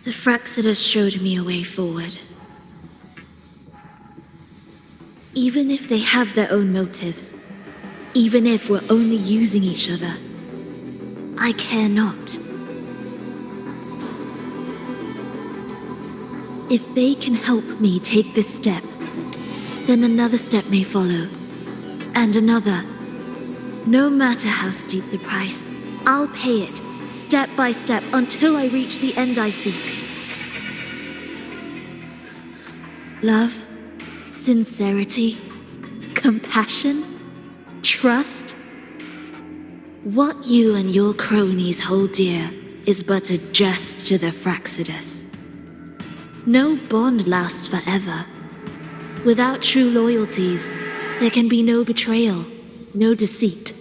The Fraxidus showed me a way forward. Even if they have their own motives, even if we're only using each other, I care not. If they can help me take this step, then another step may follow, and another. No matter how steep the price, I'll pay it, step by step, until I reach the end I seek. Love, sincerity, compassion, trust. What you and your cronies hold dear is but a jest to the Fraxidus. No bond lasts forever. Without true loyalties, there can be no betrayal, no deceit.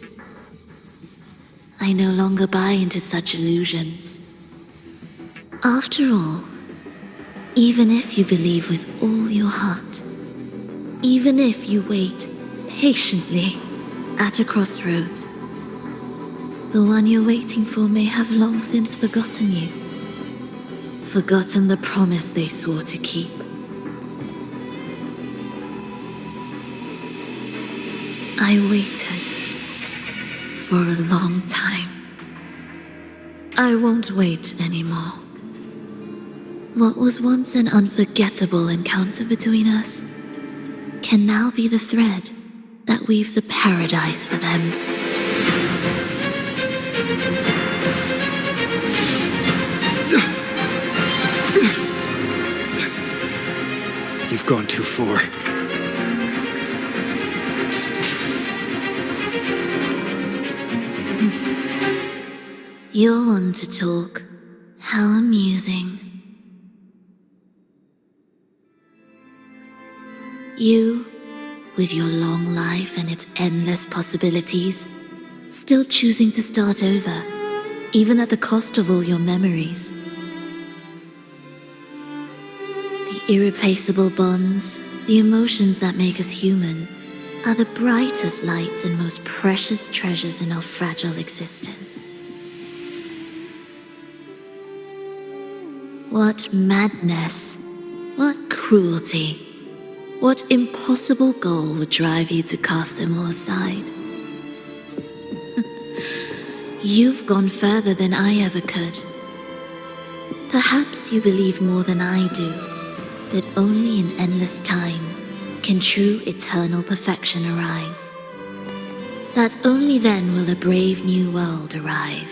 I no longer buy into such illusions. After all, even if you believe with all your heart, even if you wait patiently at a crossroads, the one you're waiting for may have long since forgotten you, forgotten the promise they swore to keep. I waited for a long time. I won't wait anymore. What was once an unforgettable encounter between us can now be the thread that weaves a paradise for them. You've gone too far. You're one to talk. How amusing. You, with your long life and its endless possibilities, still choosing to start over, even at the cost of all your memories. The irreplaceable bonds, the emotions that make us human, are the brightest lights and most precious treasures in our fragile existence. What madness, what cruelty, what impossible goal would drive you to cast them all aside? You've gone further than I ever could. Perhaps you believe more than I do, that only in endless time can true eternal perfection arise. That only then will a brave new world arrive.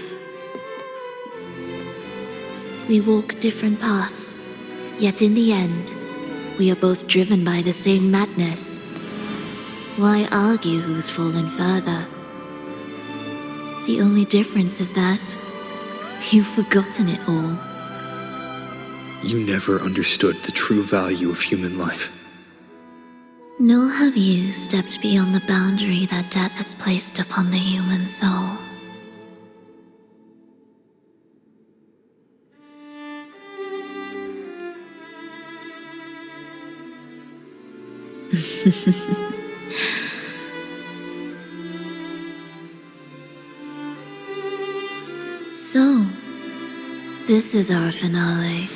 We walk different paths, yet in the end, we are both driven by the same madness. Why argue who's fallen further? The only difference is that you've forgotten it all. You never understood the true value of human life. Nor have you stepped beyond the boundary that death has placed upon the human soul. So, this is our finale.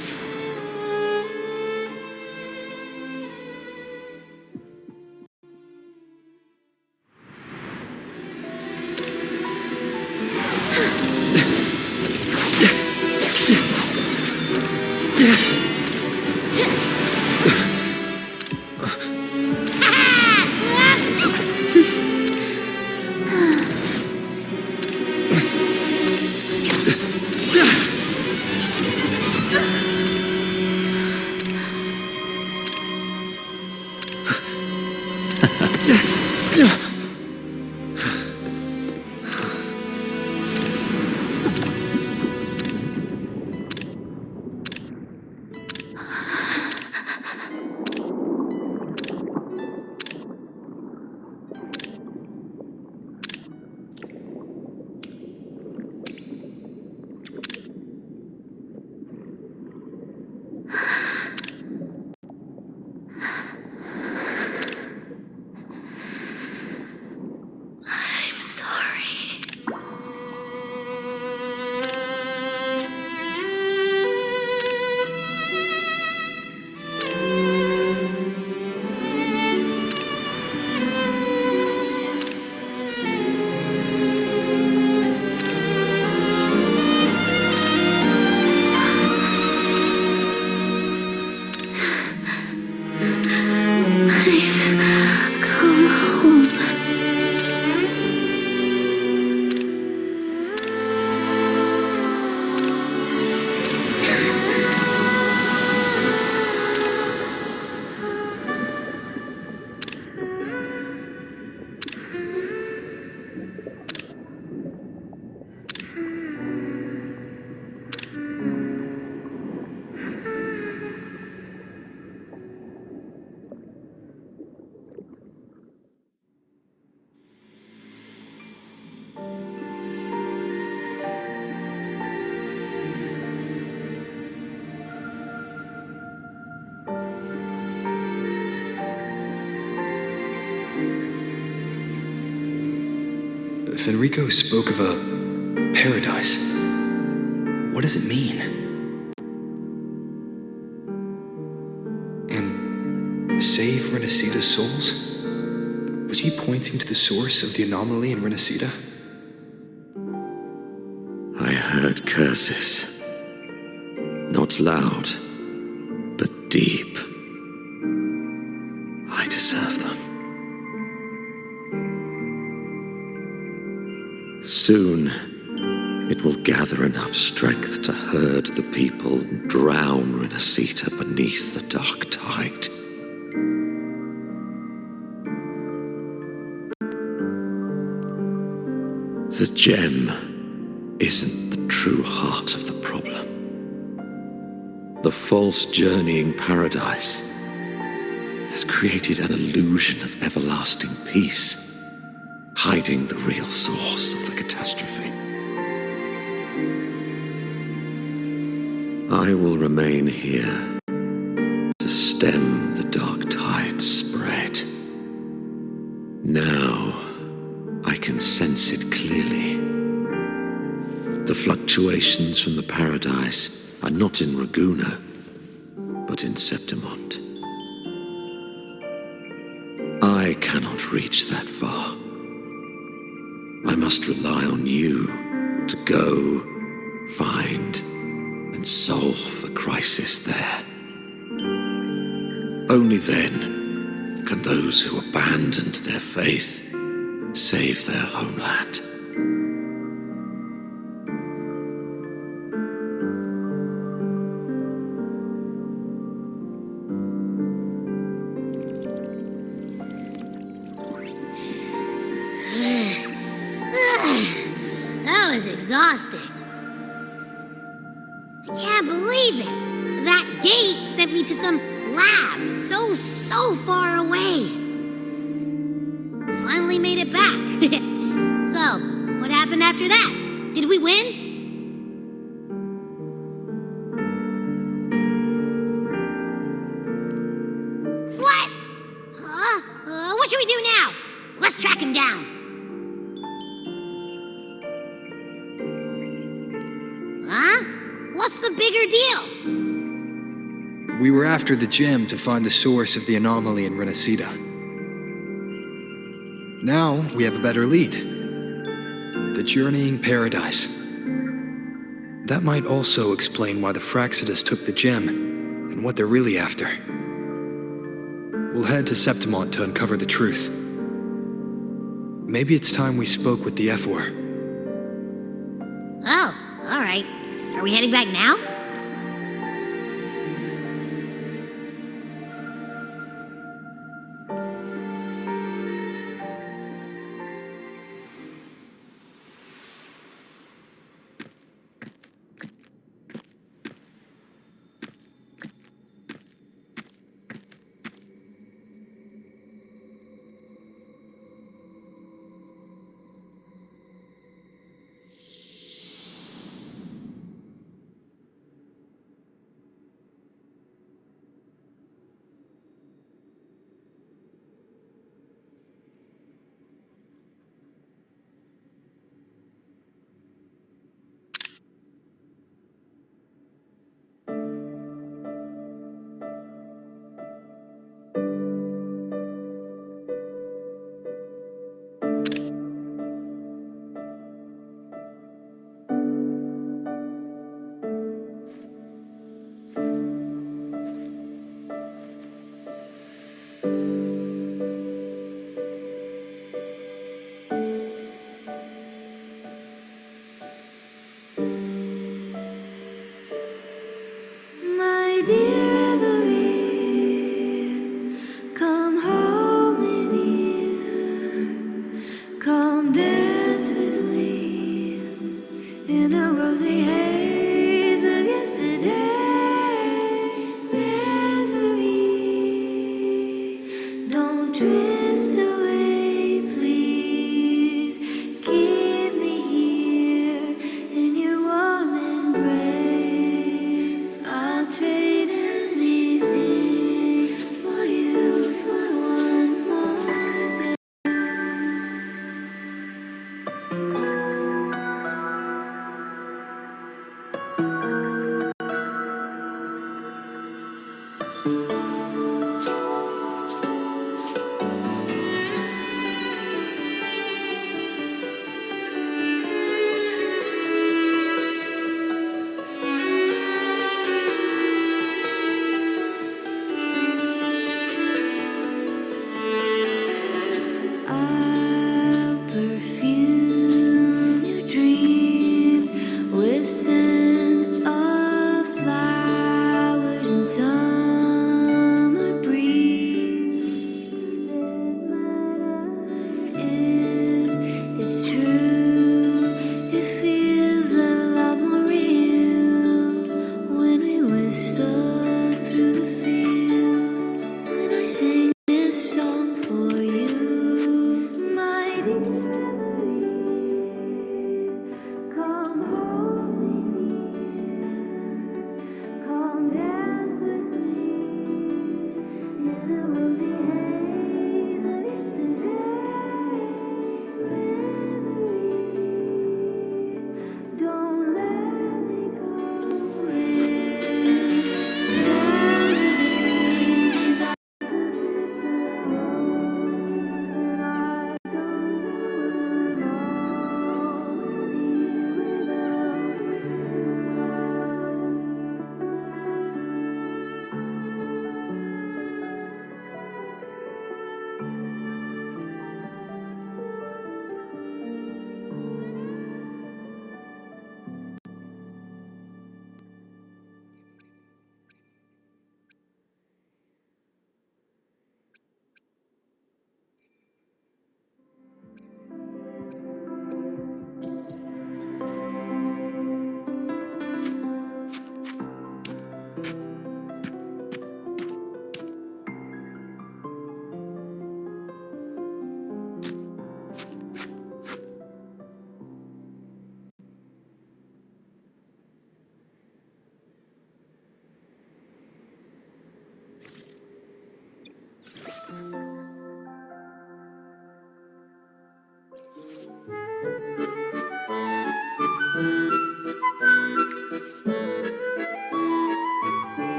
Fenrico spoke of a paradise. What does it mean? And save Renacita's souls? Was he pointing to the source of the anomaly in Renacita? I heard curses. Not loud, but deep. I deserve them. Soon, it will gather enough strength to herd the people and drown Renacita beneath the dark tide. The gem isn't the true heart of the problem. The false journeying paradise has created an illusion of everlasting peace, hiding the real source of the catastrophe. I will remain here to stem the dark tide's spread. Now I can sense it clearly. The fluctuations from the paradise are not in Raguna, but in Septimont. I cannot reach that far. I must rely on you to go, find, and solve the crisis there. Only then can those who abandoned their faith save their homeland. That was exhausting. I can't believe it. That gate sent me to some lab so far away. Finally made it back. So, what happened after that? Did we win? What? Huh? What should we do now? Let's track him down. Huh? What's the bigger deal? We were after the gem to find the source of the anomaly in Renacida. Now we have a better lead. The journeying paradise. That might also explain why the Fraxidus took the gem and what they're really after. We'll head to Septimont to uncover the truth. Maybe it's time we spoke with the F-War. Oh, all right. Are we heading back now?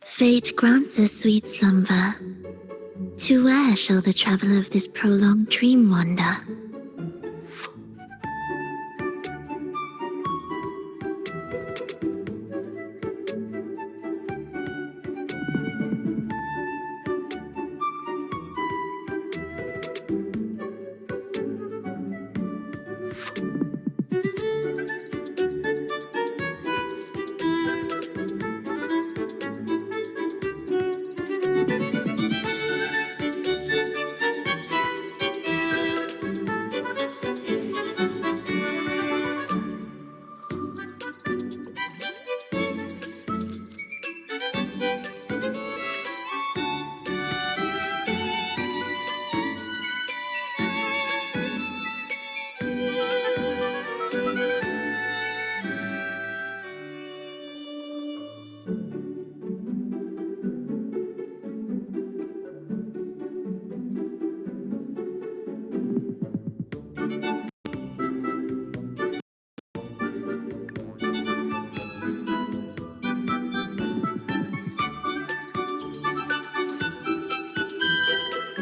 Fate grants us sweet slumber. To where shall the traveler of this prolonged dream wander?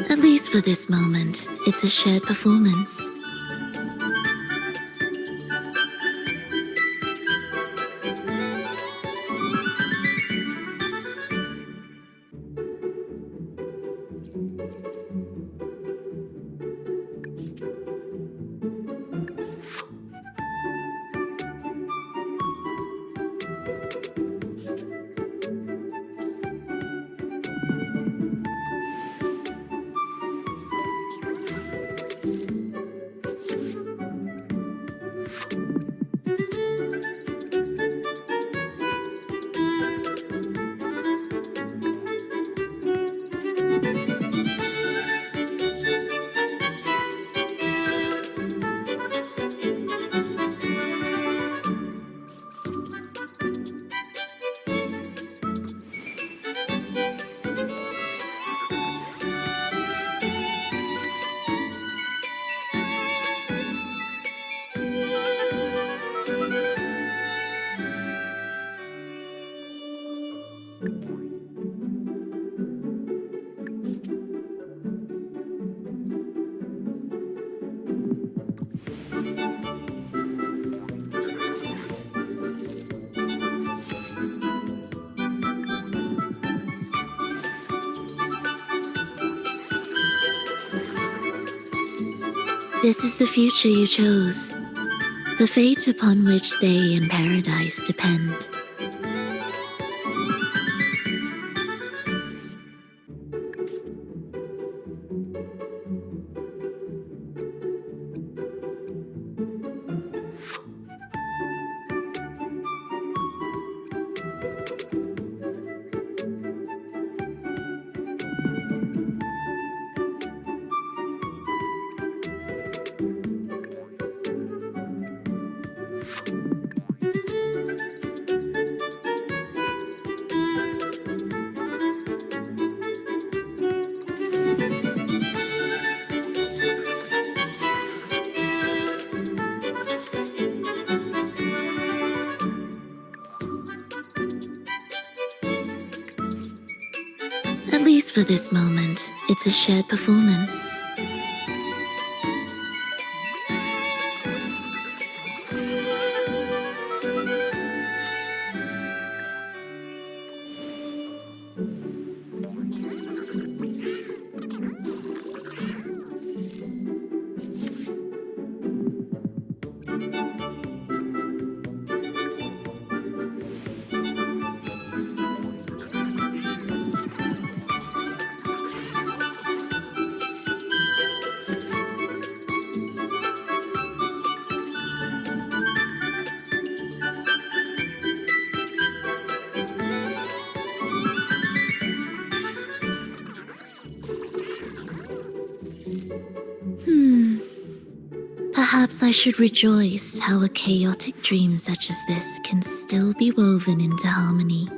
At least for this moment, it's a shared performance. This is the future you chose, the fate upon which they in paradise depend. At least for this moment, it's a shared performance. Perhaps I should rejoice how a chaotic dream such as this can still be woven into harmony.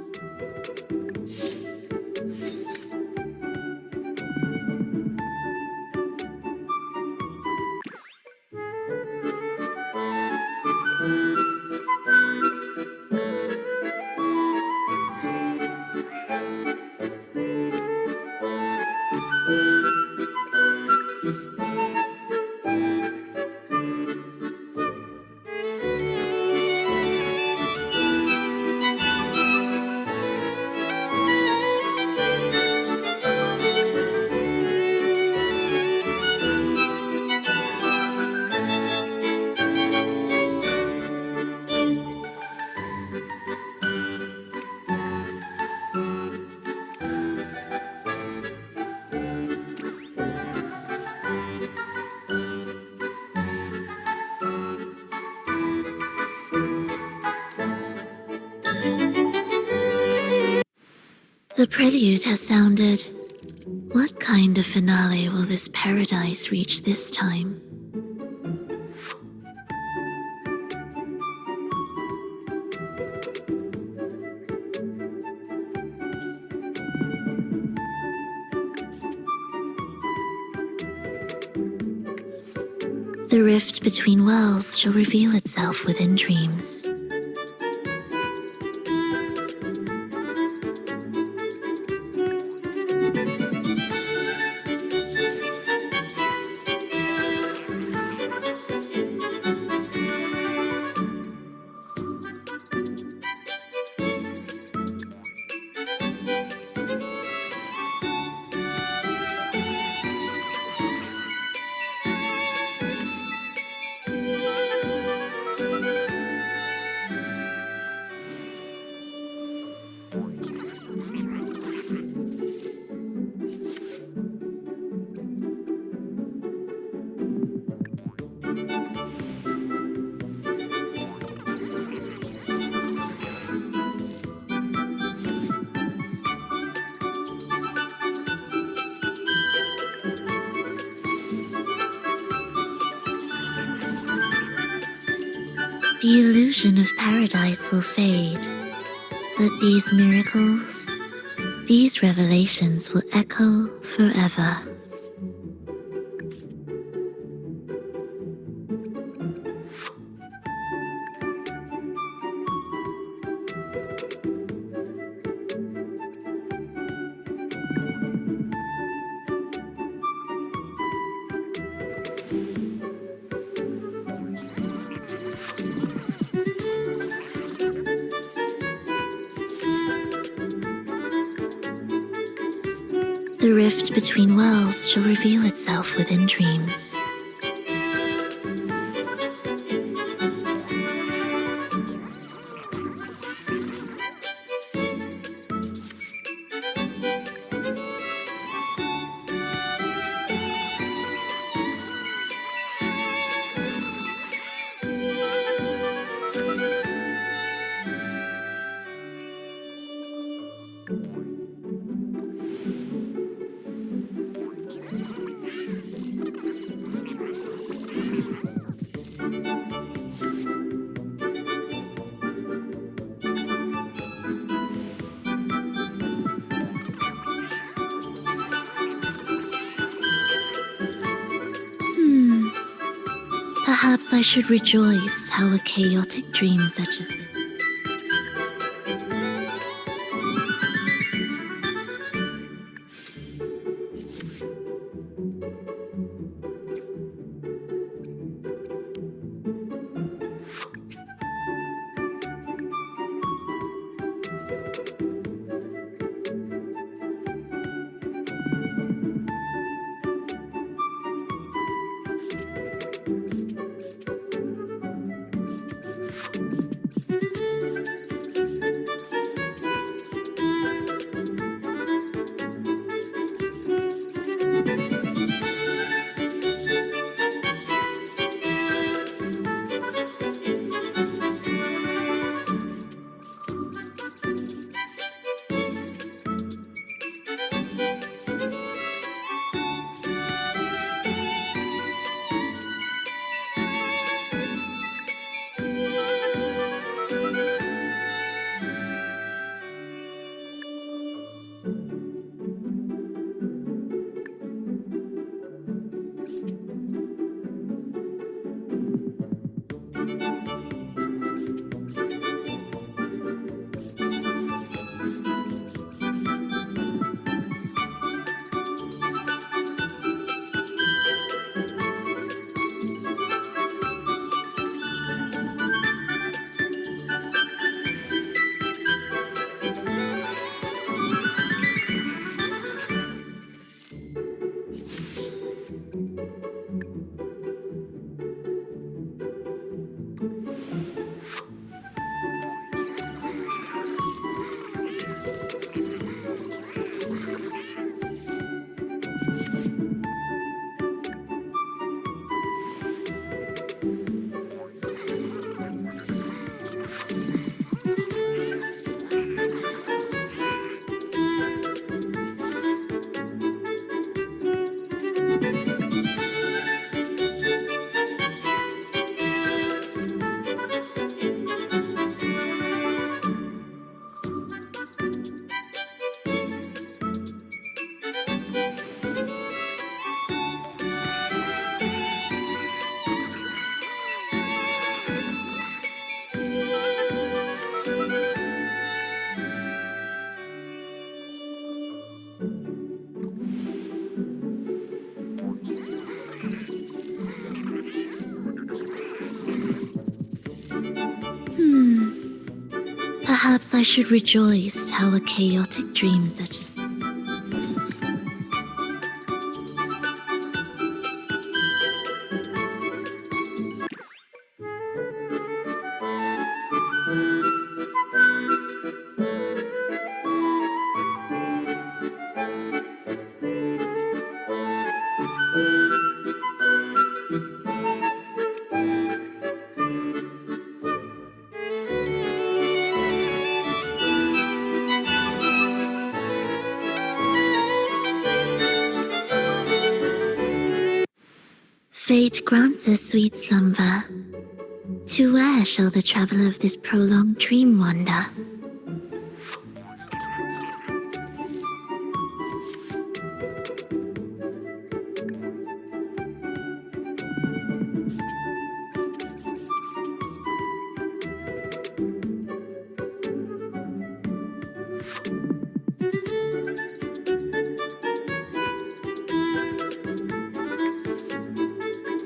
The prelude has sounded. What kind of finale will this paradise reach this time? The rift between worlds shall reveal itself within dreams. The illusion of paradise will fade, but these miracles, these revelations will echo forever. The rift between worlds shall reveal itself within dreams. Perhaps I should rejoice how a chaotic dream such as this. Perhaps I should rejoice how a chaotic dream such as Fate grants us sweet slumber. To where shall the traveler of this prolonged dream wander?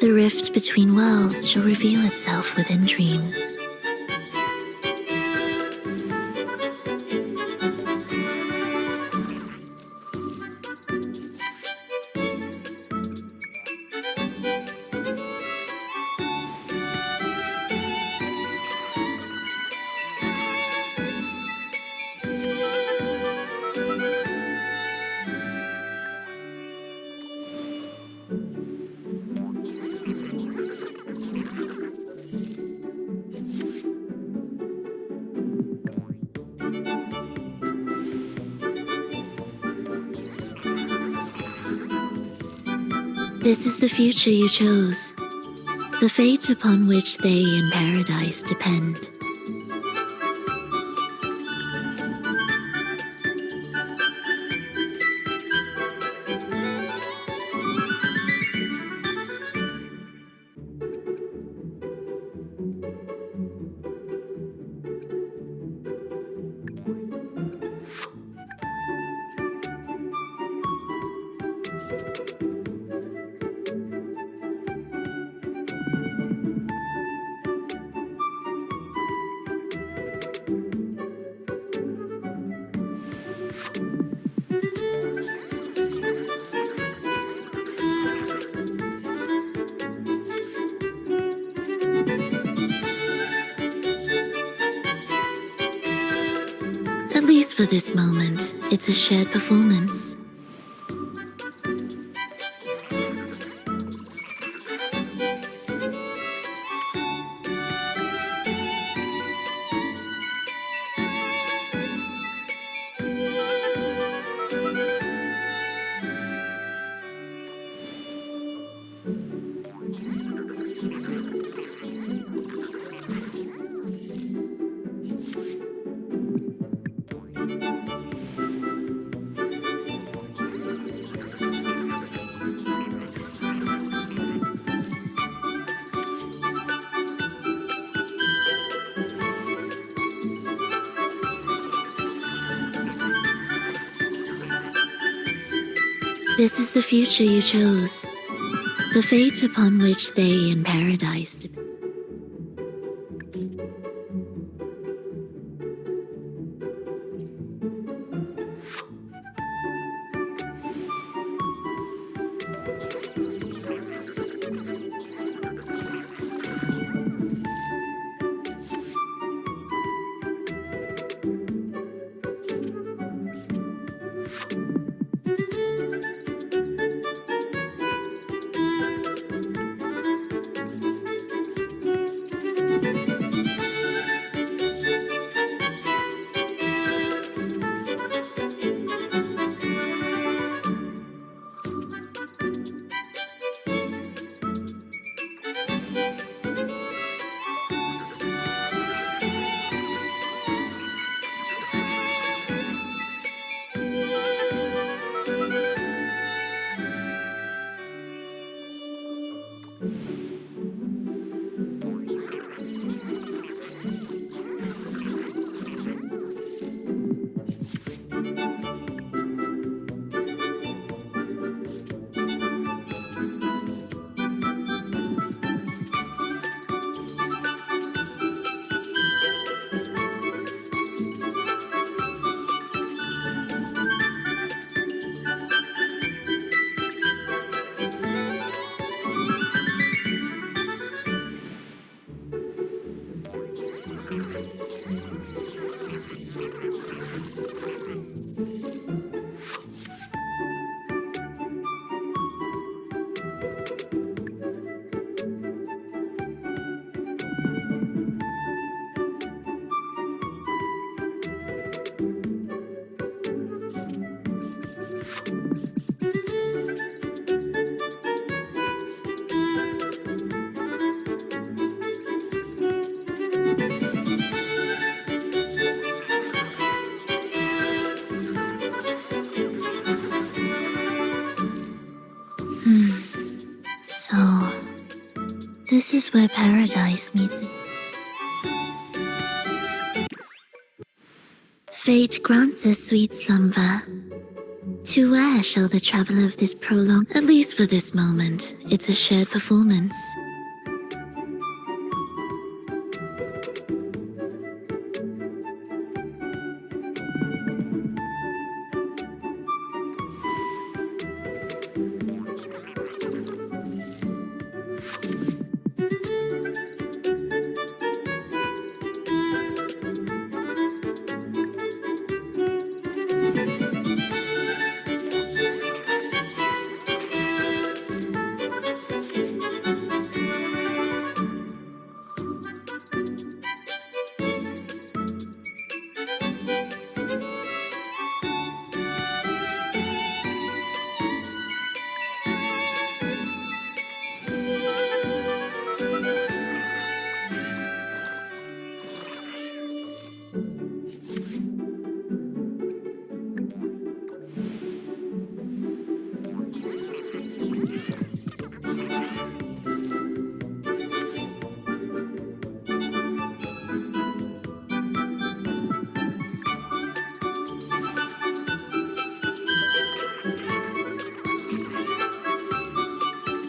The rift between worlds shall reveal itself within dreams. This is the future you chose, the fate upon which they in paradise depend. At least for this moment, it's a shared performance. This is the future you chose, the fate upon which they in paradise depend. This is where paradise meets it. Fate grants us sweet slumber. To where shall the traveler of this prolong? At least for this moment, it's a shared performance.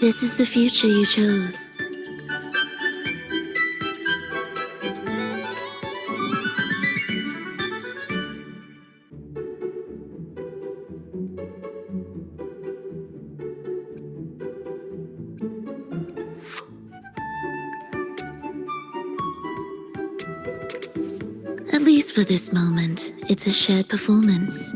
This is the future you chose. At least for this moment, it's a shared performance.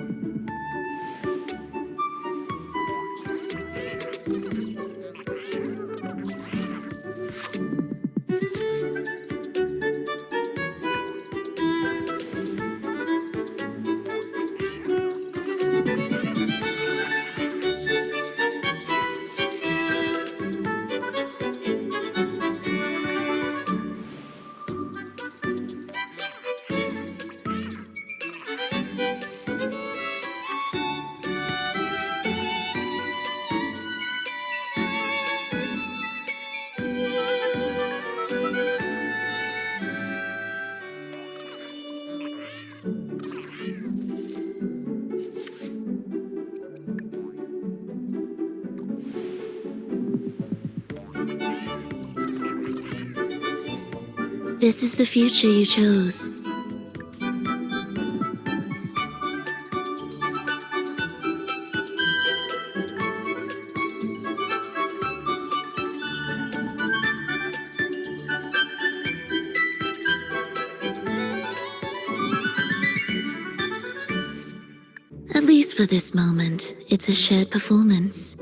This is the future you chose. At least for this moment, it's a shared performance.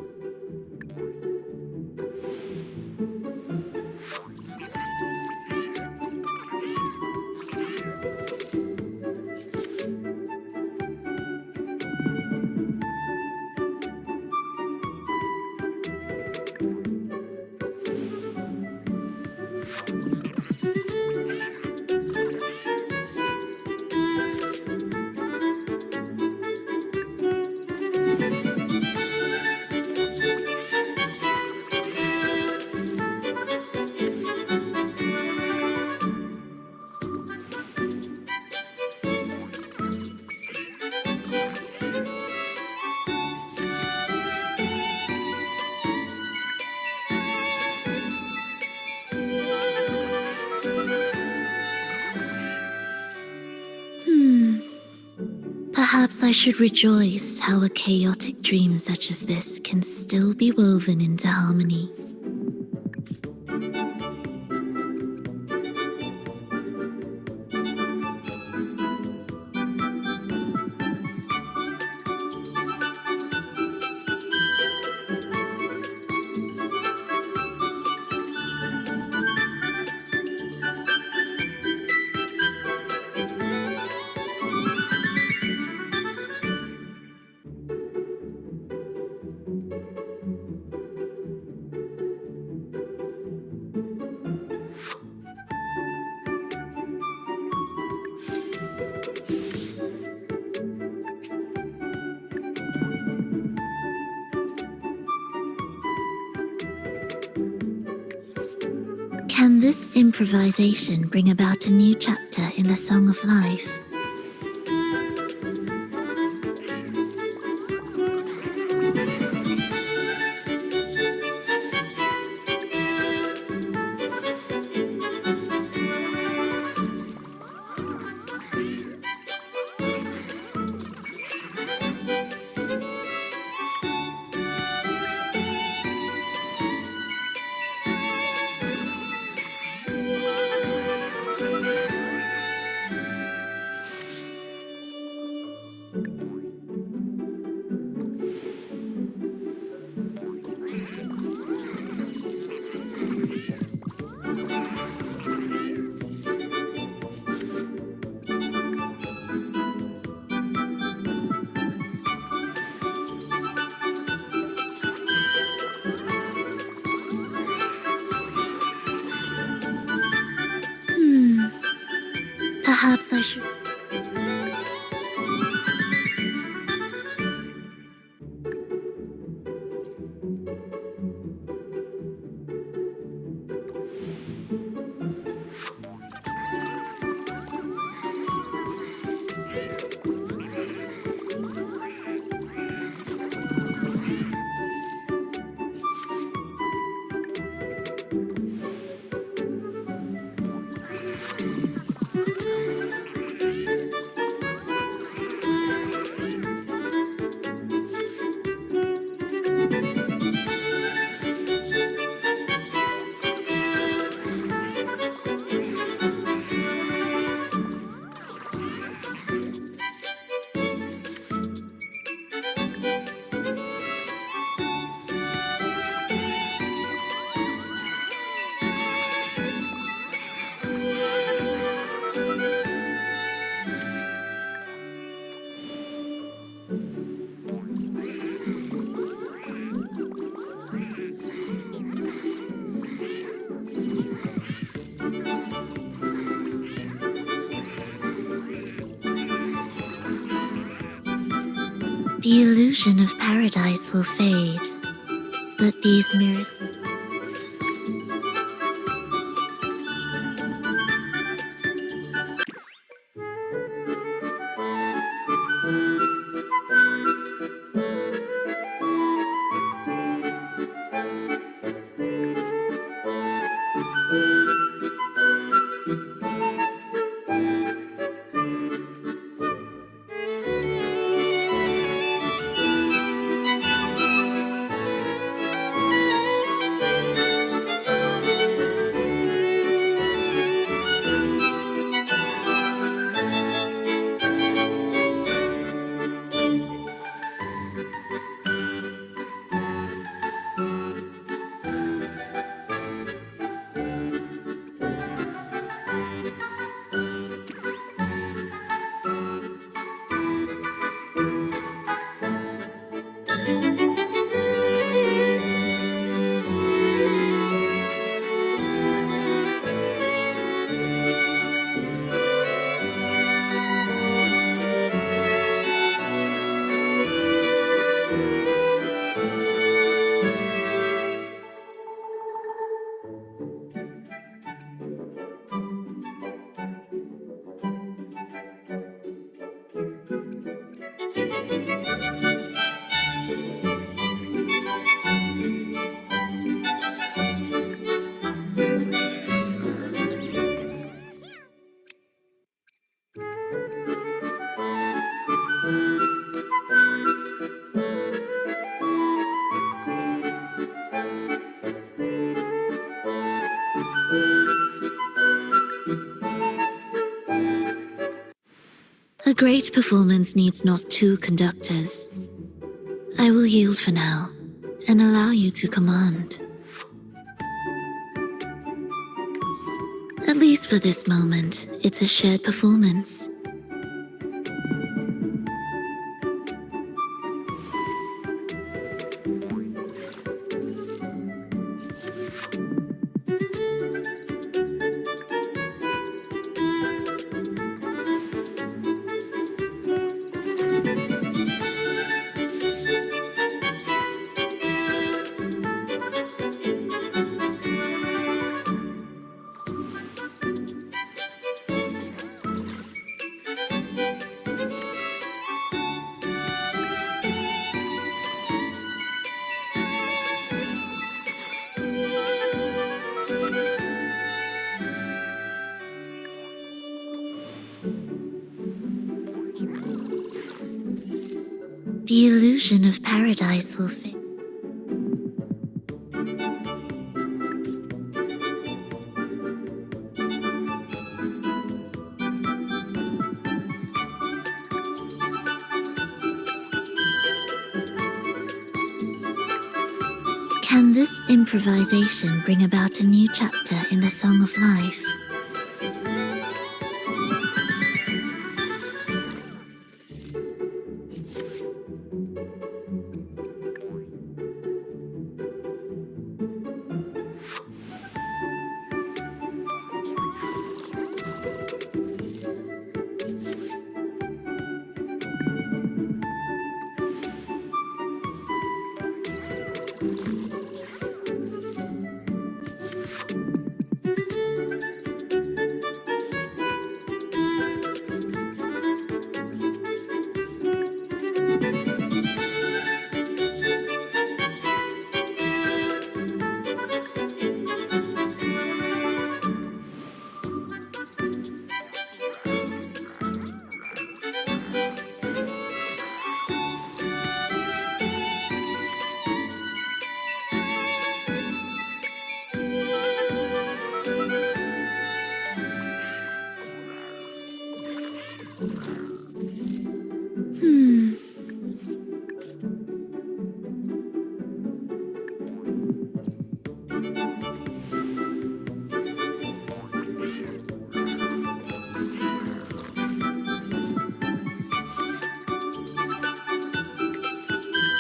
Perhaps I should rejoice how a chaotic dream such as this can still be woven into harmony. Can this improvisation bring about a new chapter in the Song of Life? Perhaps I should... The illusion of paradise will fade, but these miracles... A great performance needs not two conductors. I will yield for now, and allow you to command. At least for this moment, it's a shared performance. The illusion of paradise will fade. Can this improvisation bring about a new chapter in the Song of Life?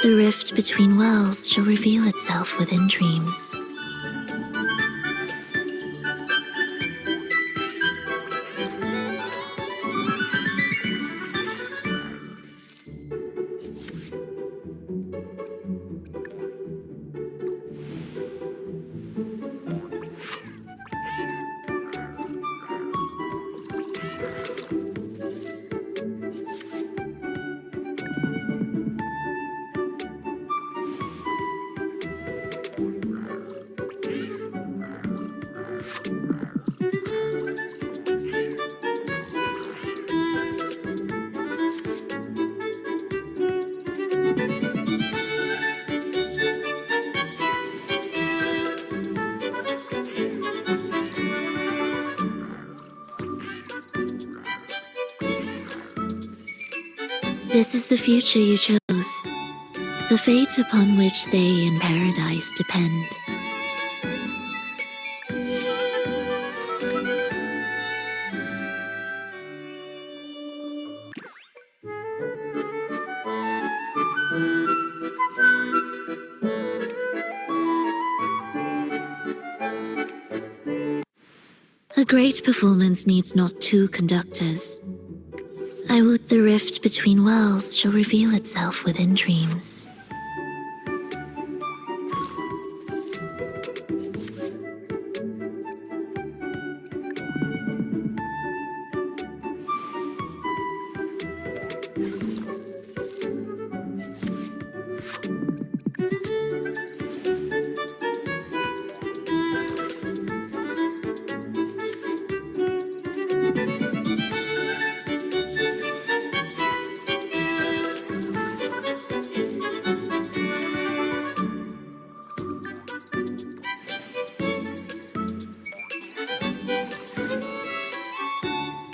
The rift between worlds shall reveal itself within dreams. This is the future you chose, the fate upon which they in paradise depend. A great performance needs not two conductors. The rift between worlds shall reveal itself within dreams.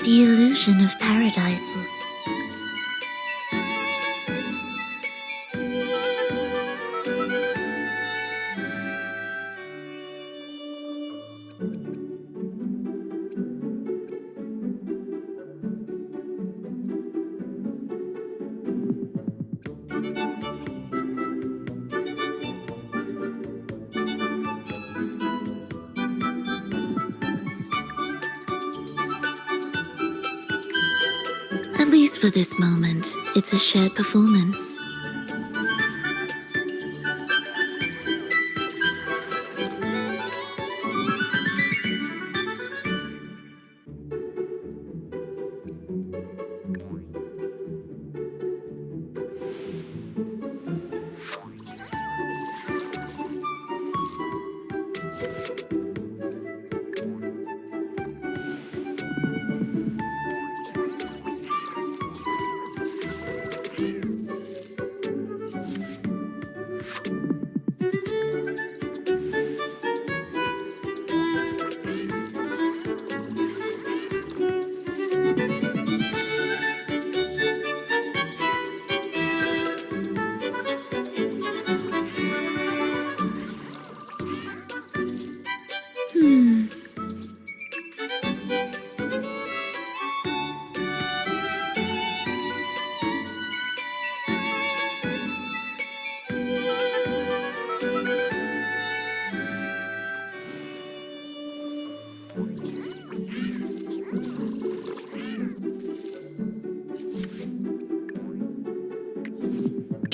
The illusion of paradise will... At least for this moment, it's a shared performance.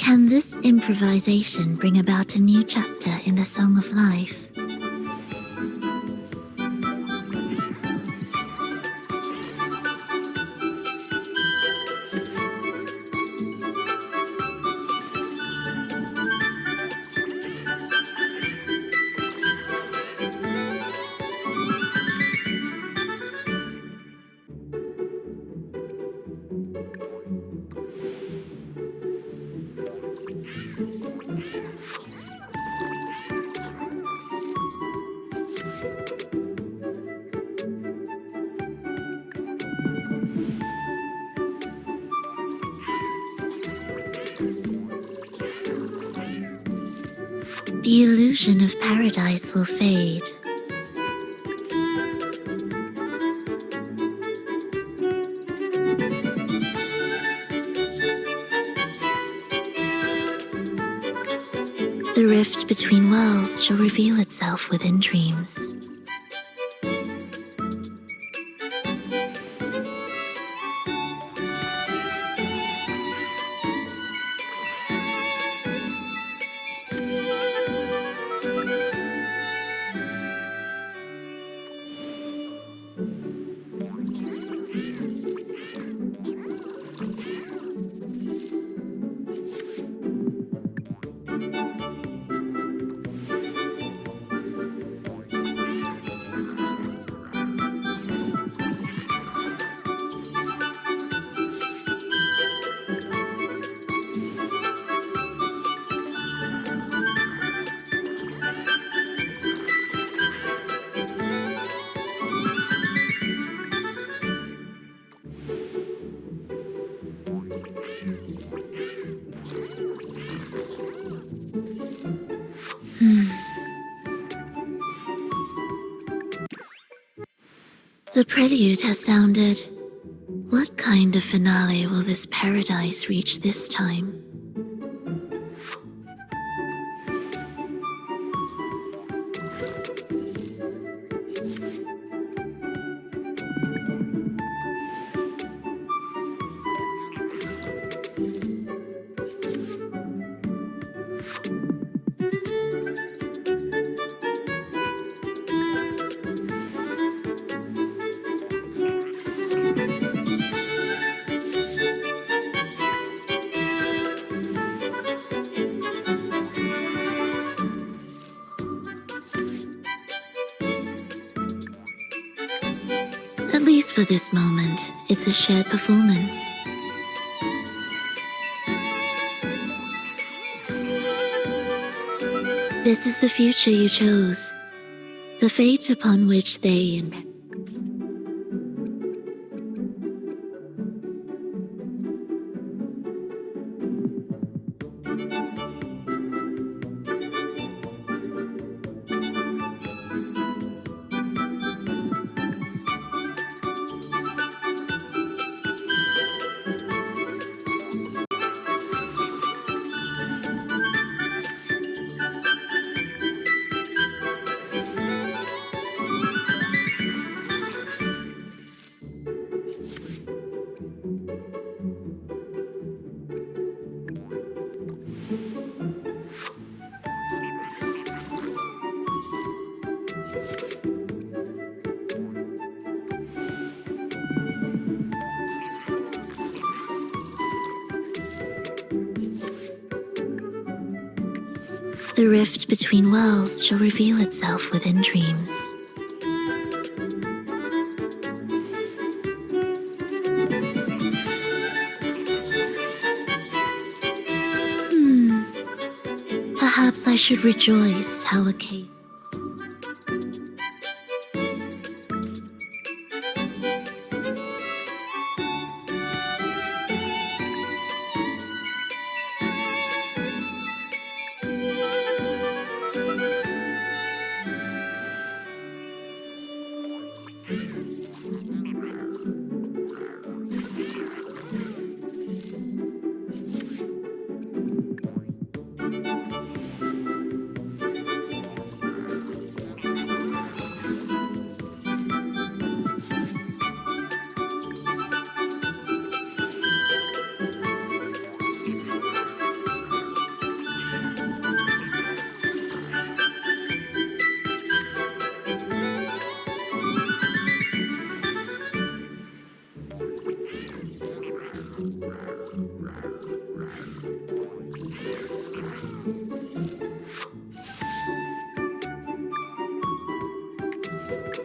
Can this improvisation bring about a new chapter in the Song of Life? The illusion of paradise will fade. The rift between worlds shall reveal itself within dreams. The prelude has sounded. What kind of finale will this paradise reach this time? At least for this moment, it's a shared performance. This is the future you chose, the fate upon which they The rift between worlds shall reveal itself within dreams. Perhaps I should rejoice how a cave.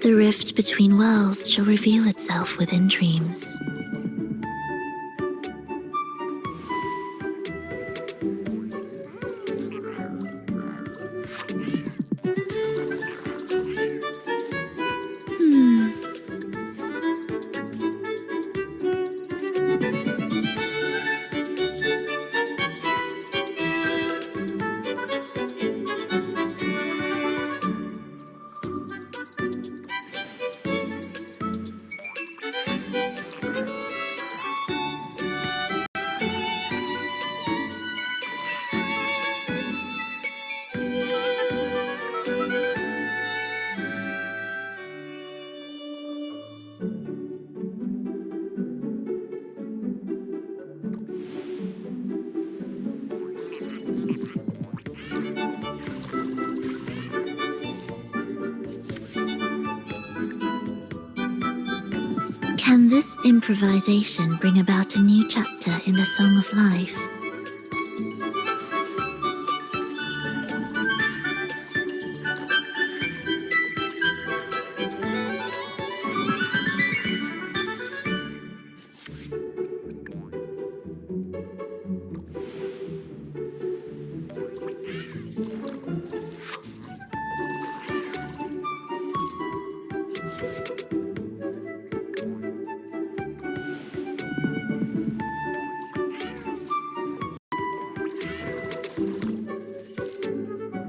The rift between worlds shall reveal itself within dreams. Can this improvisation bring about a new chapter in the Song of Life?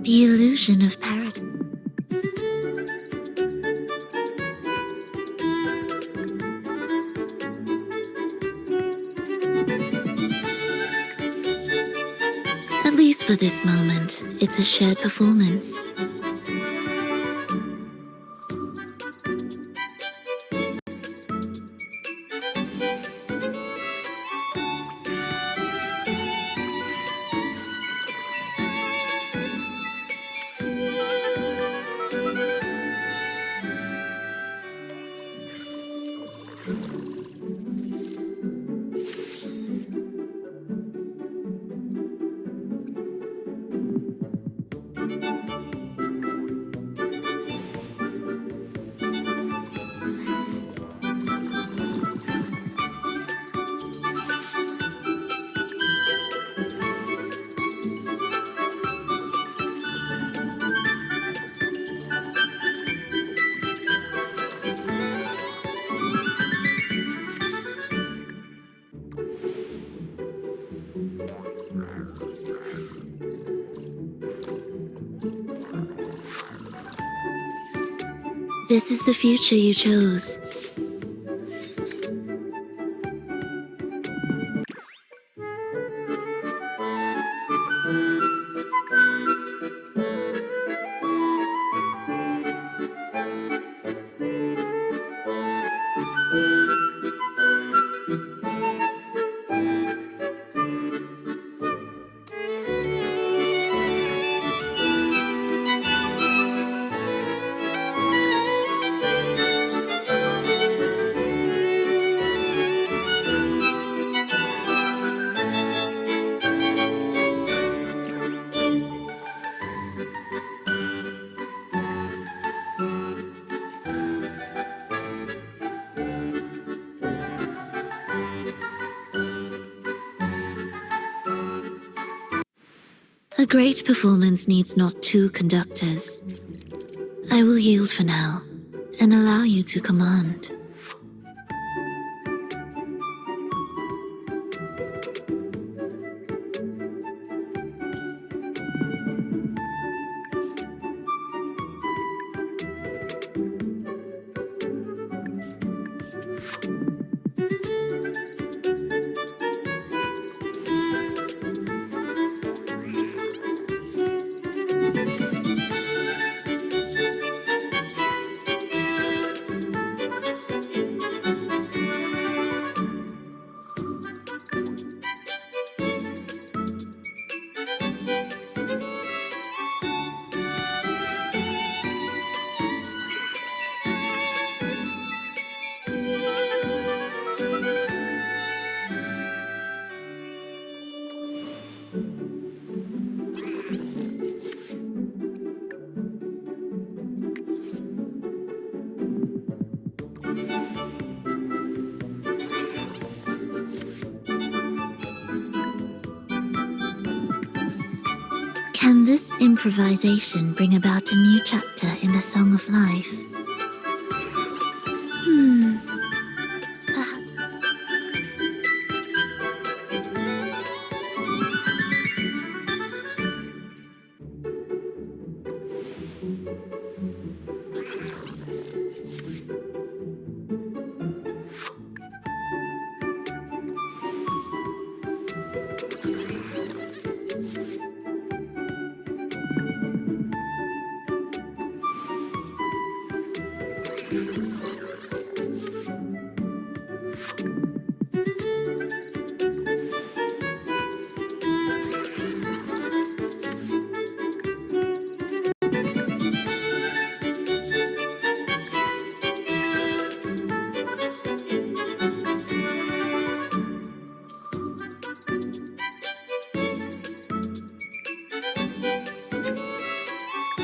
The illusion of paradise. At least for this moment, it's a shared performance. This is the future you chose. A great performance needs not two conductors. I will yield for now and allow you to command. Can this improvisation bring about a new chapter in the Song of Life?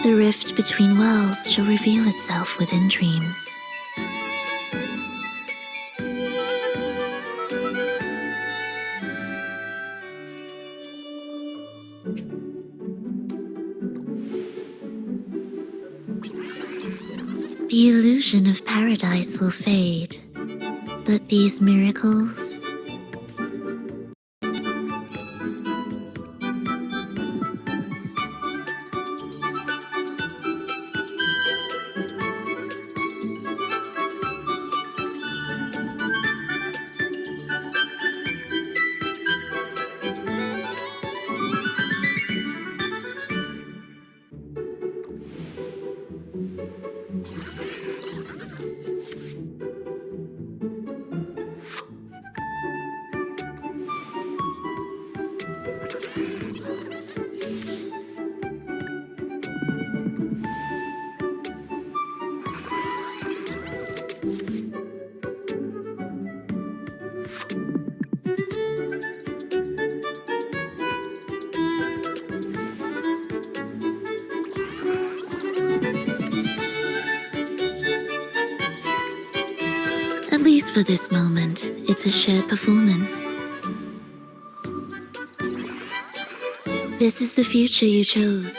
The rift between worlds shall reveal itself within dreams. The illusion of paradise will fade, but these miracles... At least for this moment, it's a shared performance. This is the future you chose.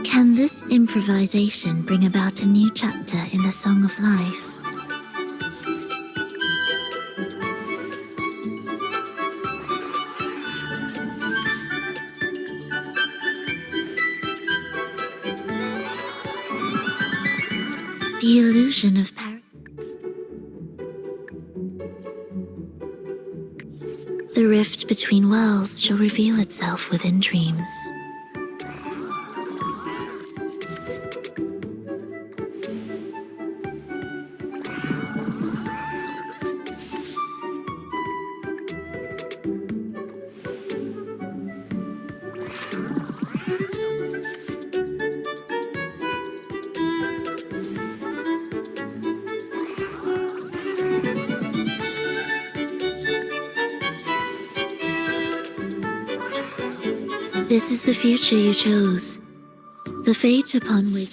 Can this improvisation bring about a new chapter in the Song of Life? The illusion of The rift between worlds shall reveal itself within dreams. This is the future you chose, the fate upon which...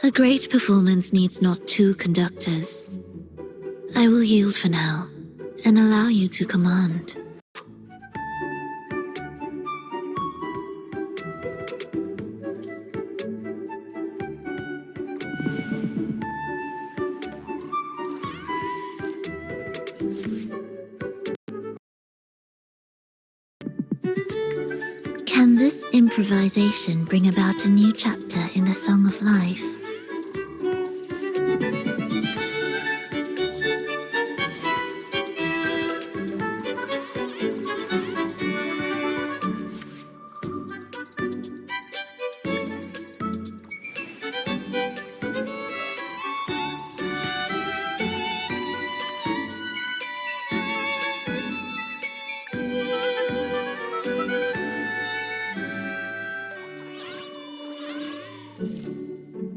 A great performance needs not two conductors. I will yield for now, and allow you to command. Can this improvisation bring about a new chapter in the Song of Life?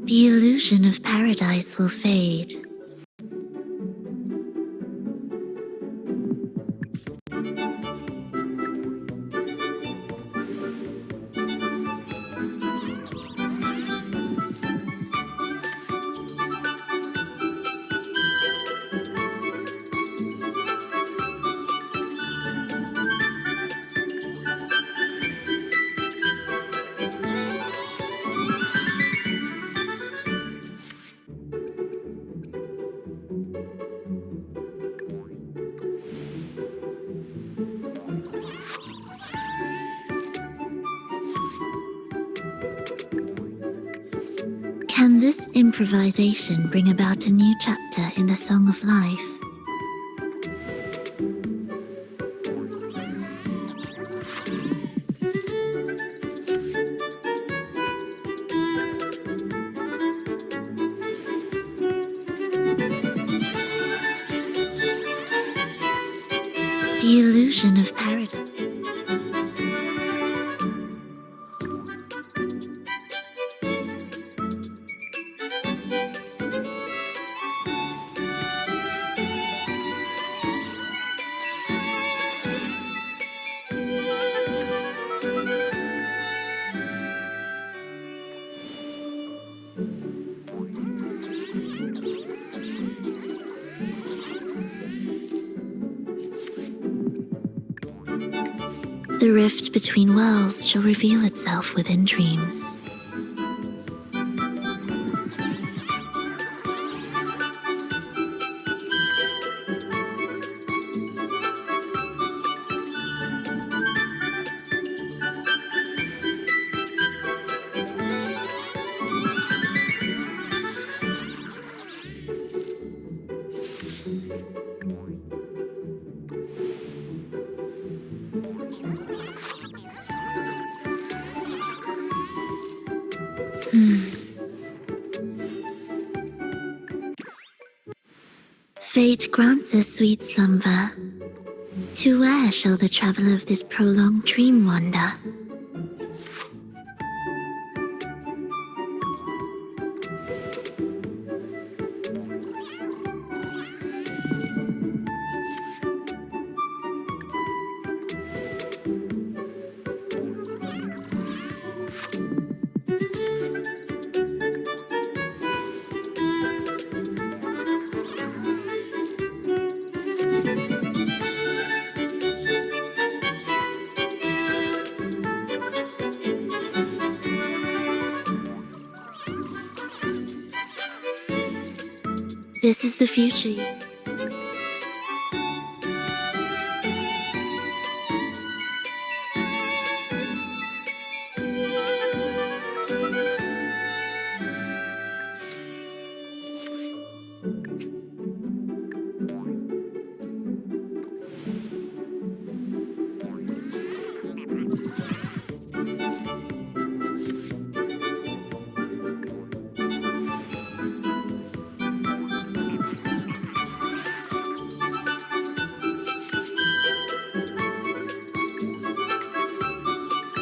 The illusion of paradise will fade. Can this improvisation bring about a new chapter in the Song of Life? The illusion of paradise. The rift between worlds shall reveal itself within dreams. Fate grants us sweet slumber. To where shall the traveller of this prolonged dream wander? This is the future.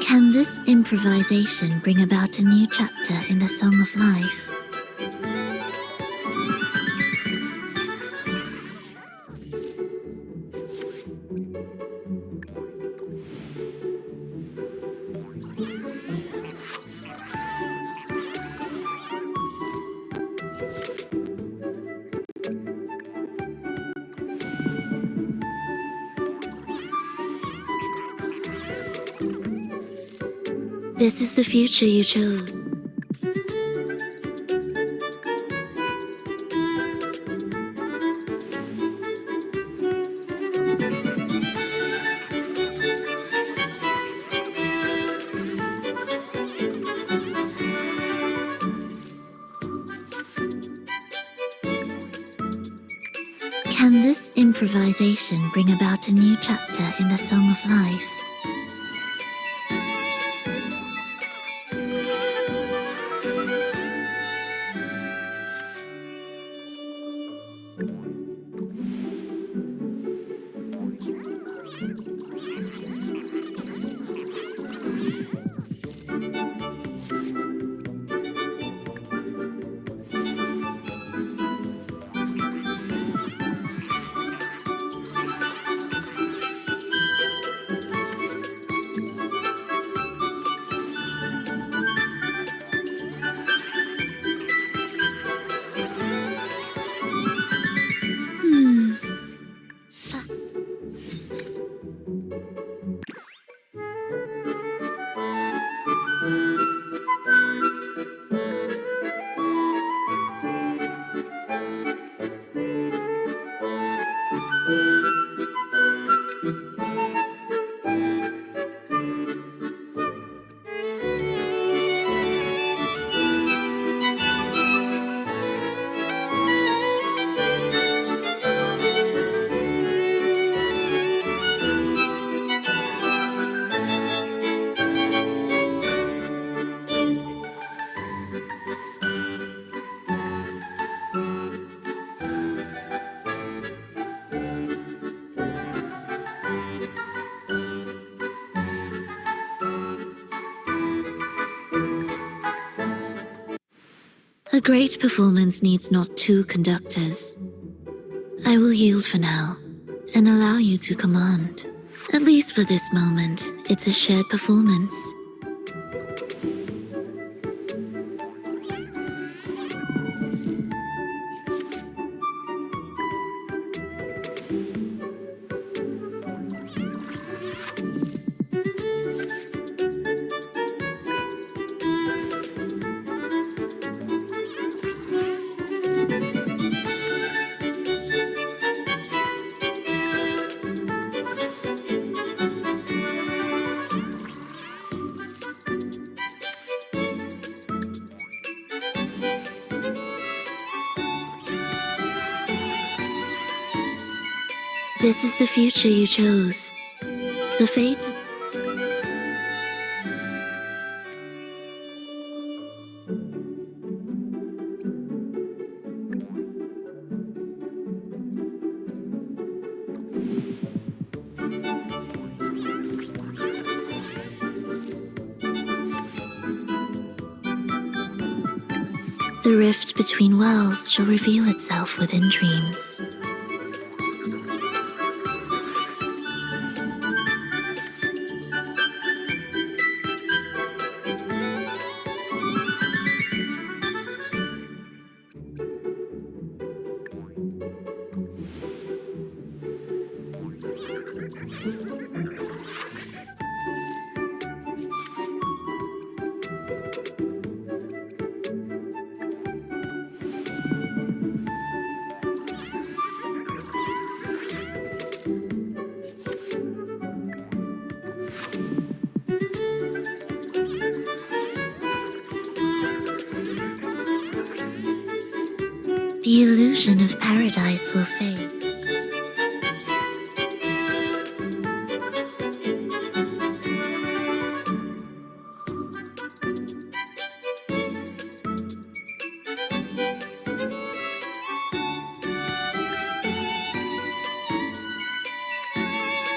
Can this improvisation bring about a new chapter in the Song of Life? This is the future you chose. Can this improvisation bring about a new chapter in the Song of Life? A great performance needs not two conductors. I will yield for now, and allow you to command. At least for this moment, it's a shared performance. This is the future you chose. The fate. The rift between worlds shall reveal itself within dreams. The illusion of paradise will fade.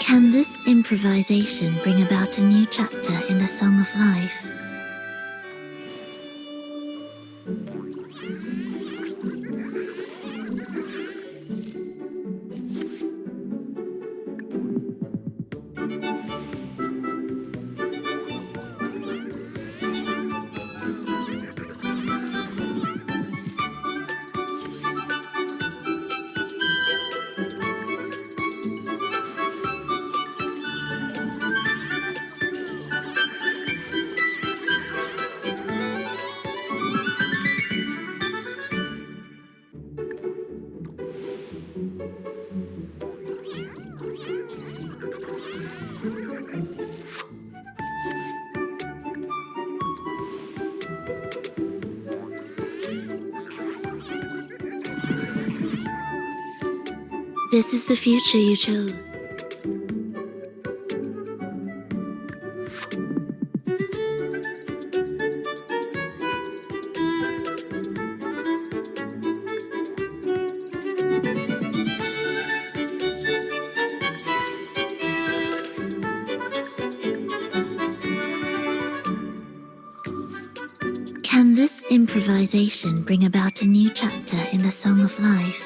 Can this improvisation bring about a new chapter in the Song of Life? This is the future you chose. Can this improvisation bring about a new chapter in the Song of Life?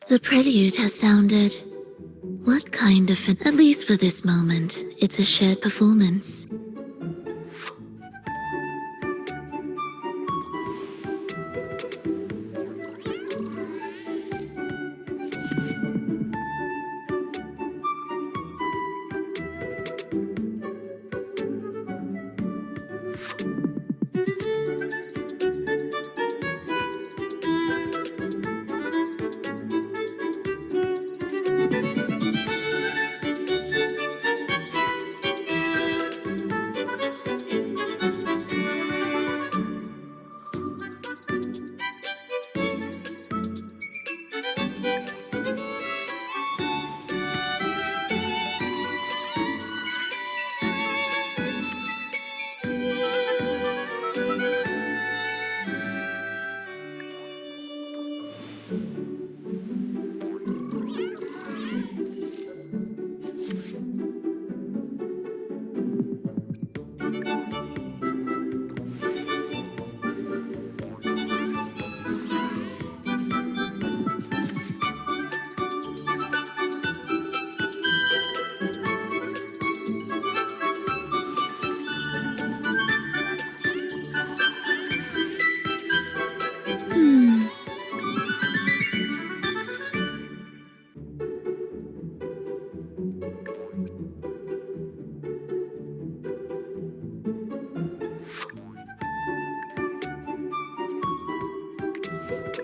The prelude has sounded. What kind of at least for this moment, it's a shared performance.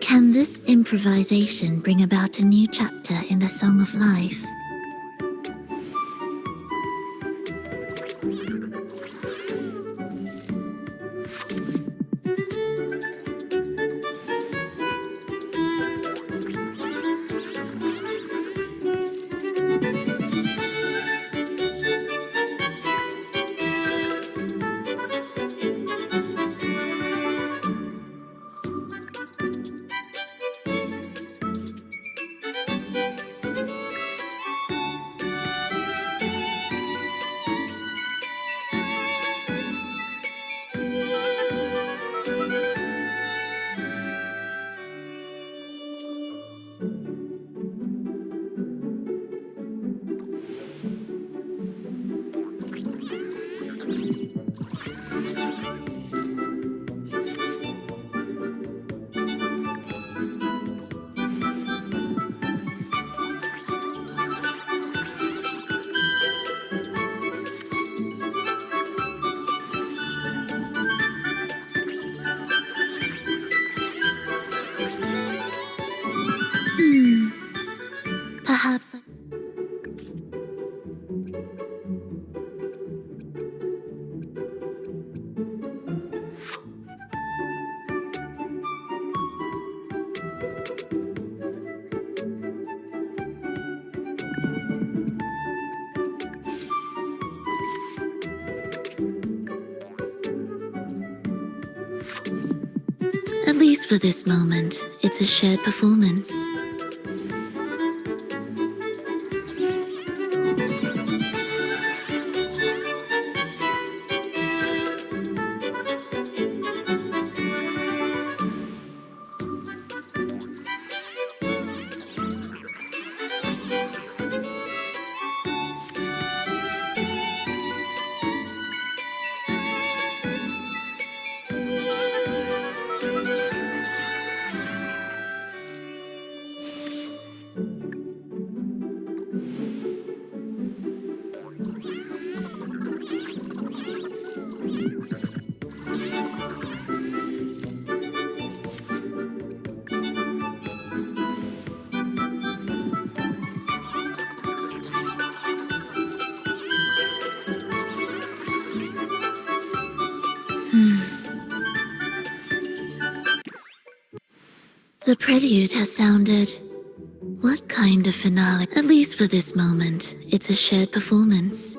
Can this improvisation bring about a new chapter in the Song of Life? Perhaps. least for this moment, it's a shared performance. The prelude has sounded. What kind of finale? At least for this moment, it's a shared performance.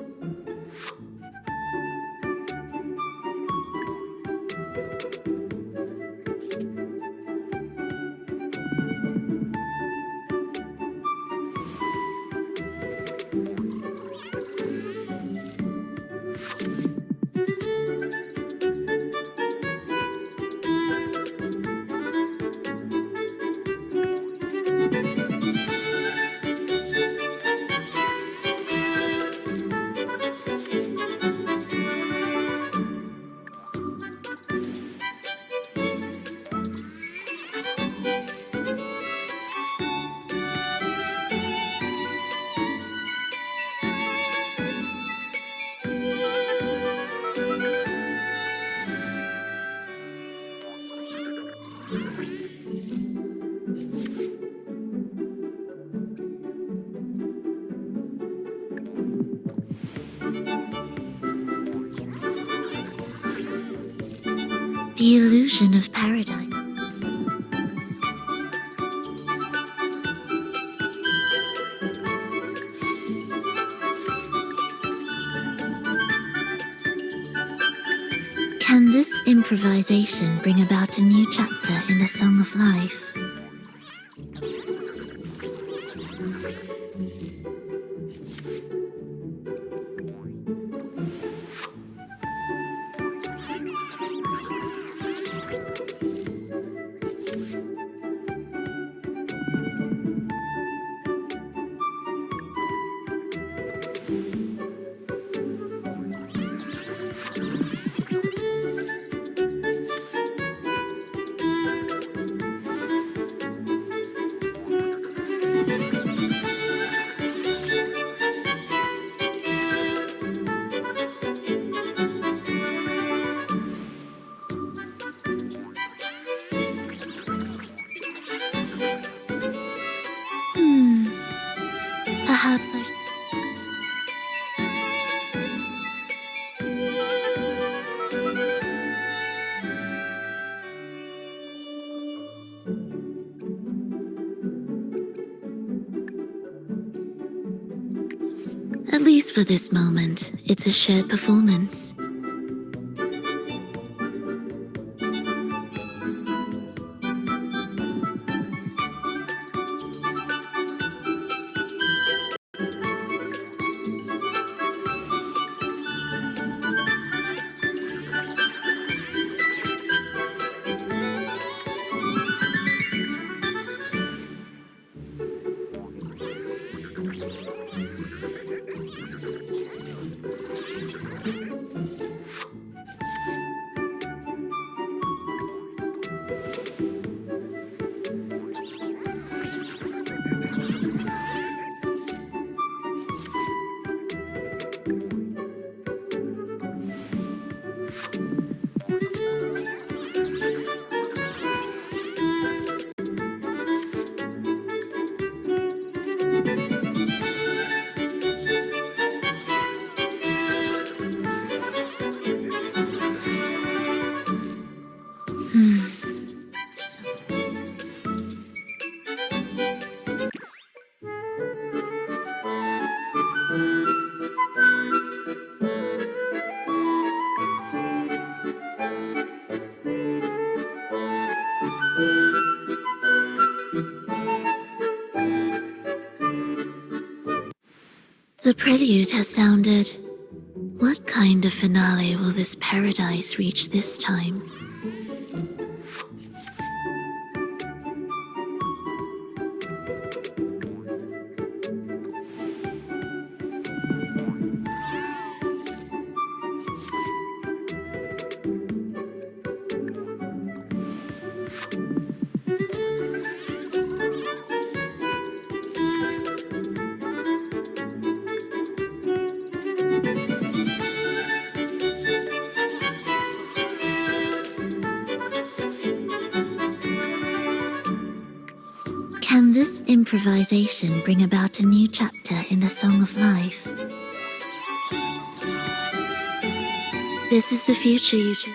The illusion of paradigm. Can this improvisation bring about a new chapter in the Song of Life? Perhaps I... At least for this moment, it's a shared performance. The prelude has sounded. What kind of finale will this paradise reach this time? Can this improvisation bring about a new chapter in the Song of Life? This is the future, you two.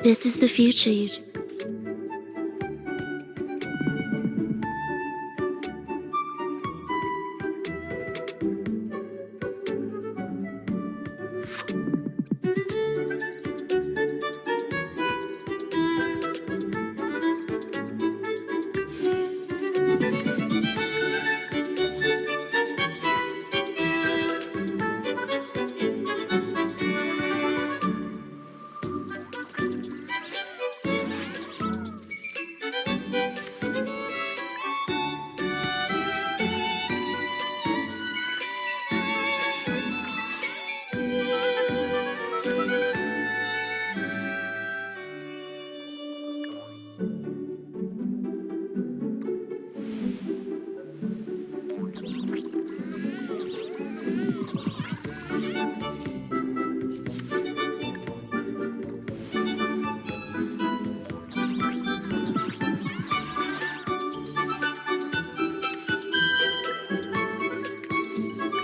This is the future, you two.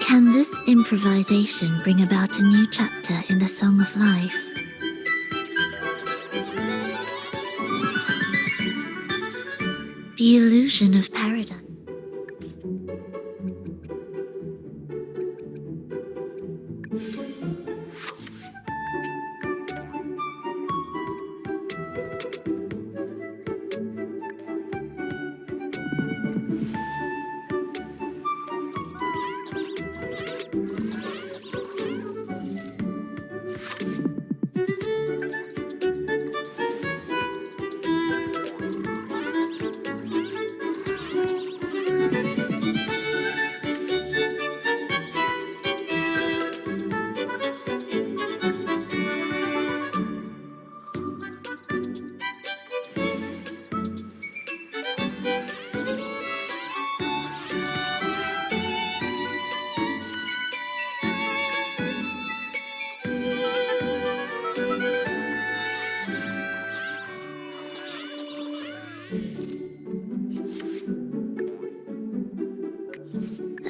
Can this improvisation bring about a new chapter in the Song of Life? The illusion of paradise.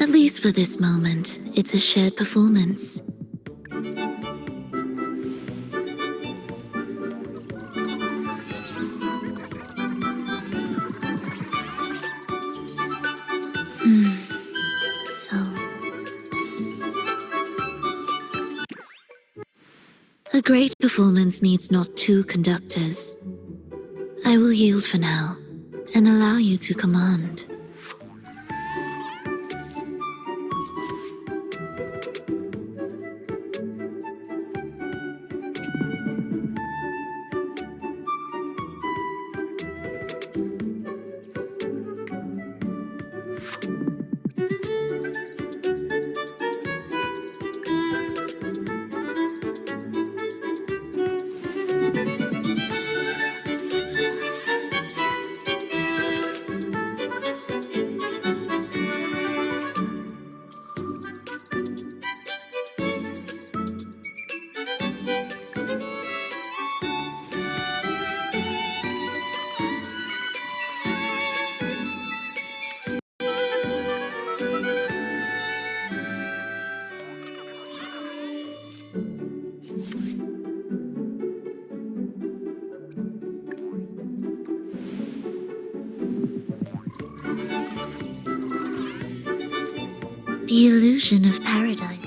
At least for this moment, it's a shared performance. A great performance needs not two conductors. I will yield for now, and allow you to command. The illusion of paradise.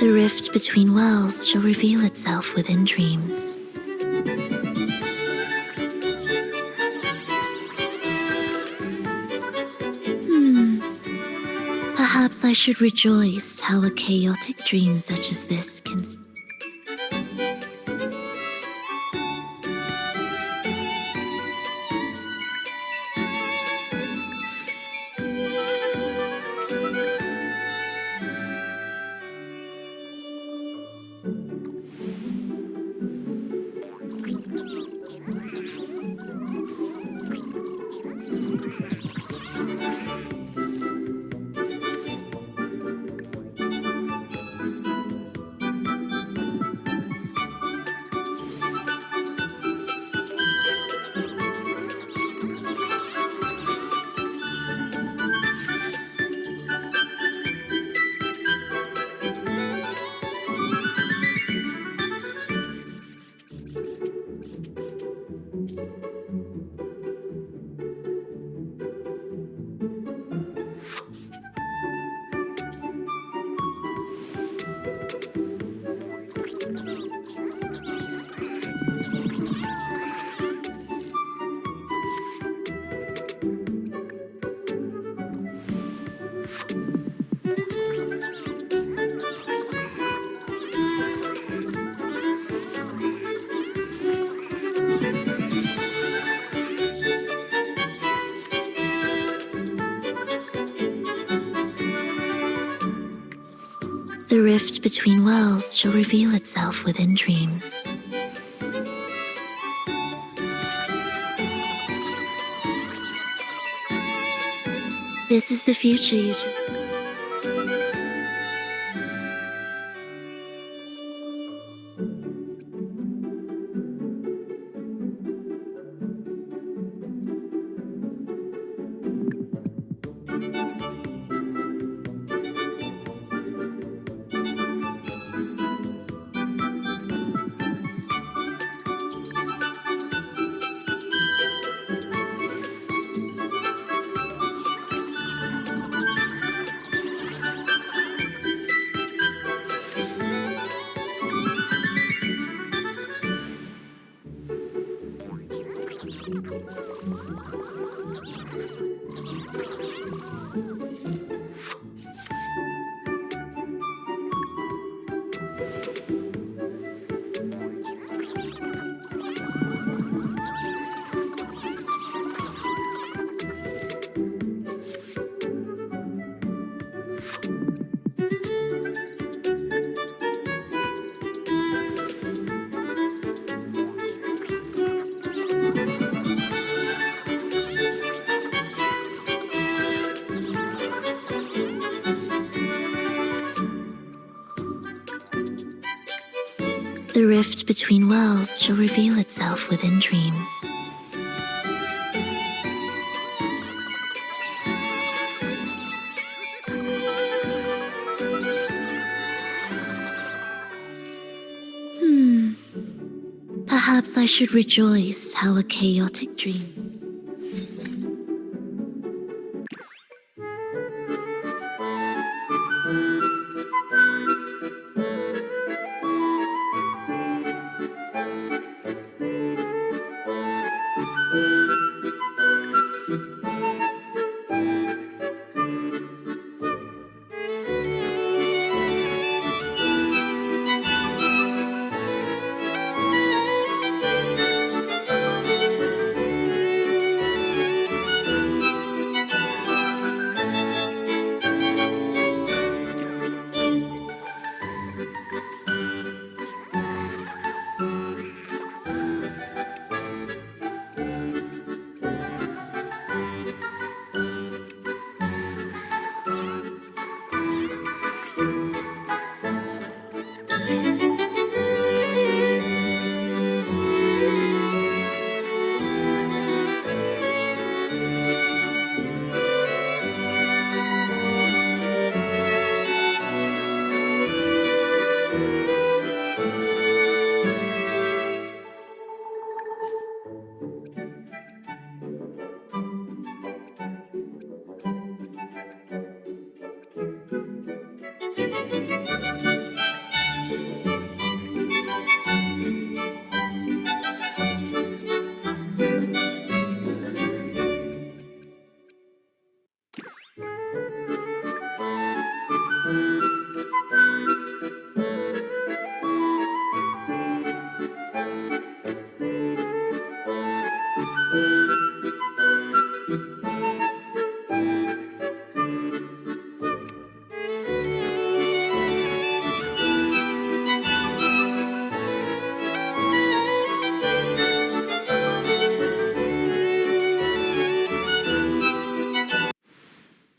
The rift between worlds shall reveal itself within dreams. Perhaps I should rejoice how a chaotic dream such as this can... The rift between worlds shall reveal itself within dreams. This is the future you... The rift between worlds shall reveal itself within dreams. Perhaps I should rejoice how a chaotic dream.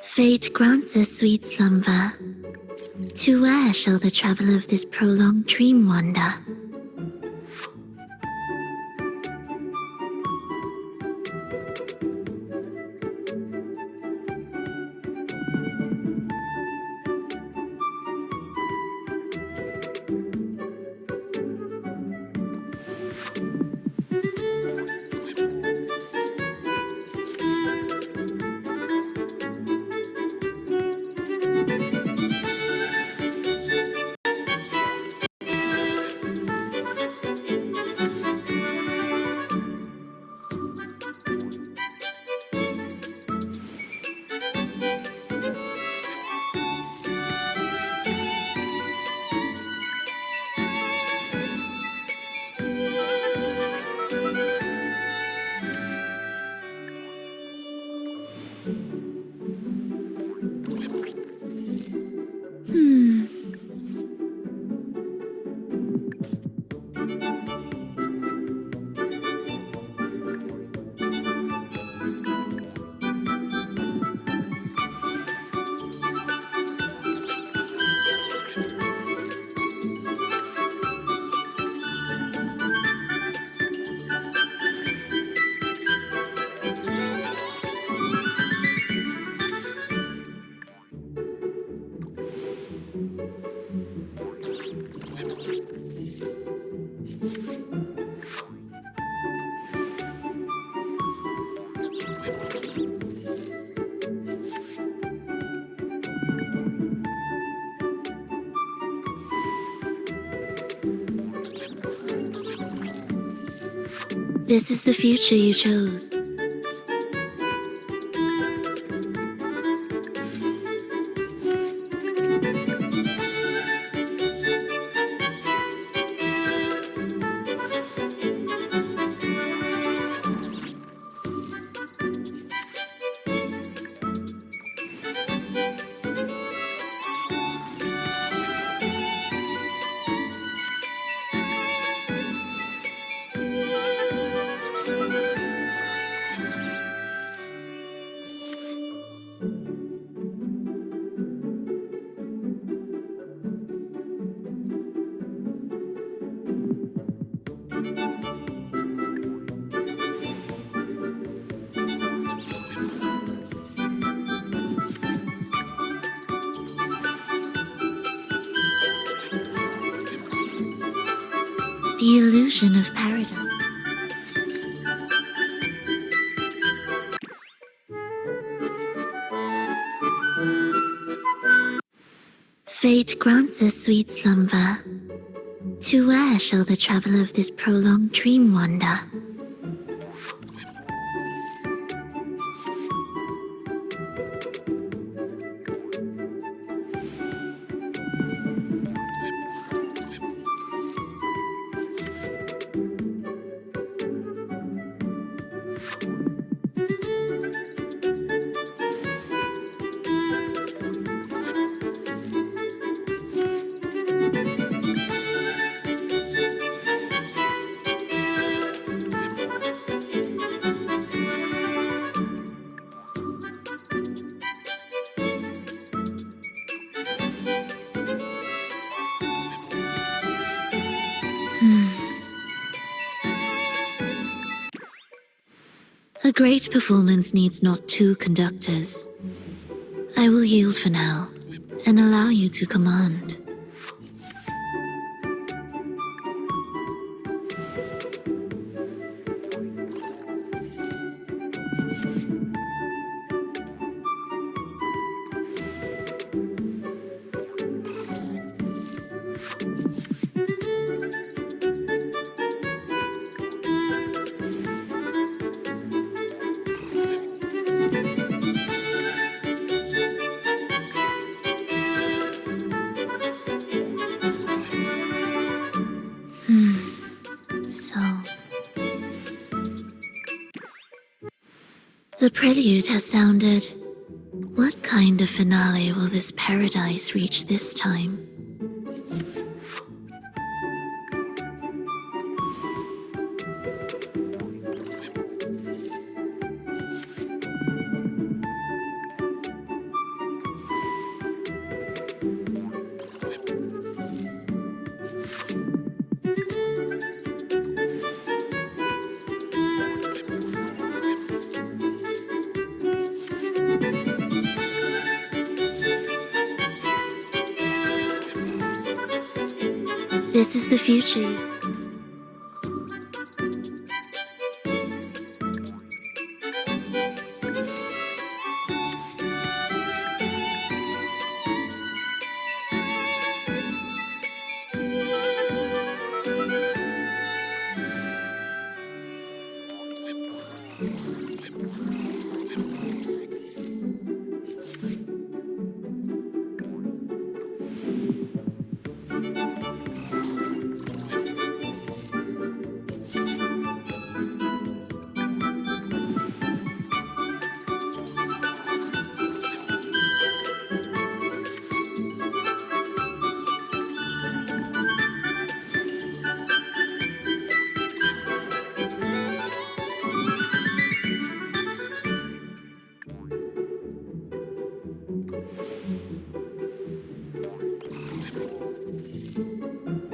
Fate grants us sweet slumber. To where shall the traveler of this prolonged dream wander? This is the future you chose. The illusion of paradise. Fate grants us sweet slumber. To where shall the traveler of this prolonged dream wander? A great performance needs not two conductors. I will yield for now, and allow you to command. The prelude has sounded. What kind of finale will this paradise reach this time? This is the future.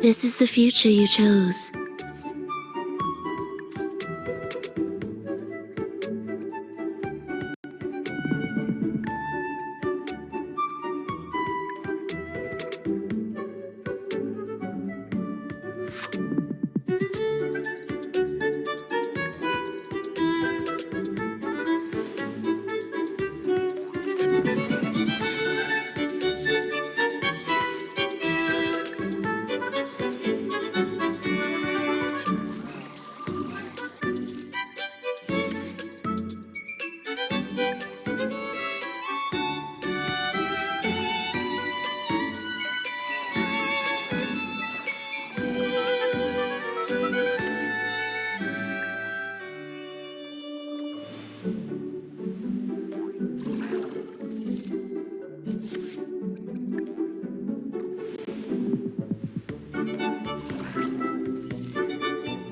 This is the future you chose.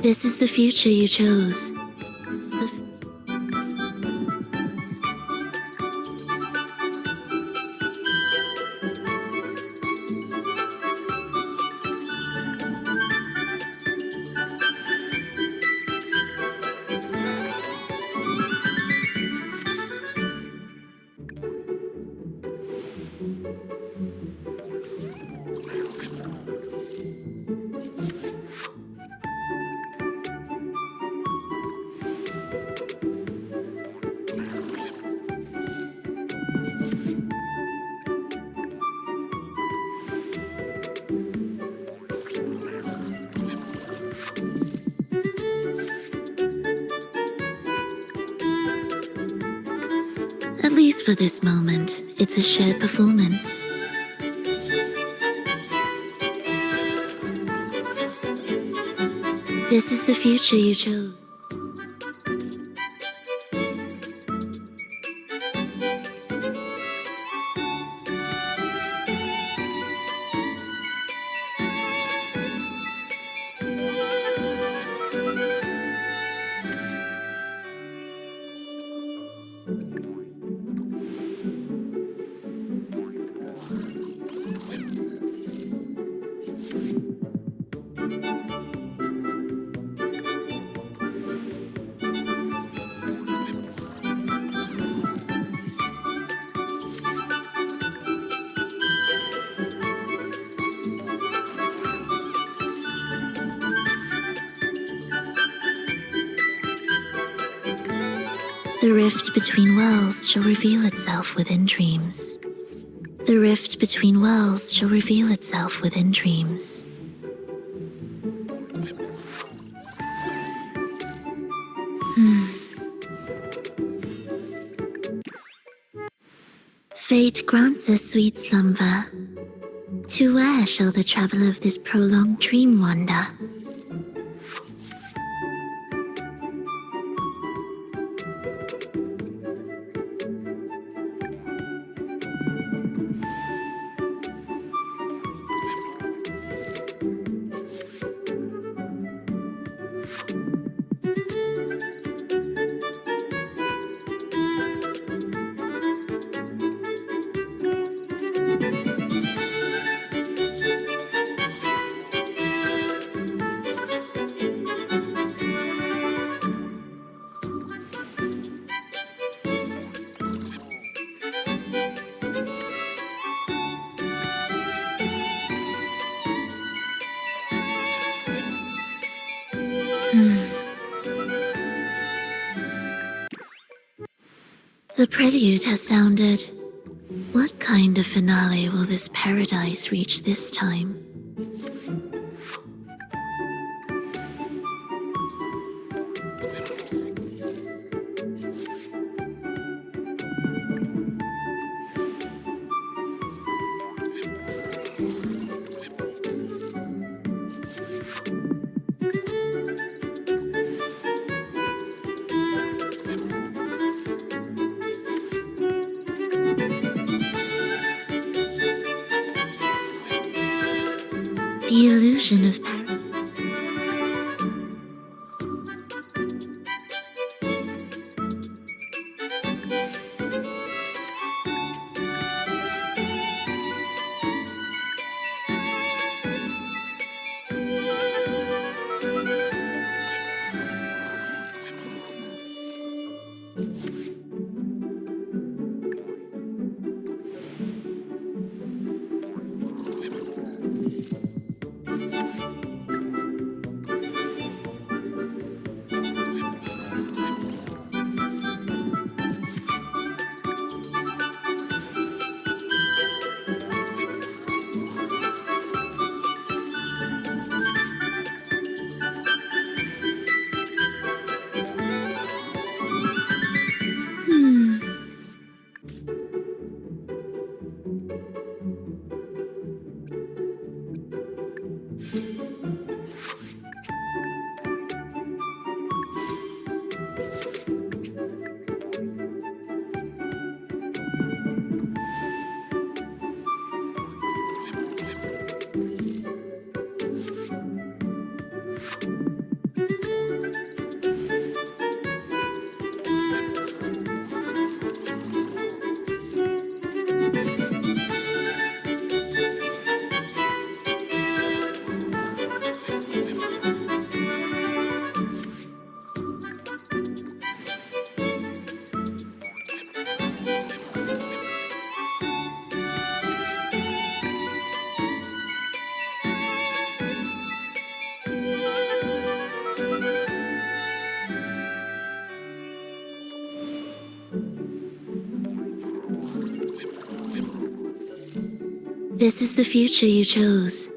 This is the future you chose. At least for this moment, it's a shared performance. This is the future you chose. The rift between worlds shall reveal itself within dreams. The rift between worlds shall reveal itself within dreams. Fate grants us sweet slumber. To where shall the traveler of this prolonged dream wander? The prelude has sounded. What kind of finale will this paradise reach this time? The illusion of This is the future you chose.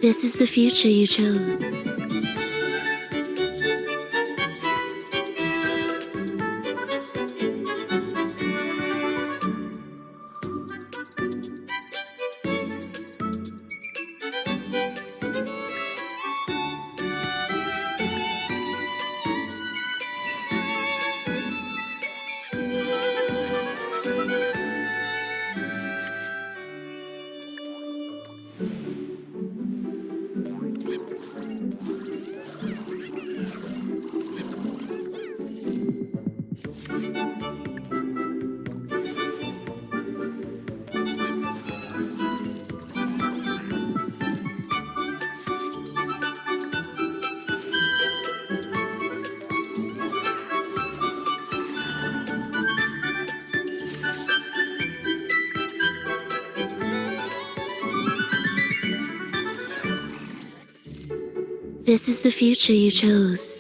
This is the future you chose. This is the future you chose.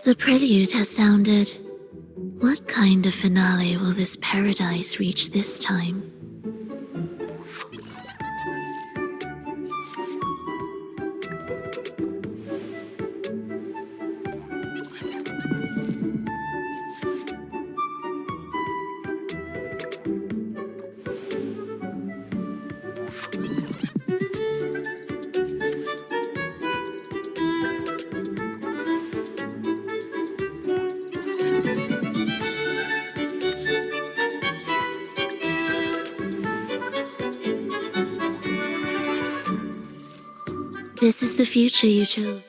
The prelude has sounded. What kind of finale will this paradise reach this time? This is the future you chose.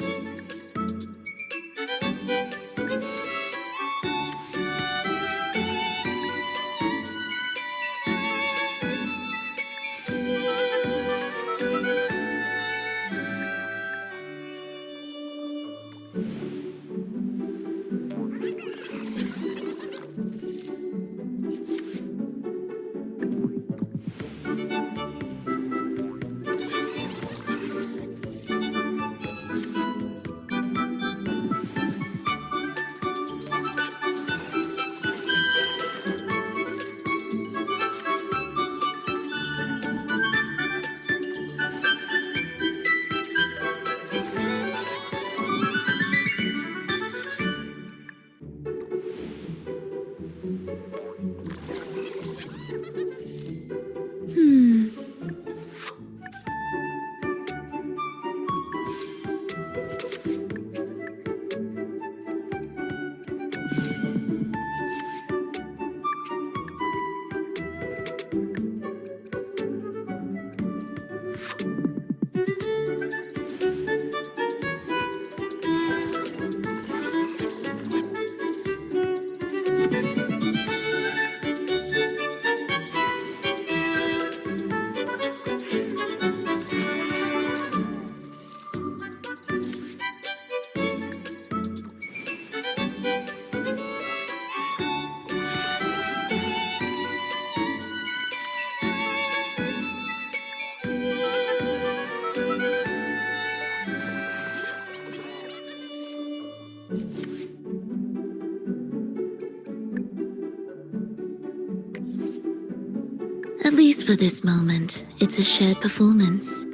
At least for this moment, it's a shared performance.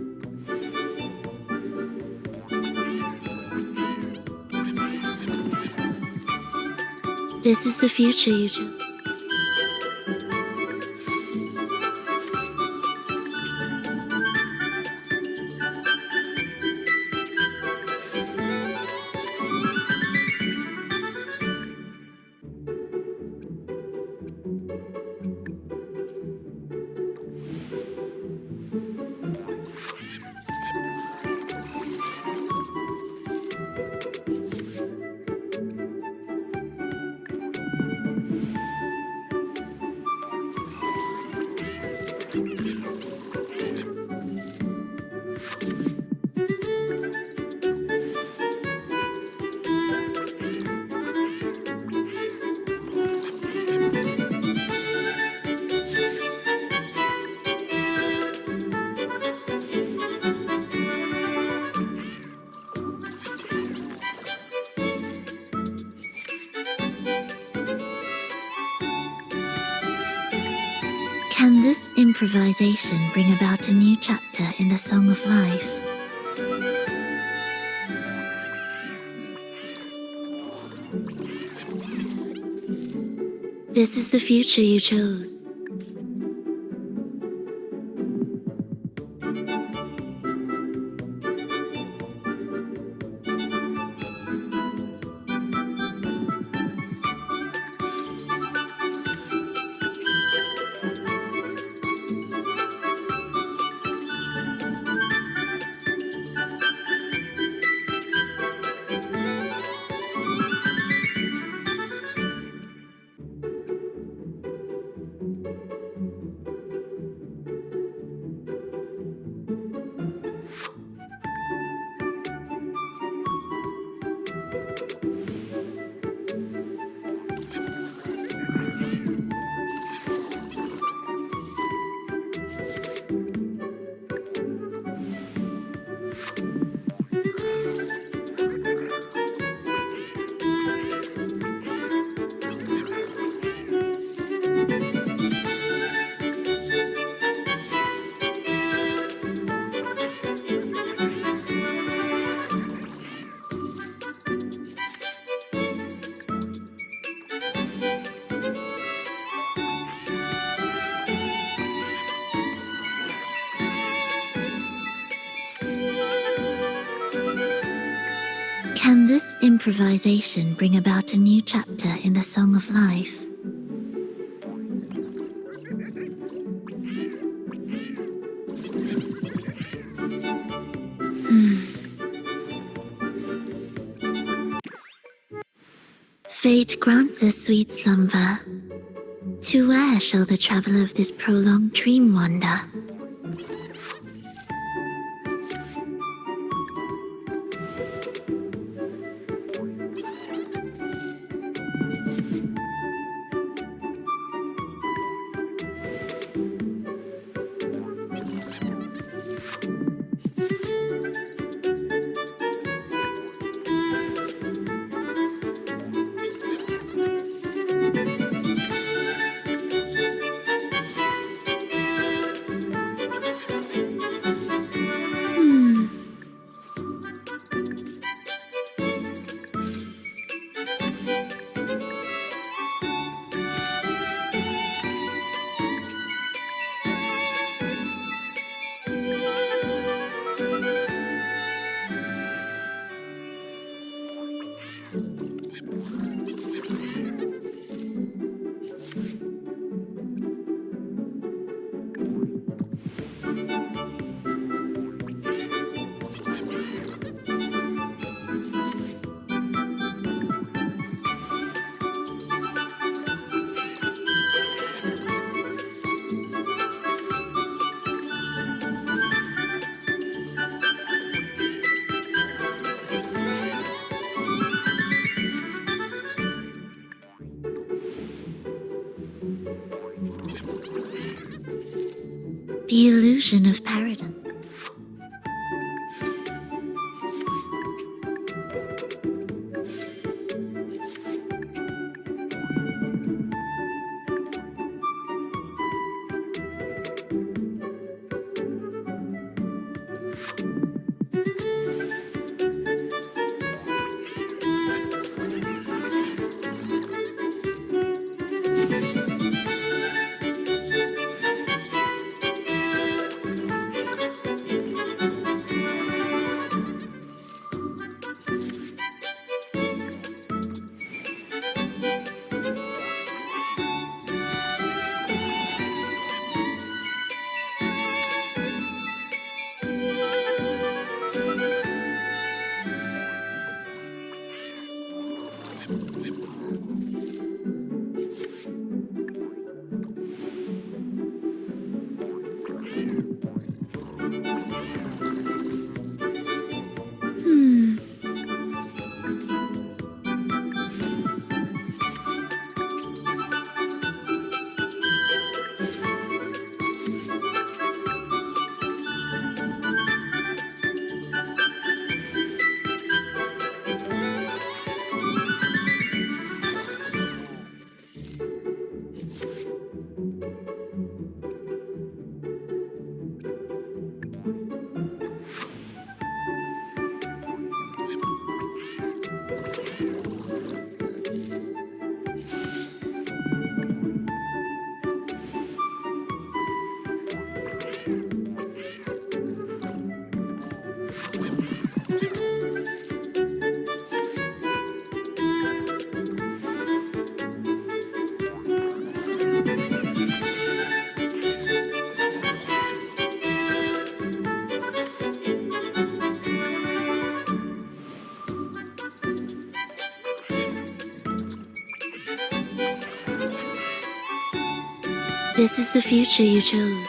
This is the future you chose. Can this improvisation bring about a new chapter in the Song of Life? This is the future you chose. Can this improvisation bring about a new chapter in the Song of Life? Fate grants us sweet slumber. To where shall the traveller of this prolonged dream wander? The illusion of paradise. This is the future you chose.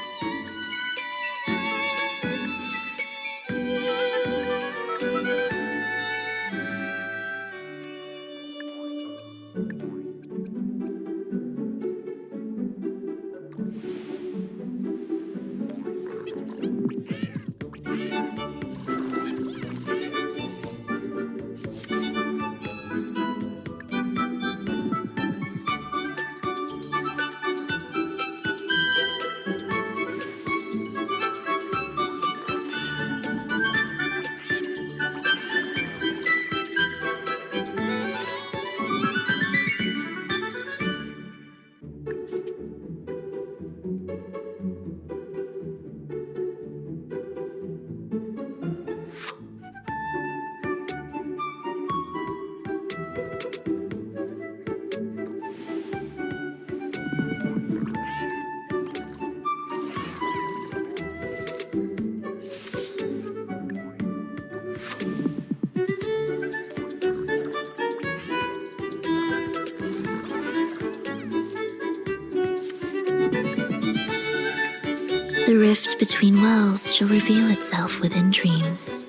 The rift between worlds shall reveal itself within dreams.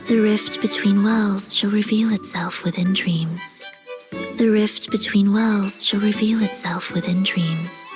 The rift between worlds shall reveal itself within dreams. The rift between worlds shall reveal itself within dreams.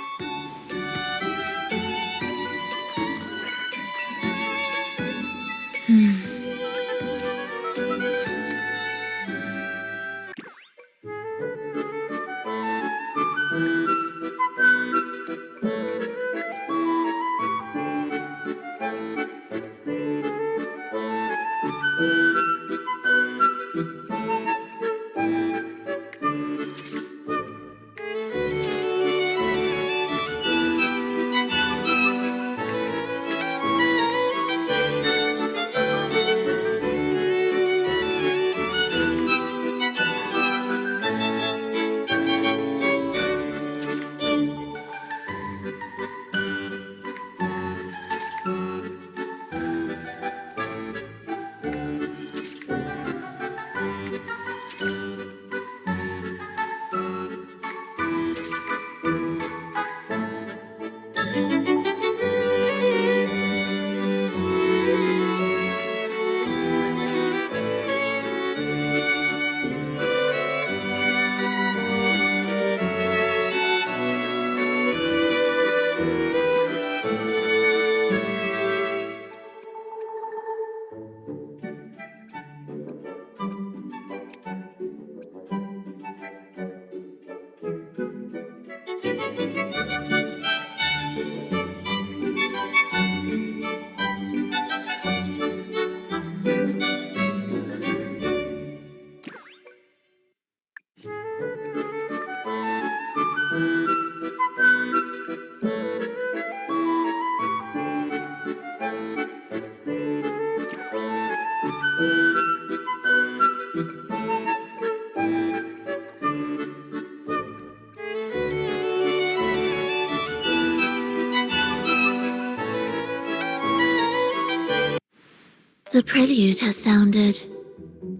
The prelude has sounded.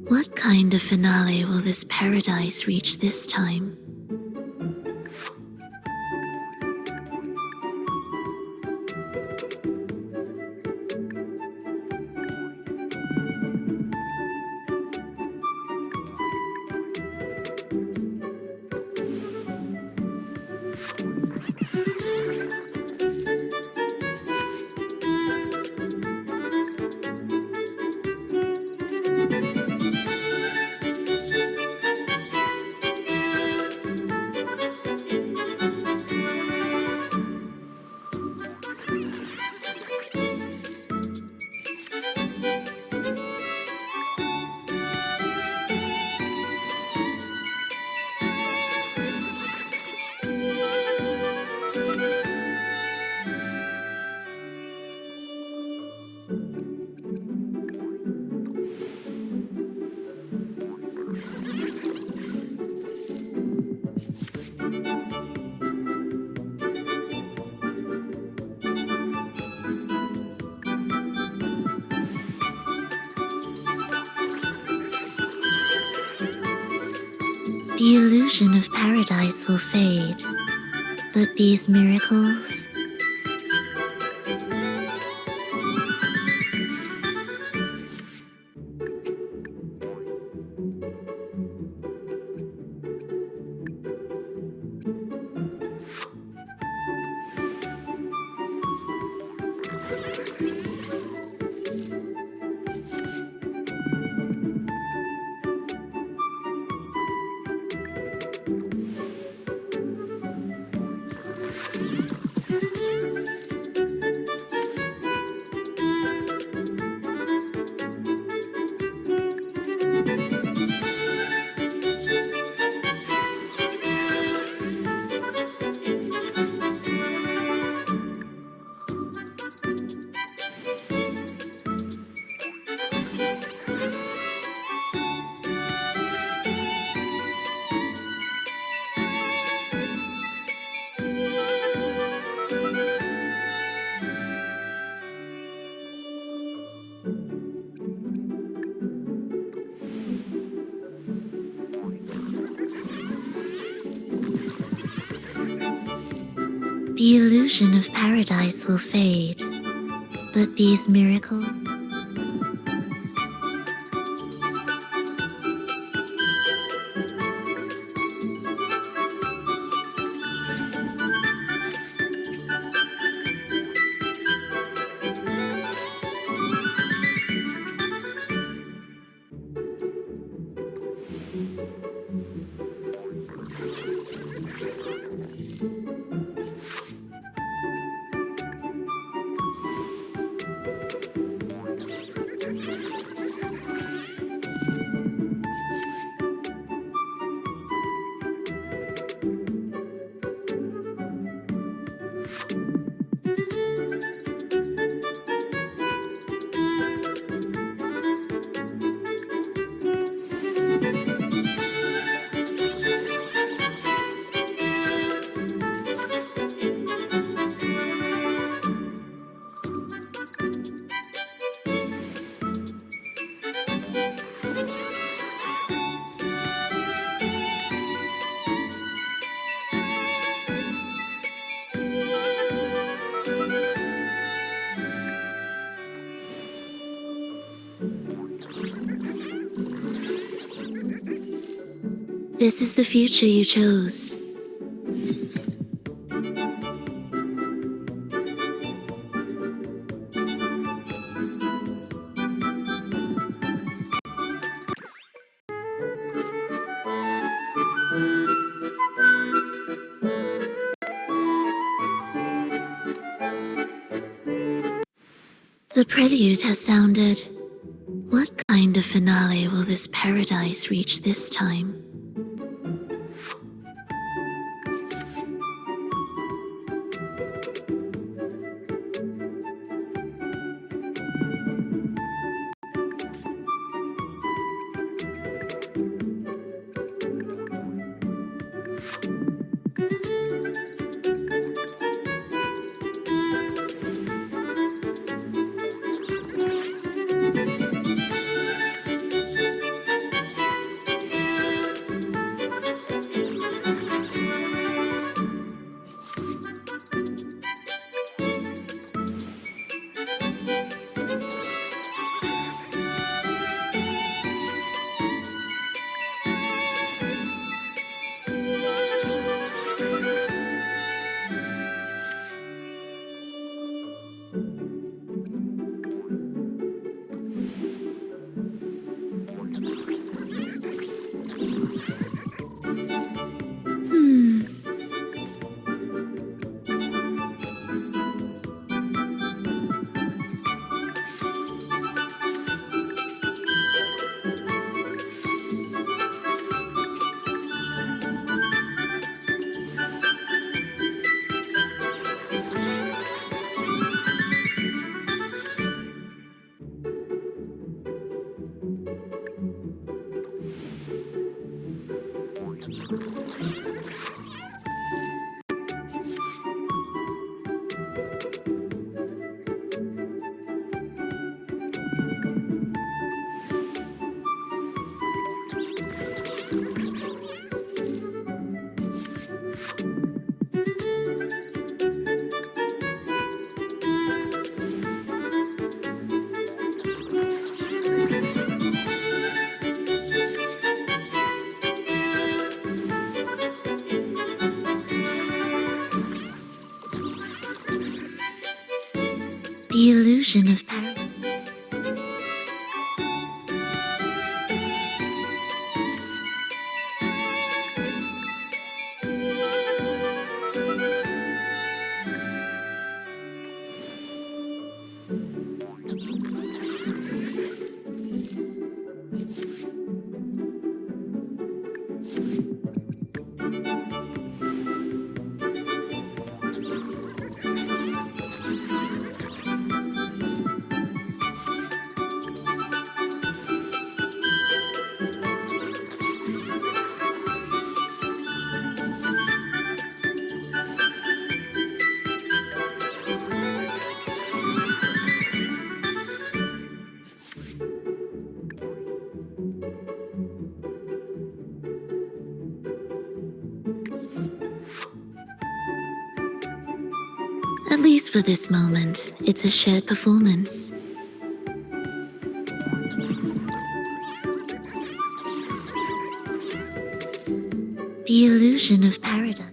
What kind of finale will this paradise reach this time? The illusion of paradise will fade, but these miracles... The illusion of paradise will fade, but these miracles... This is the future you chose. The prelude has sounded. What kind of finale will this paradise reach this time? The illusion of paradise. At least for this moment, it's a shared performance. The illusion of paradise.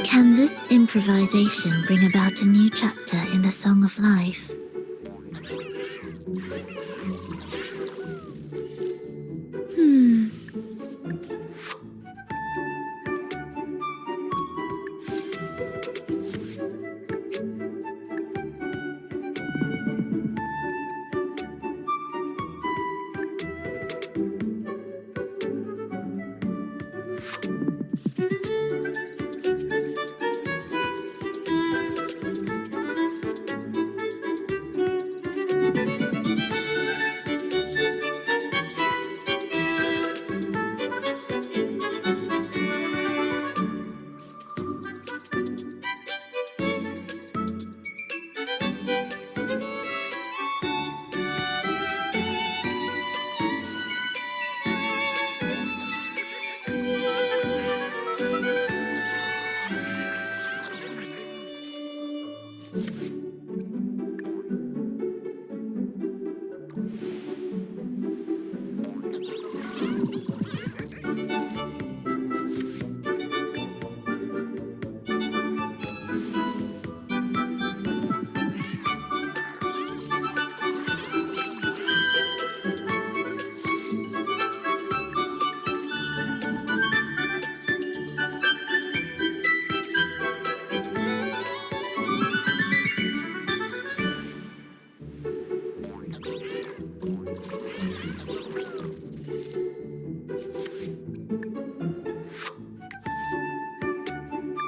Can this improvisation bring about a new chapter in the Song of Life?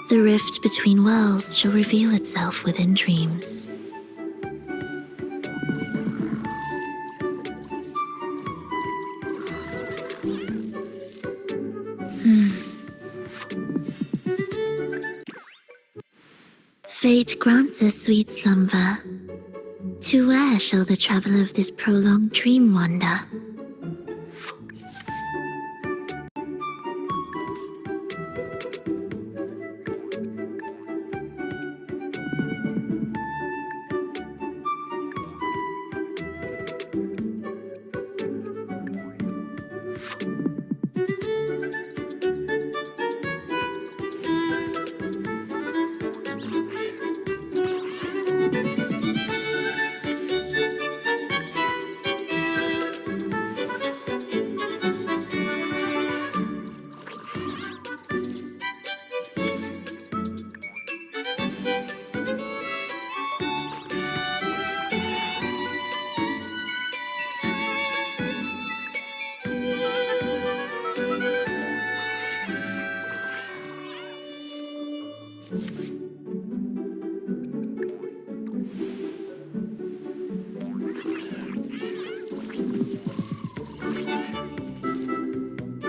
The rift between worlds shall reveal itself within dreams. Fate grants us sweet slumber. To where shall the traveller of this prolonged dream wander?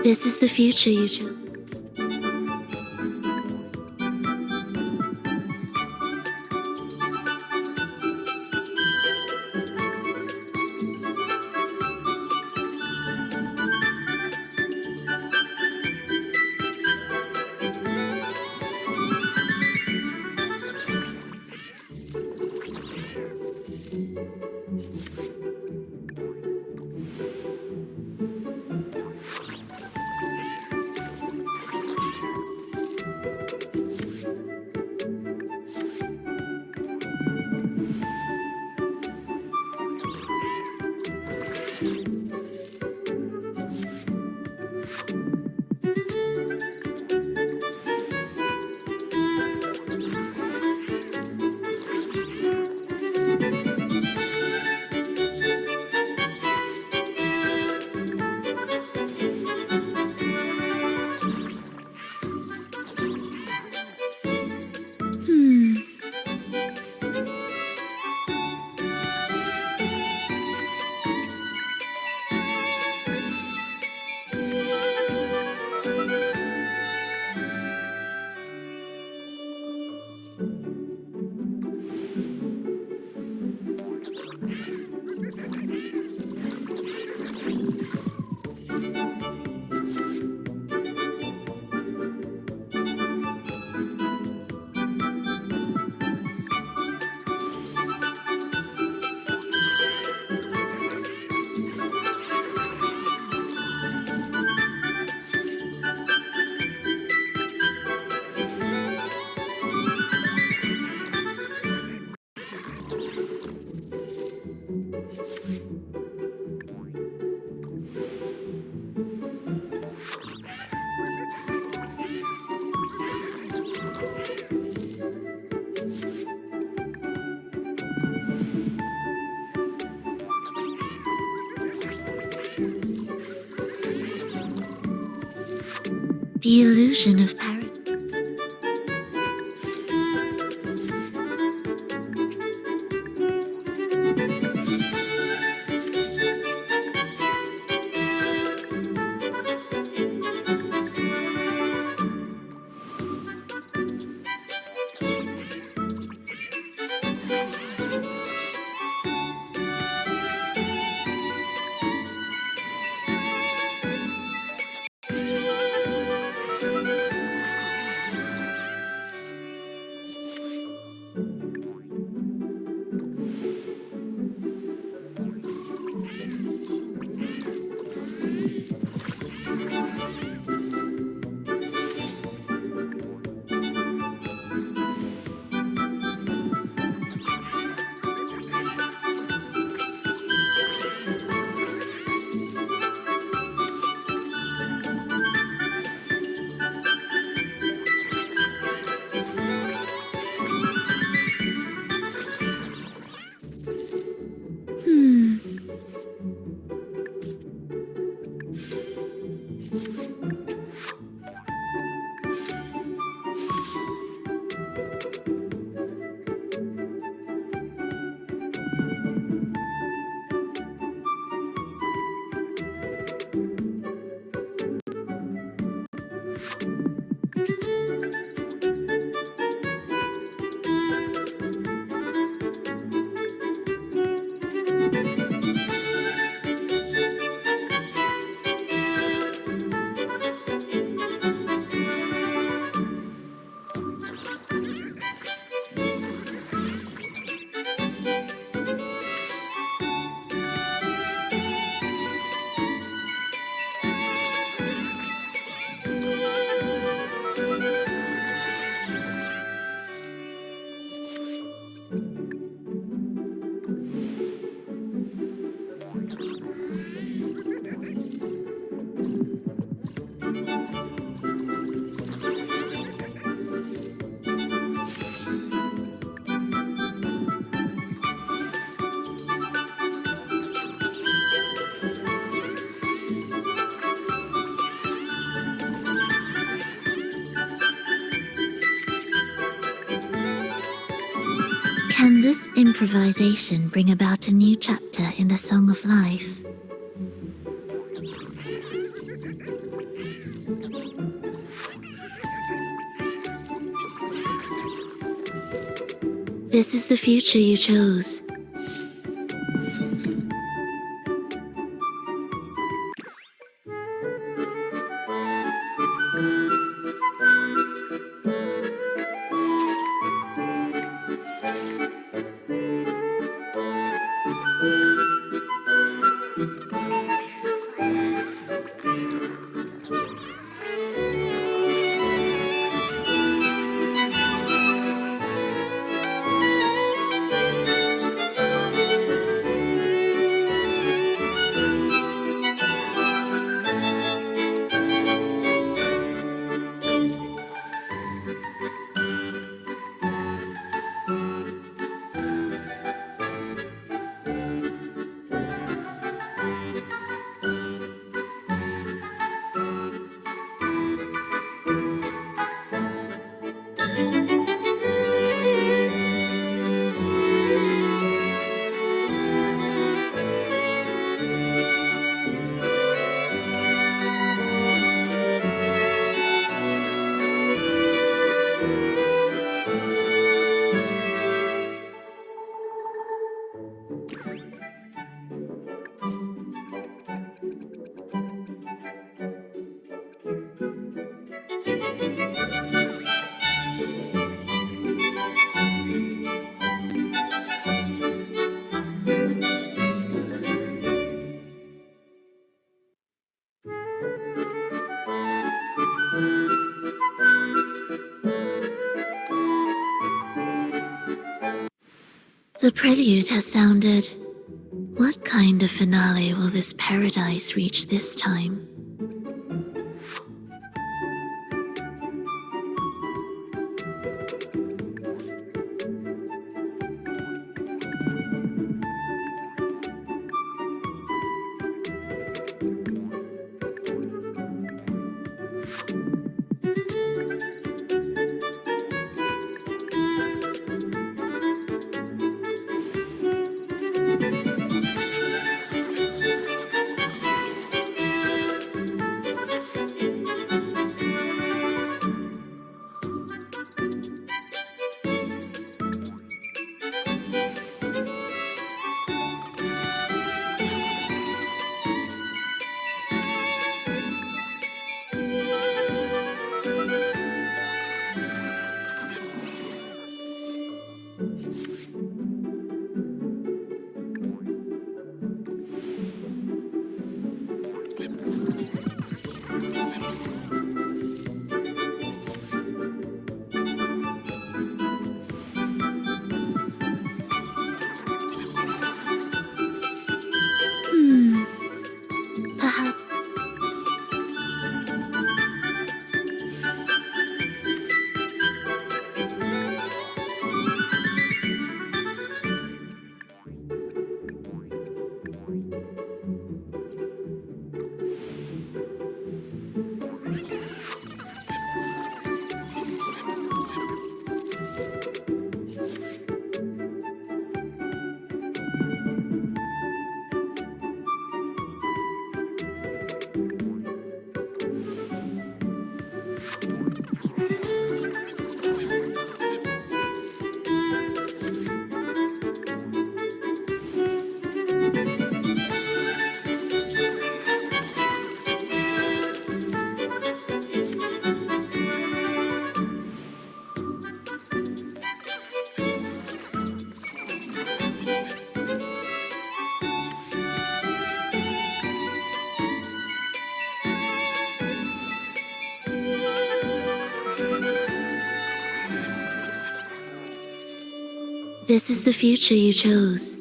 This is the future you chose. The illusion of paradise. Can this improvisation bring about a new chapter in the Song of Life? This is the future you chose. The prelude has sounded. What kind of finale will this paradise reach this time? Perhaps. This is the future you chose.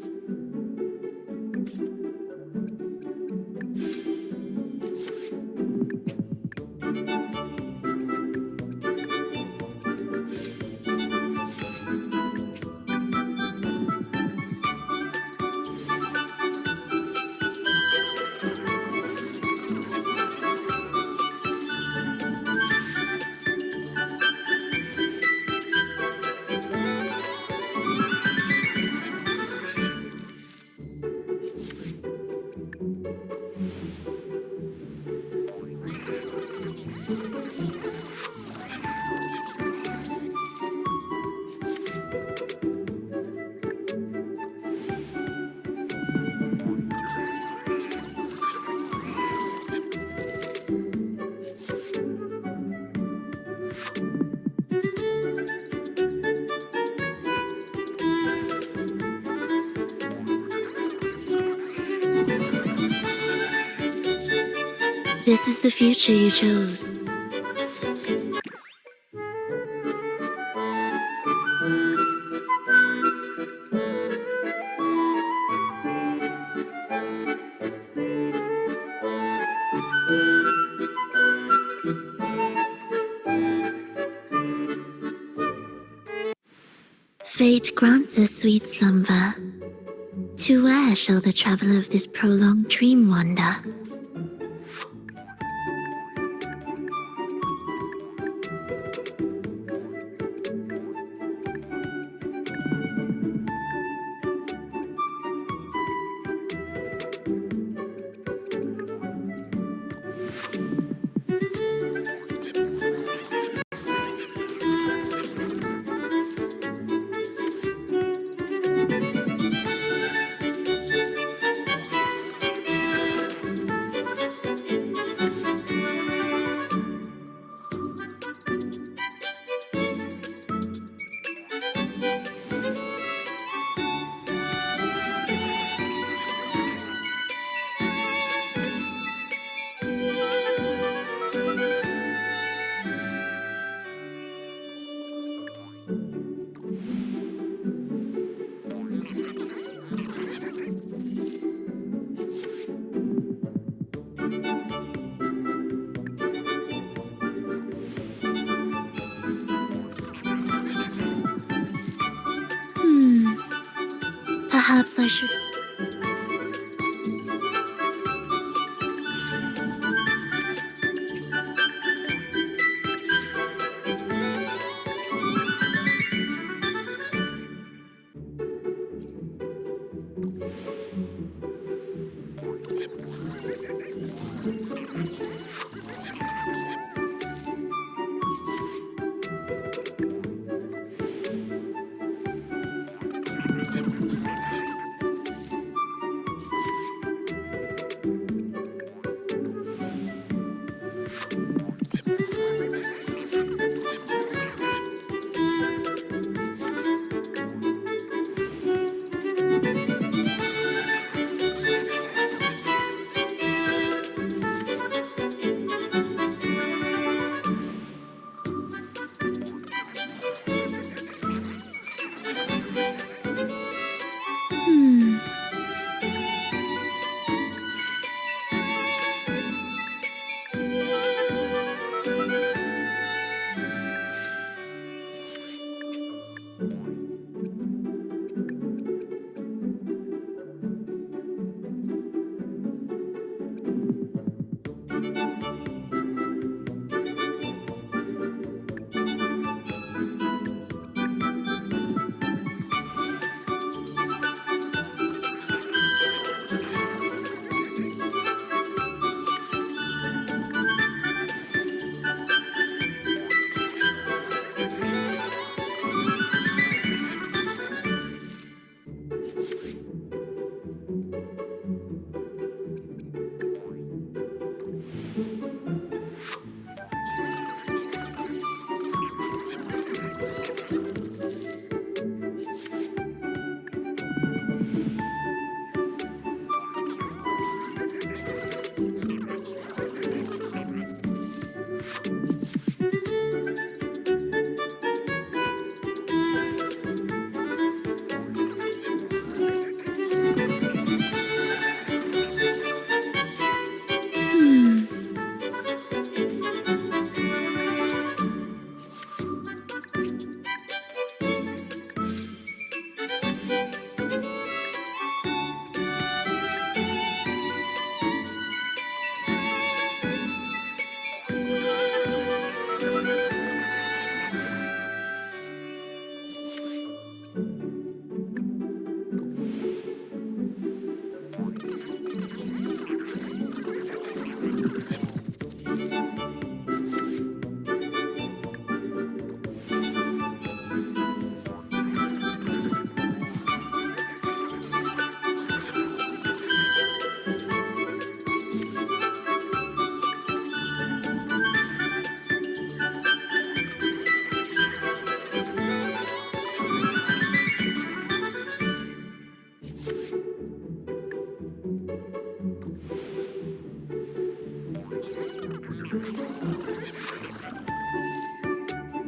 This is the future you chose. Fate grants us sweet slumber. To where shall the traveler of this prolonged dream wander? Perhaps I should...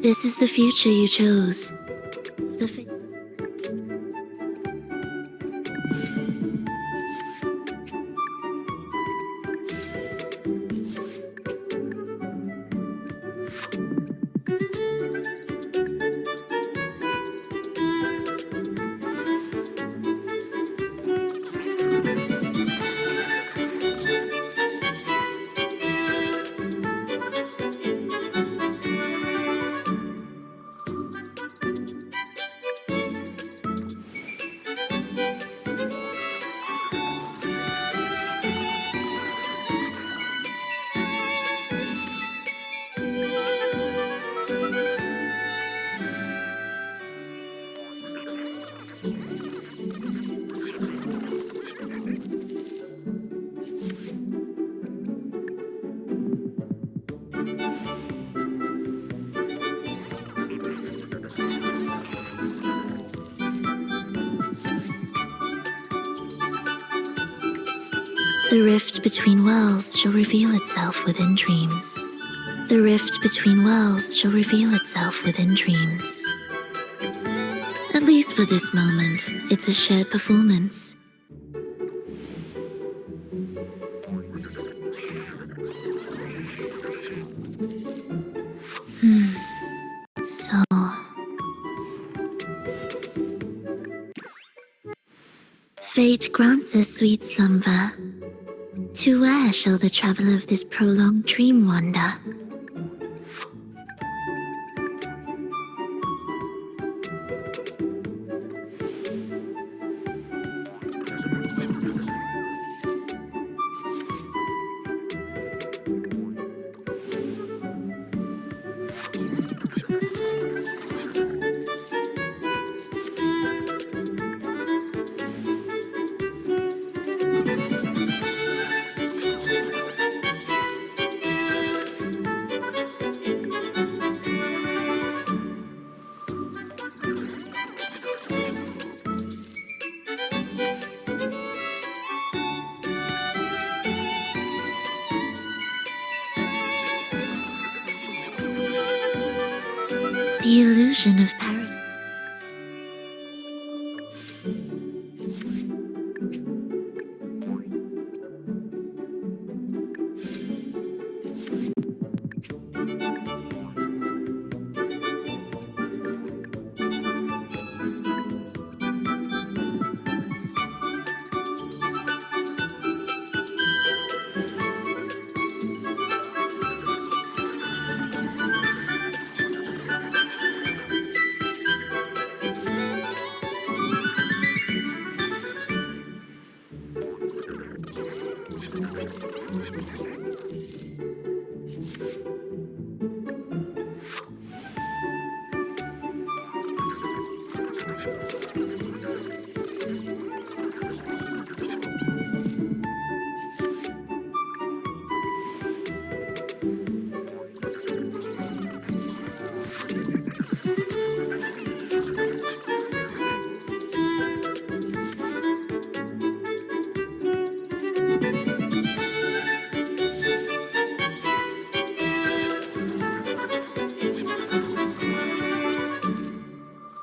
This is the future you chose. The rift between worlds shall reveal itself within dreams. The rift between worlds shall reveal itself within dreams. At least for this moment, it's a shared performance. So... Fate grants us sweet slumber. To where shall the traveller of this prolonged dream wander? The illusion of paradise.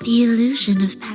The illusion of paradise.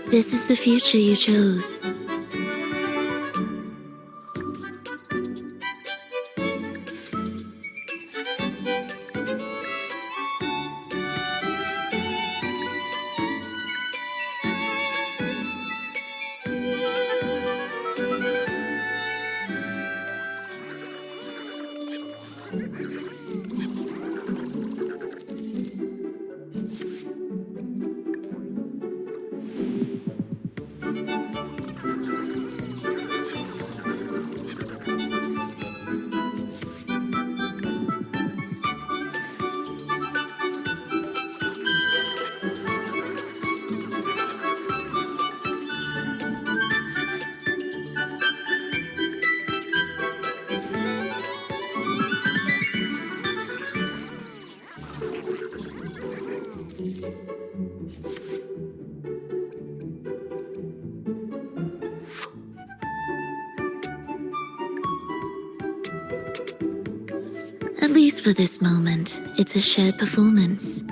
This is the future you chose. At least for this moment, it's a shared performance.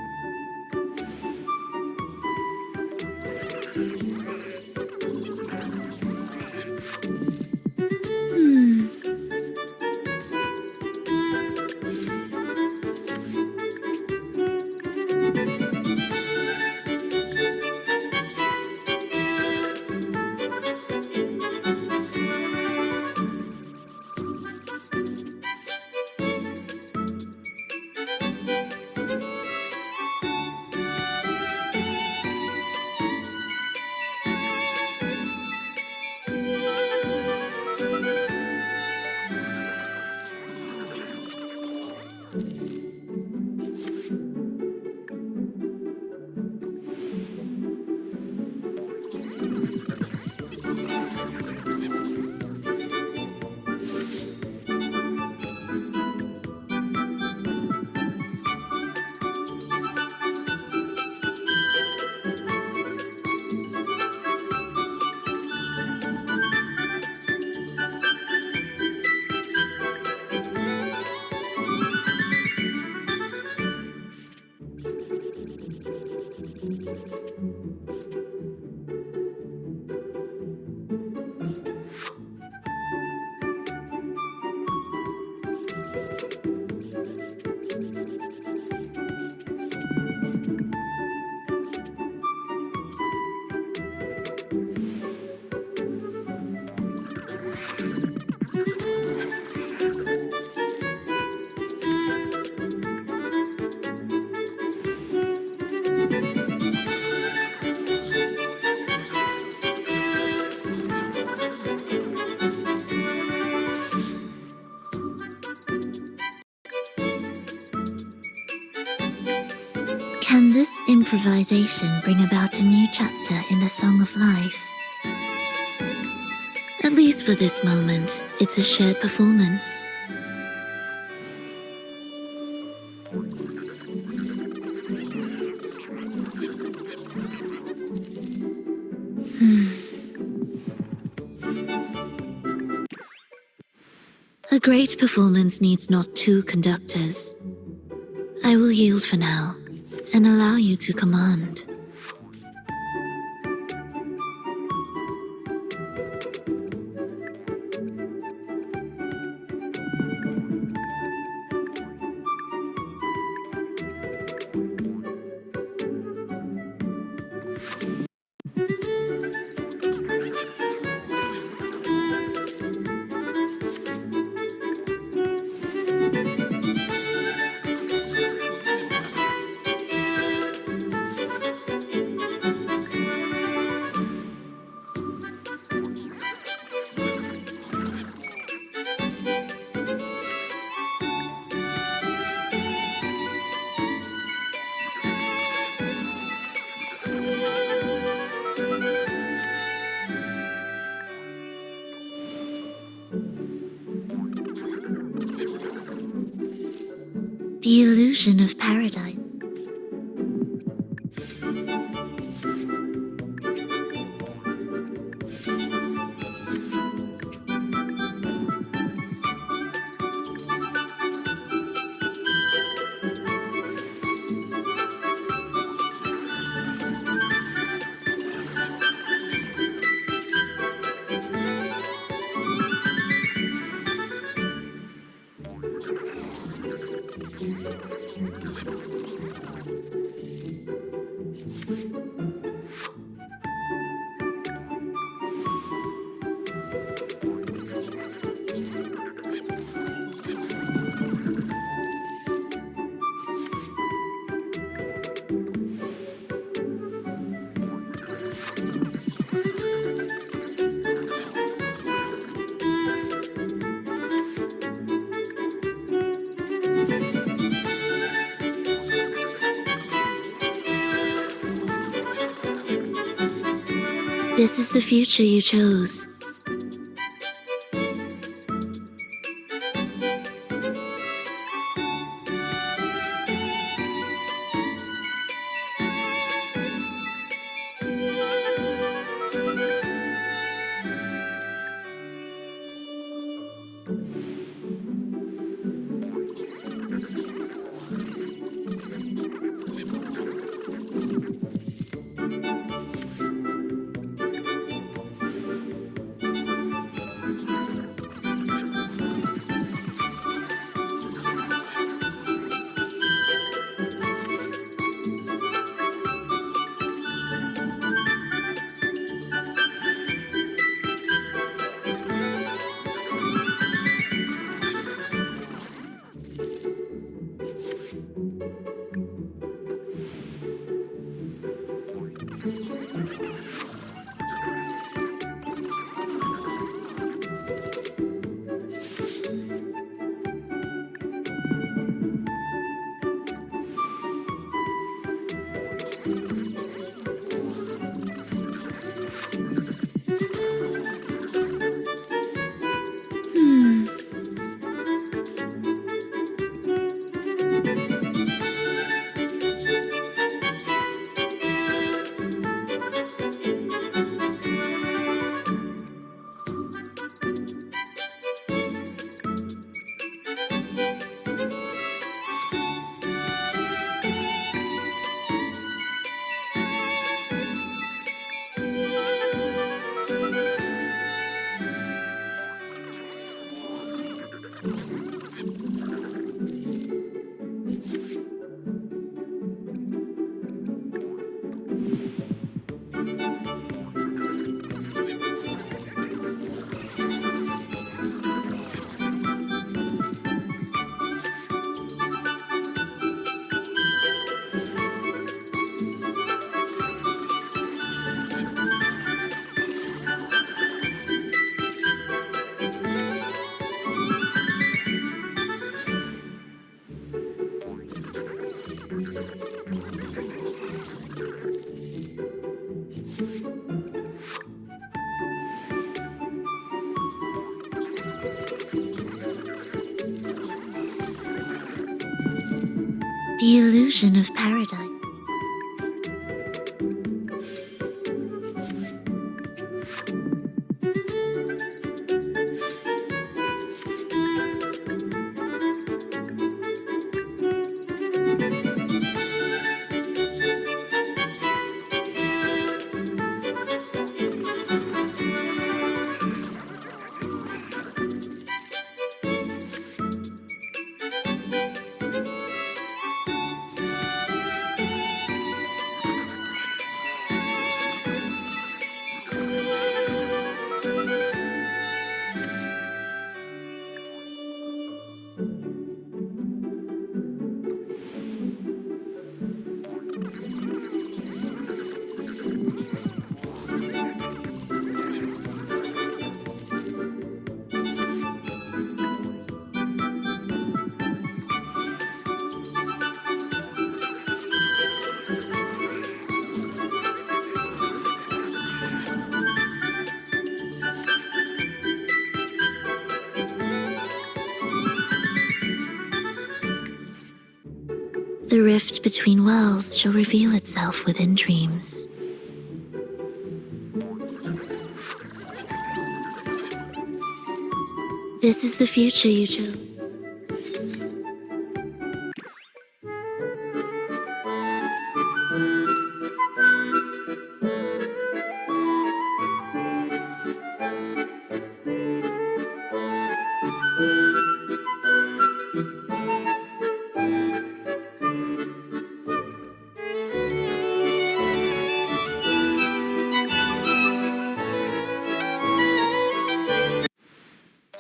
Can this improvisation bring about a new chapter in the Song of Life? At least for this moment, it's a shared performance. A great performance needs not two conductors. I will yield for now and allow you to command. The illusion of paradise. This is the future you chose. The illusion of paradise. The rift between worlds shall reveal itself within dreams. This is the future you chose.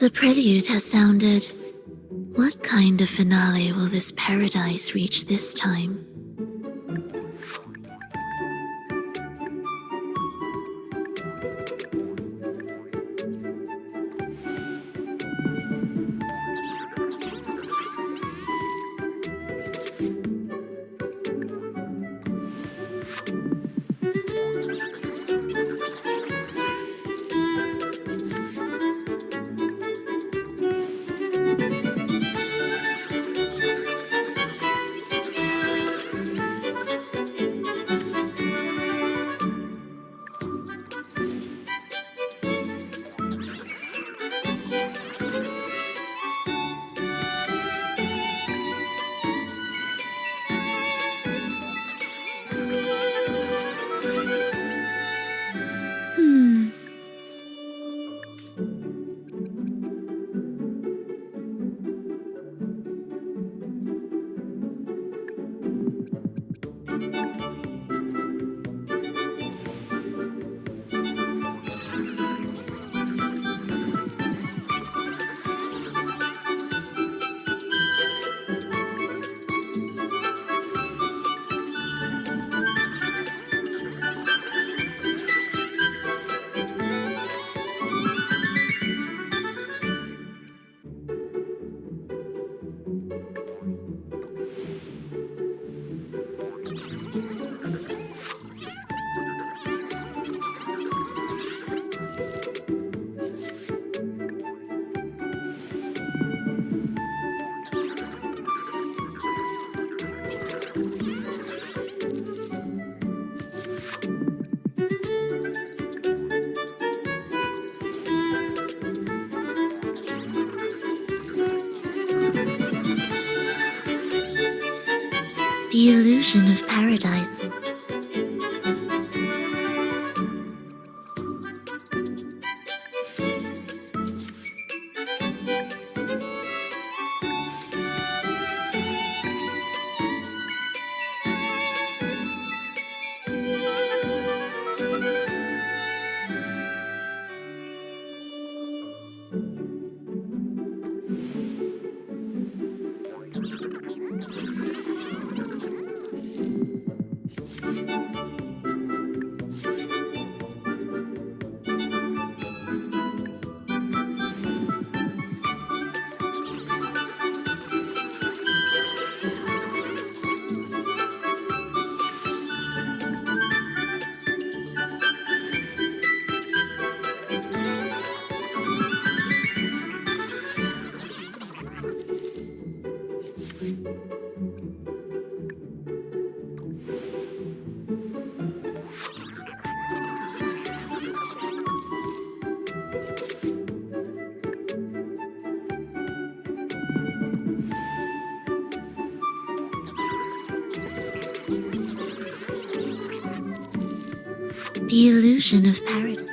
The prelude has sounded. What kind of finale will this paradise reach this time? The illusion of paradise. The illusion of paradise.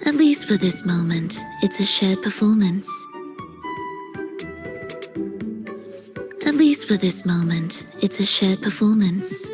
At least for this moment, it's a shared performance. At least for this moment, it's a shared performance.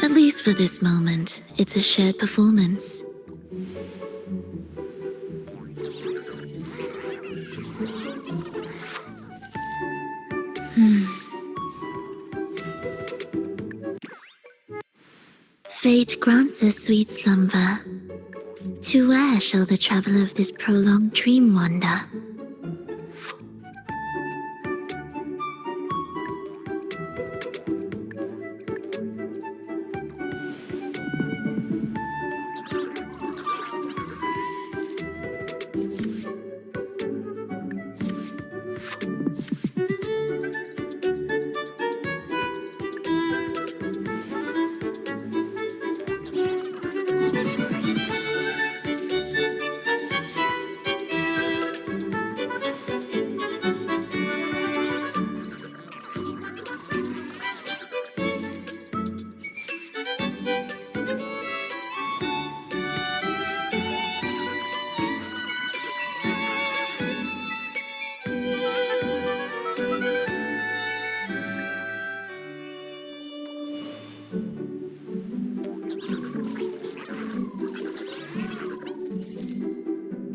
At least for this moment, it's a shared performance. Fate grants us sweet slumber. To where shall the traveler of this prolonged dream wander?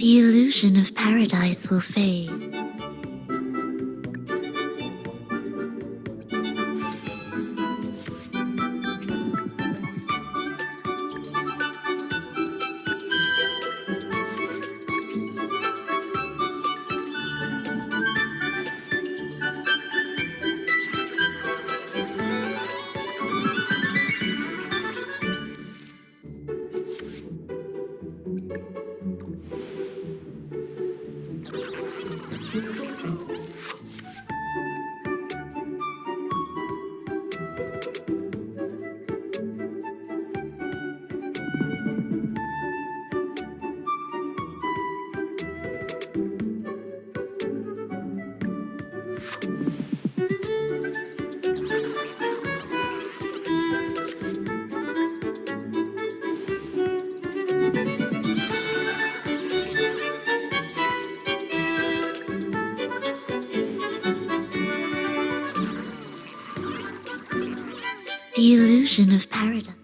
The illusion of paradise will fade. The illusion of paradise.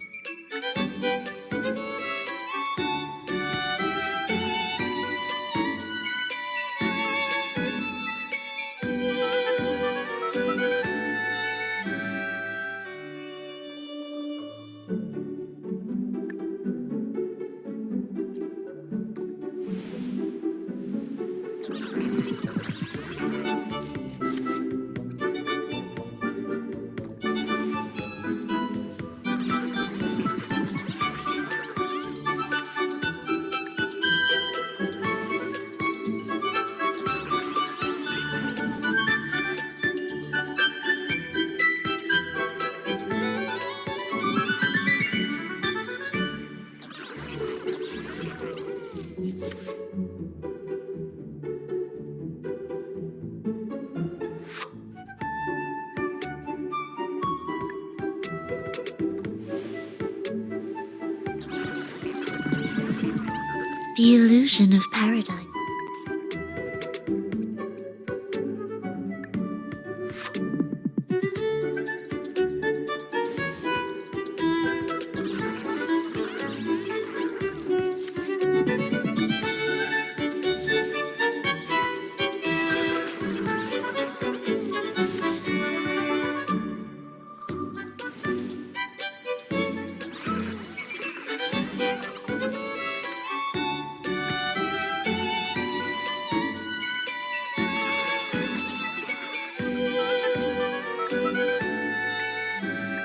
The illusion of paradise.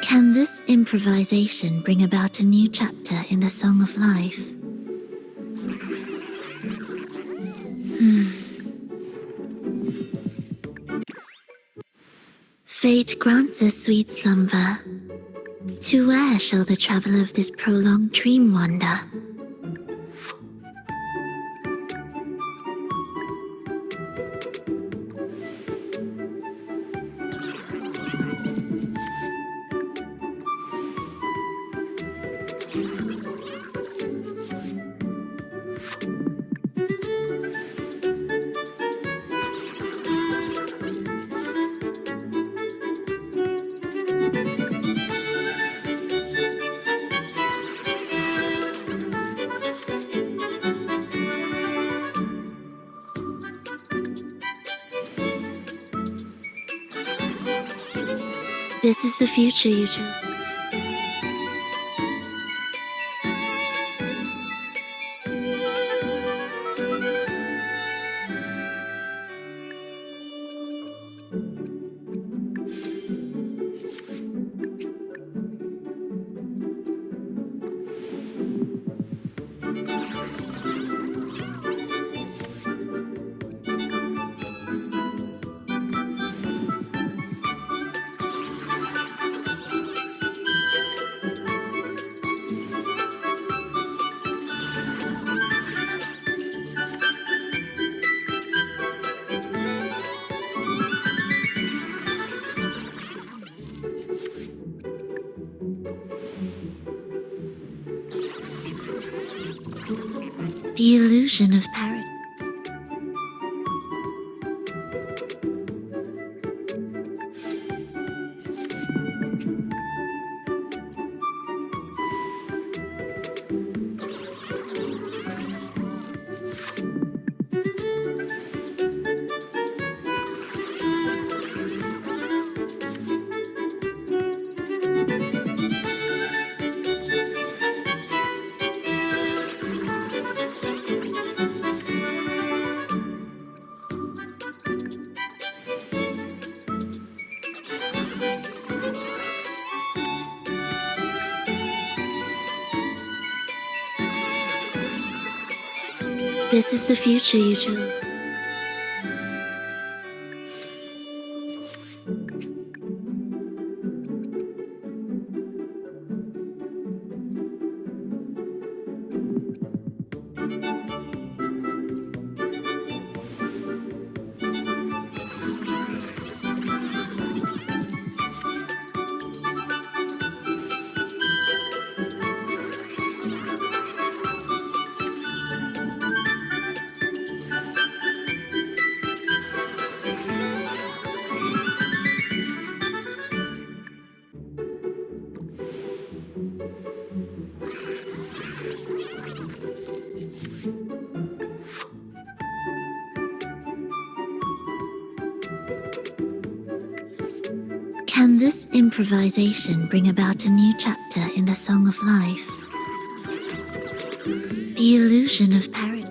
Can this improvisation bring about a new chapter in the Song of Life? Fate grants us sweet slumber. To where shall the traveller of this prolonged dream wander? This is the future you chose. The illusion of paradise. This is the future you chose. Can this improvisation bring about a new chapter in the Song of Life? The illusion of paradise.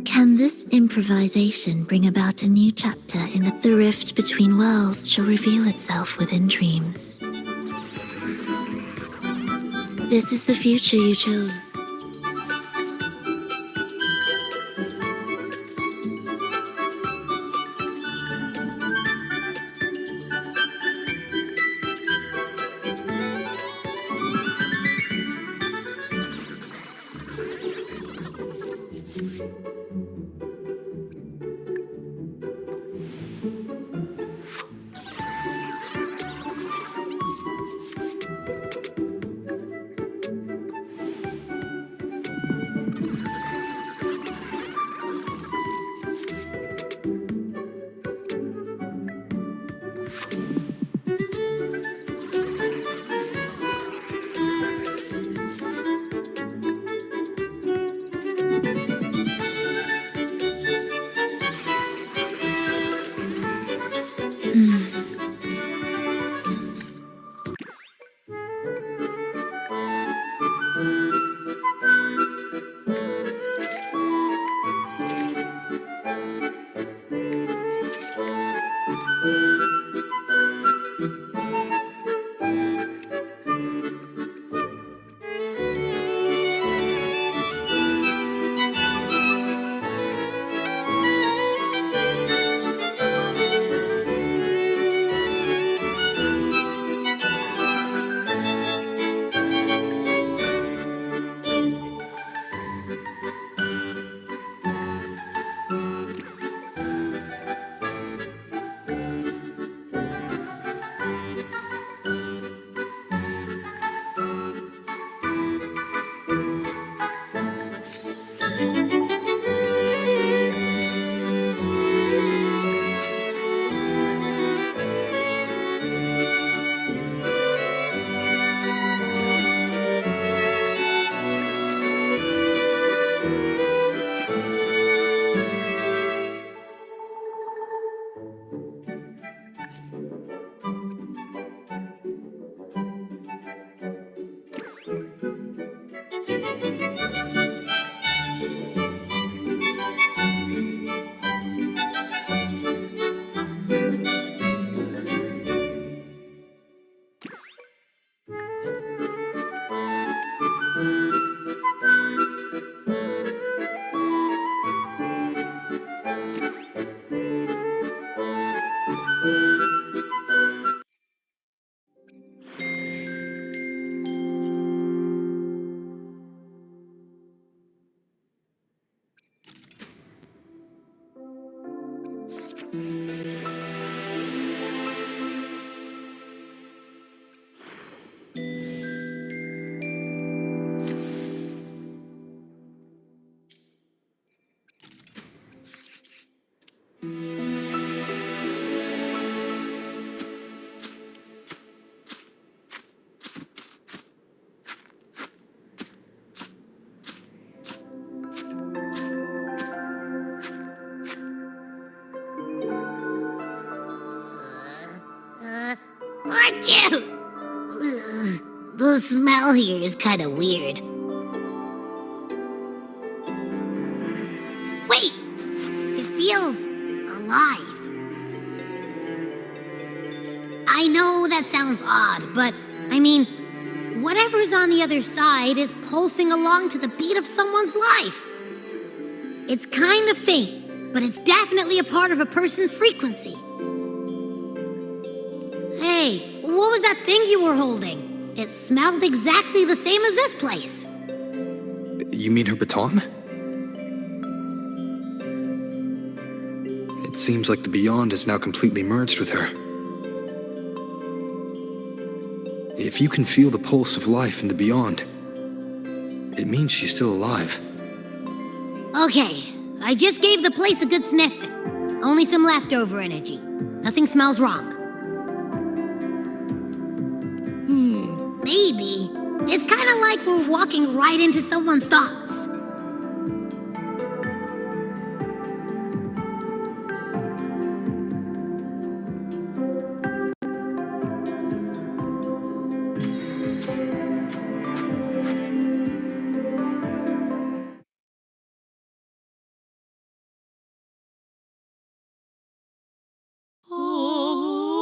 Can this improvisation bring about a new chapter in the rift between worlds shall reveal itself within dreams? This is the future you chose. Achoo! The smell here is kind of weird. Wait! It feels alive. I know that sounds odd, but I mean, whatever's on the other side is pulsing along to the beat of someone's life. It's kind of faint, but it's definitely a part of a person's frequency. Hey, what was that thing you were holding? It smelled exactly the same as this place. You mean her baton? It seems like the Beyond is now completely merged with her. If you can feel the pulse of life in the Beyond, it means she's still alive. Okay, I just gave the place a good sniffing. Only some leftover energy. Nothing smells wrong. Maybe. It's kind of like we're walking right into someone's thoughts.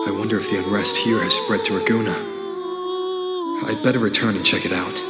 I wonder if the unrest here has spread to Raguna. I'd better return and check it out.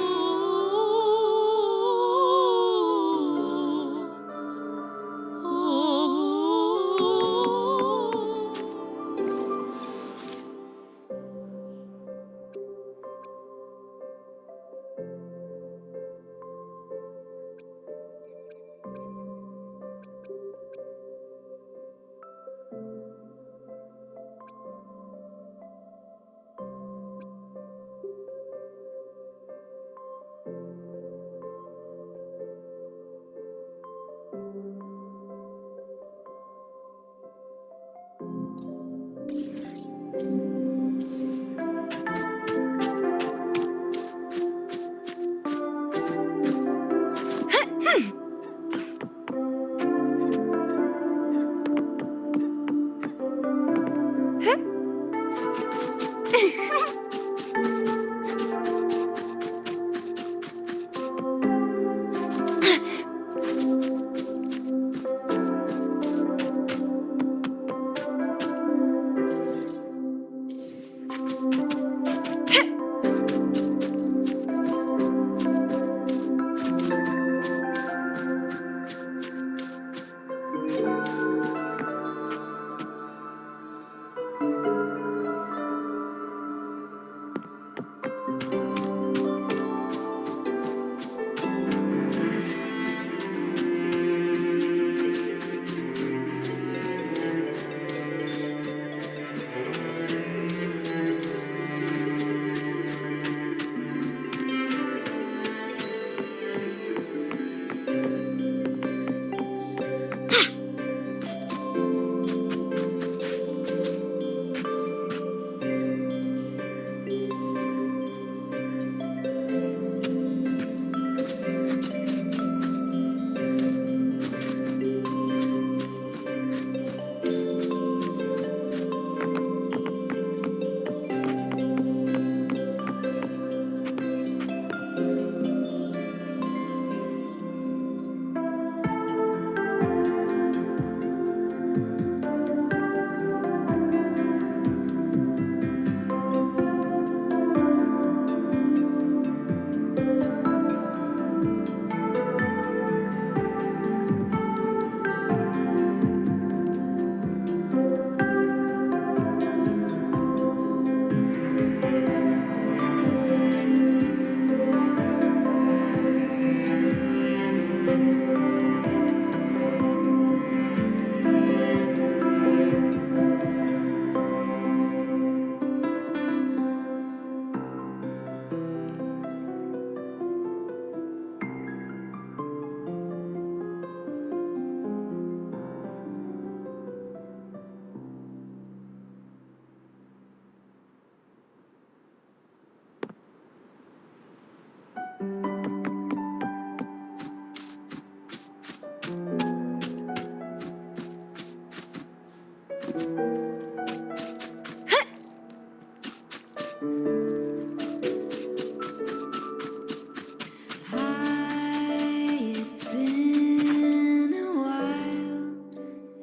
It's been a while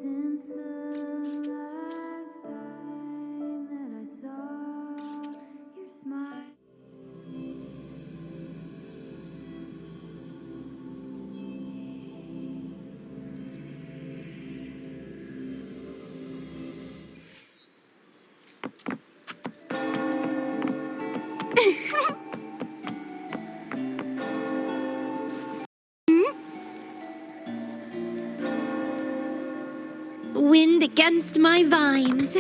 since the last time that I saw your smile. Wind against my vines.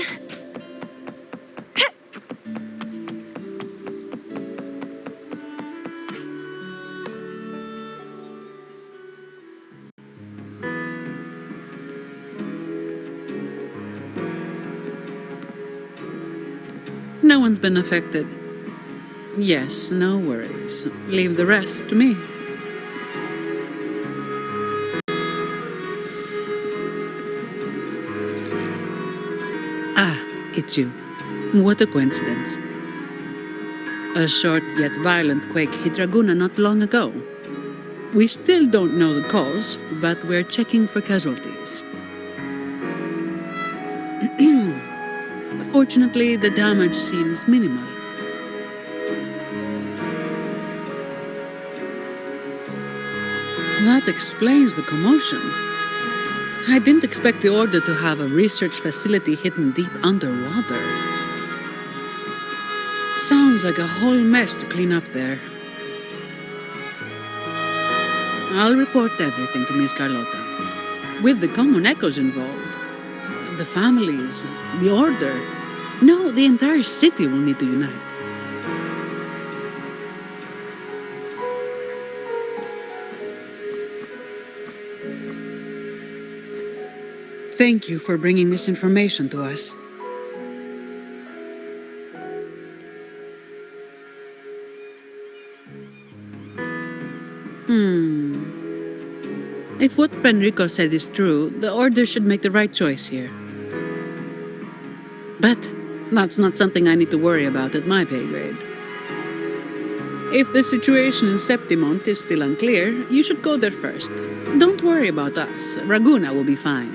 No one's been affected. Yes, no worries. Leave the rest to me. Ah, it's you. What a coincidence. A short yet violent quake hit Raguna not long ago. We still don't know the cause, but we're checking for casualties. Fortunately, the damage seems minimal. That explains the commotion. I didn't expect the Order to have a research facility hidden deep underwater. Sounds like a whole mess to clean up there. I'll report everything to Miss Carlotta. With the common echoes involved, the families, the Order, no, the entire city will need to unite. Thank you for bringing this information to us. If what Fenrico said is true, the Order should make the right choice here. But that's not something I need to worry about at my pay grade. If the situation in Septimont is still unclear, you should go there first. Don't worry about us. Raguna will be fine.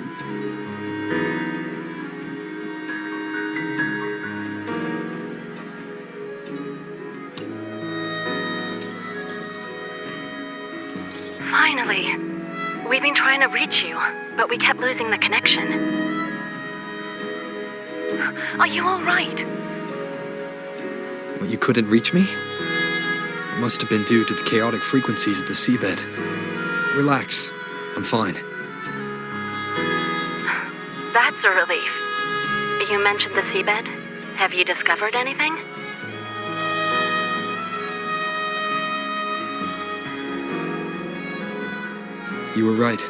Finally. We've been trying to reach you, but we kept losing the connection. Are you all right? Well, you couldn't reach me? It must have been due to the chaotic frequencies of the seabed. Relax. I'm fine. That's a relief. You mentioned the seabed. Have you discovered anything? You were right.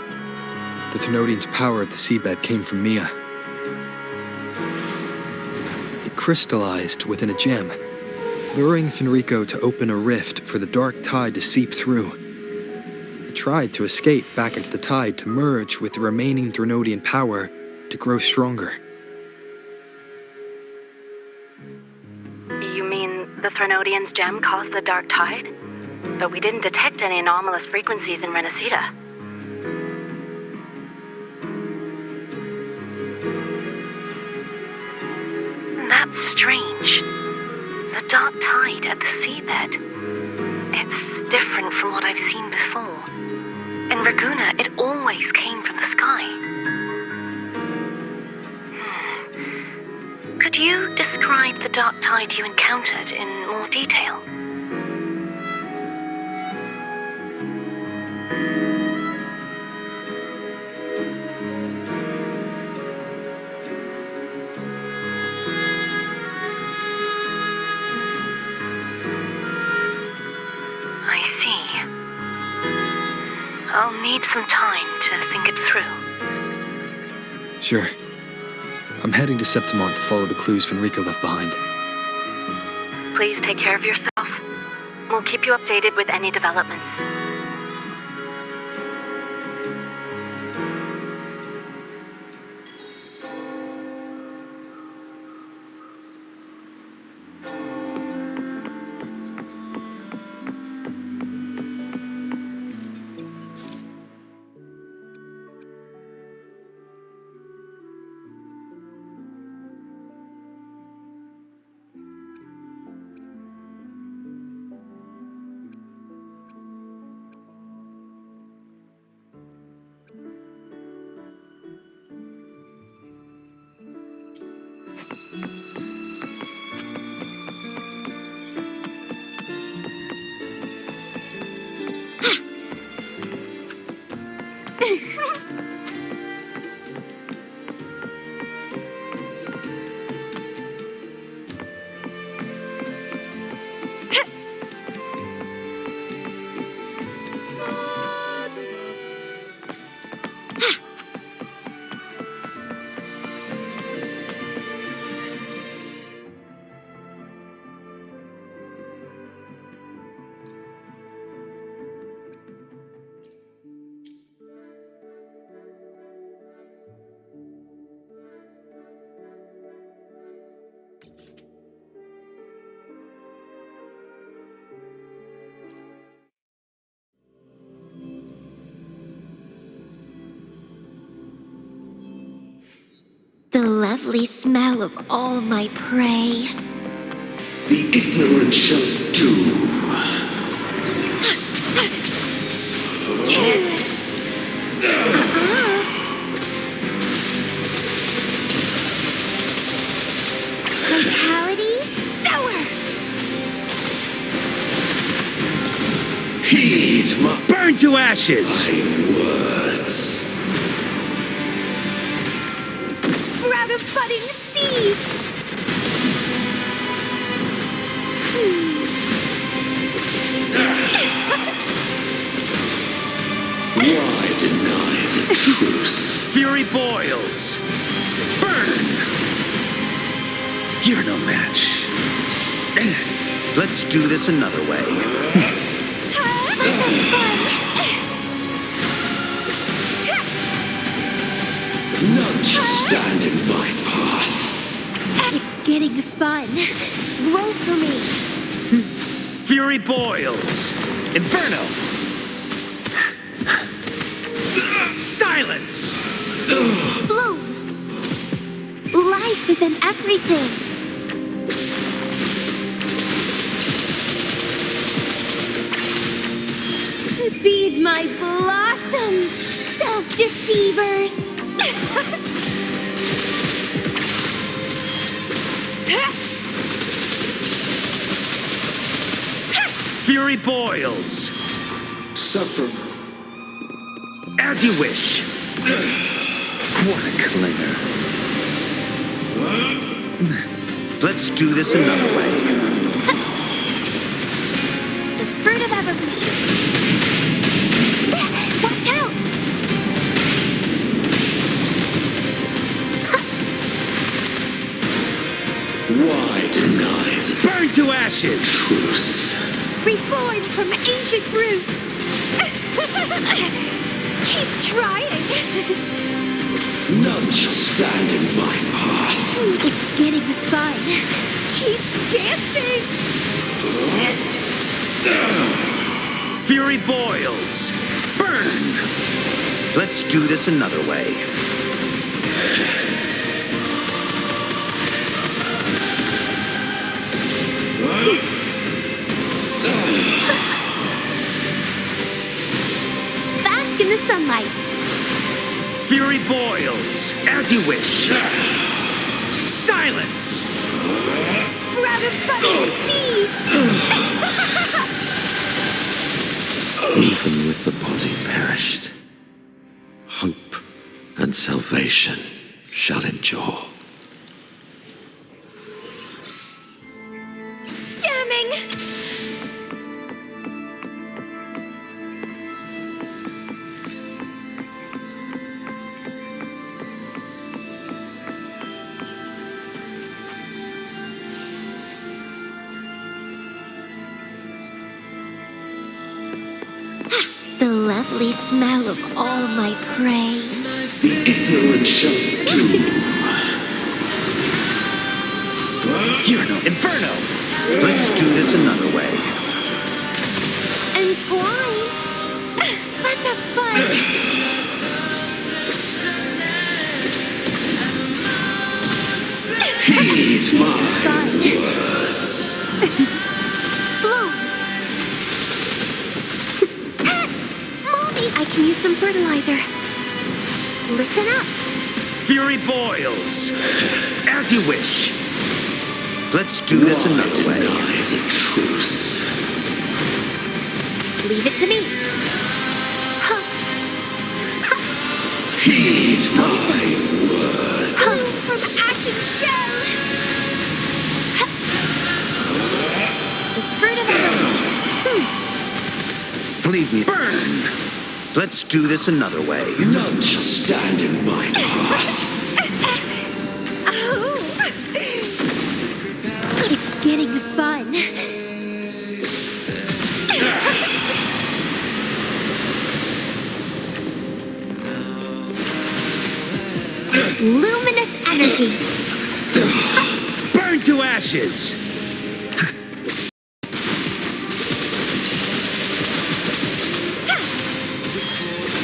The Thenodian's power at the seabed came from Mia. It crystallized within a gem, luring Fenrico to open a rift for the dark tide to seep through. It tried to escape back into the tide to merge with the remaining Thenodian power to grow stronger. You mean the Thenodian's gem caused the dark tide? But we didn't detect any anomalous frequencies in Renacita. That's strange. The dark tide at the seabed. It's different from what I've seen before. In Raguna, it always came from the sky. Could you describe the dark tide you encountered in more detail? I see. I'll need some time to think it through. Sure. I'm heading to Septimont to follow the clues Fenrico left behind. Please take care of yourself. We'll keep you updated with any developments. lovely smell of all my prey. The ignorant shall do. Careless. Vitality, sour. Heed my Burn to ashes! words. Sprout of budding seeds. Why deny the truth? Fury boils! Burn! You're no match. Let's do this another way. Let's have fun. None shall stand in my path. It's getting fun. Roll for me. Fury boils! Inferno! Silence! Bloom. Life is in everything. Feed my blossoms, self-deceivers. Fury boils! Suffer. As you wish. What a clinger. Let's do this another way. The fruit of evolution. Watch out! Why deny the Burn to ashes! truth? Reborn from ancient roots. Keep trying. None shall stand in my path. It's getting fun. Keep dancing. Fury boils! Burn! Let's do this another way. Bask in the sunlight. Fury boils! As you wish. Silence! Sprout of budding seeds. Even with the body perished, hope and salvation shall endure. Stemming. The lovely smell of all my prey. The ignorant shall do. You're no Inferno! Let's do this another way. Entwine. Let's have fun. Heed my words. Bloom. Mommy, I can use some fertilizer. Listen up. Fury boils! As you wish. Let's do this another way. Deny the truth. Leave it to me. Heed my words. From ashen shell. The fruit of evolution. Leave me. Burn! Let's do this another way. None shall stand in my path. Oh. It's getting fun. Luminous energy. Burn to ashes!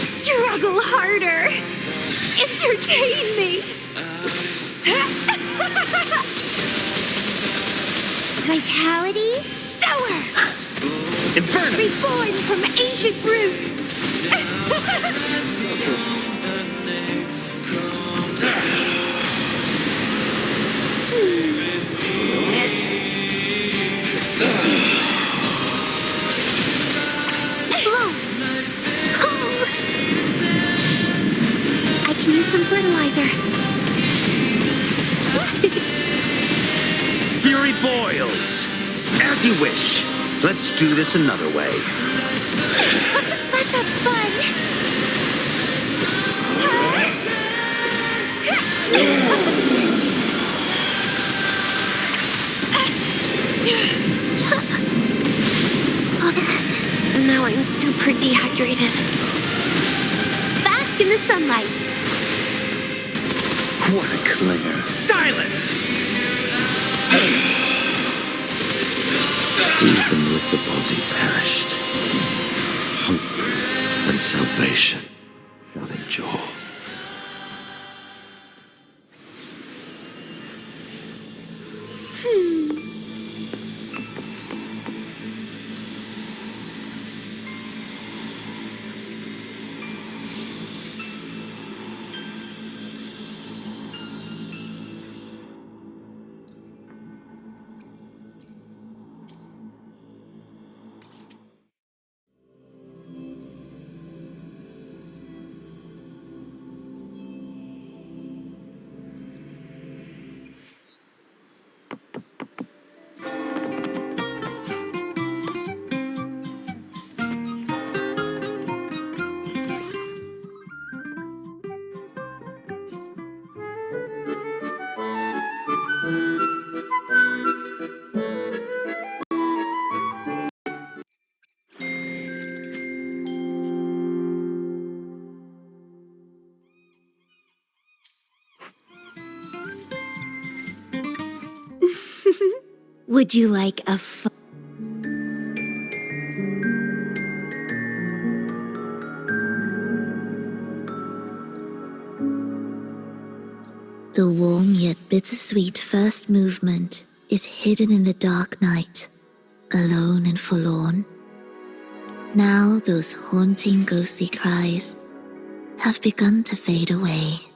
Struggle harder. Entertain me. Vitality, sower! Inferno! Reborn from ancient roots! I can use some fertilizer. Fury boils. As you wish. Let's do this another way. Let's have fun. Now I'm super dehydrated. Bask in the sunlight. What a clinger. Silence! Even with the body perished, hope and salvation shall endure. Would you like a The warm yet bittersweet first movement is hidden in the dark night, alone and forlorn. Now those haunting ghostly cries have begun to fade away.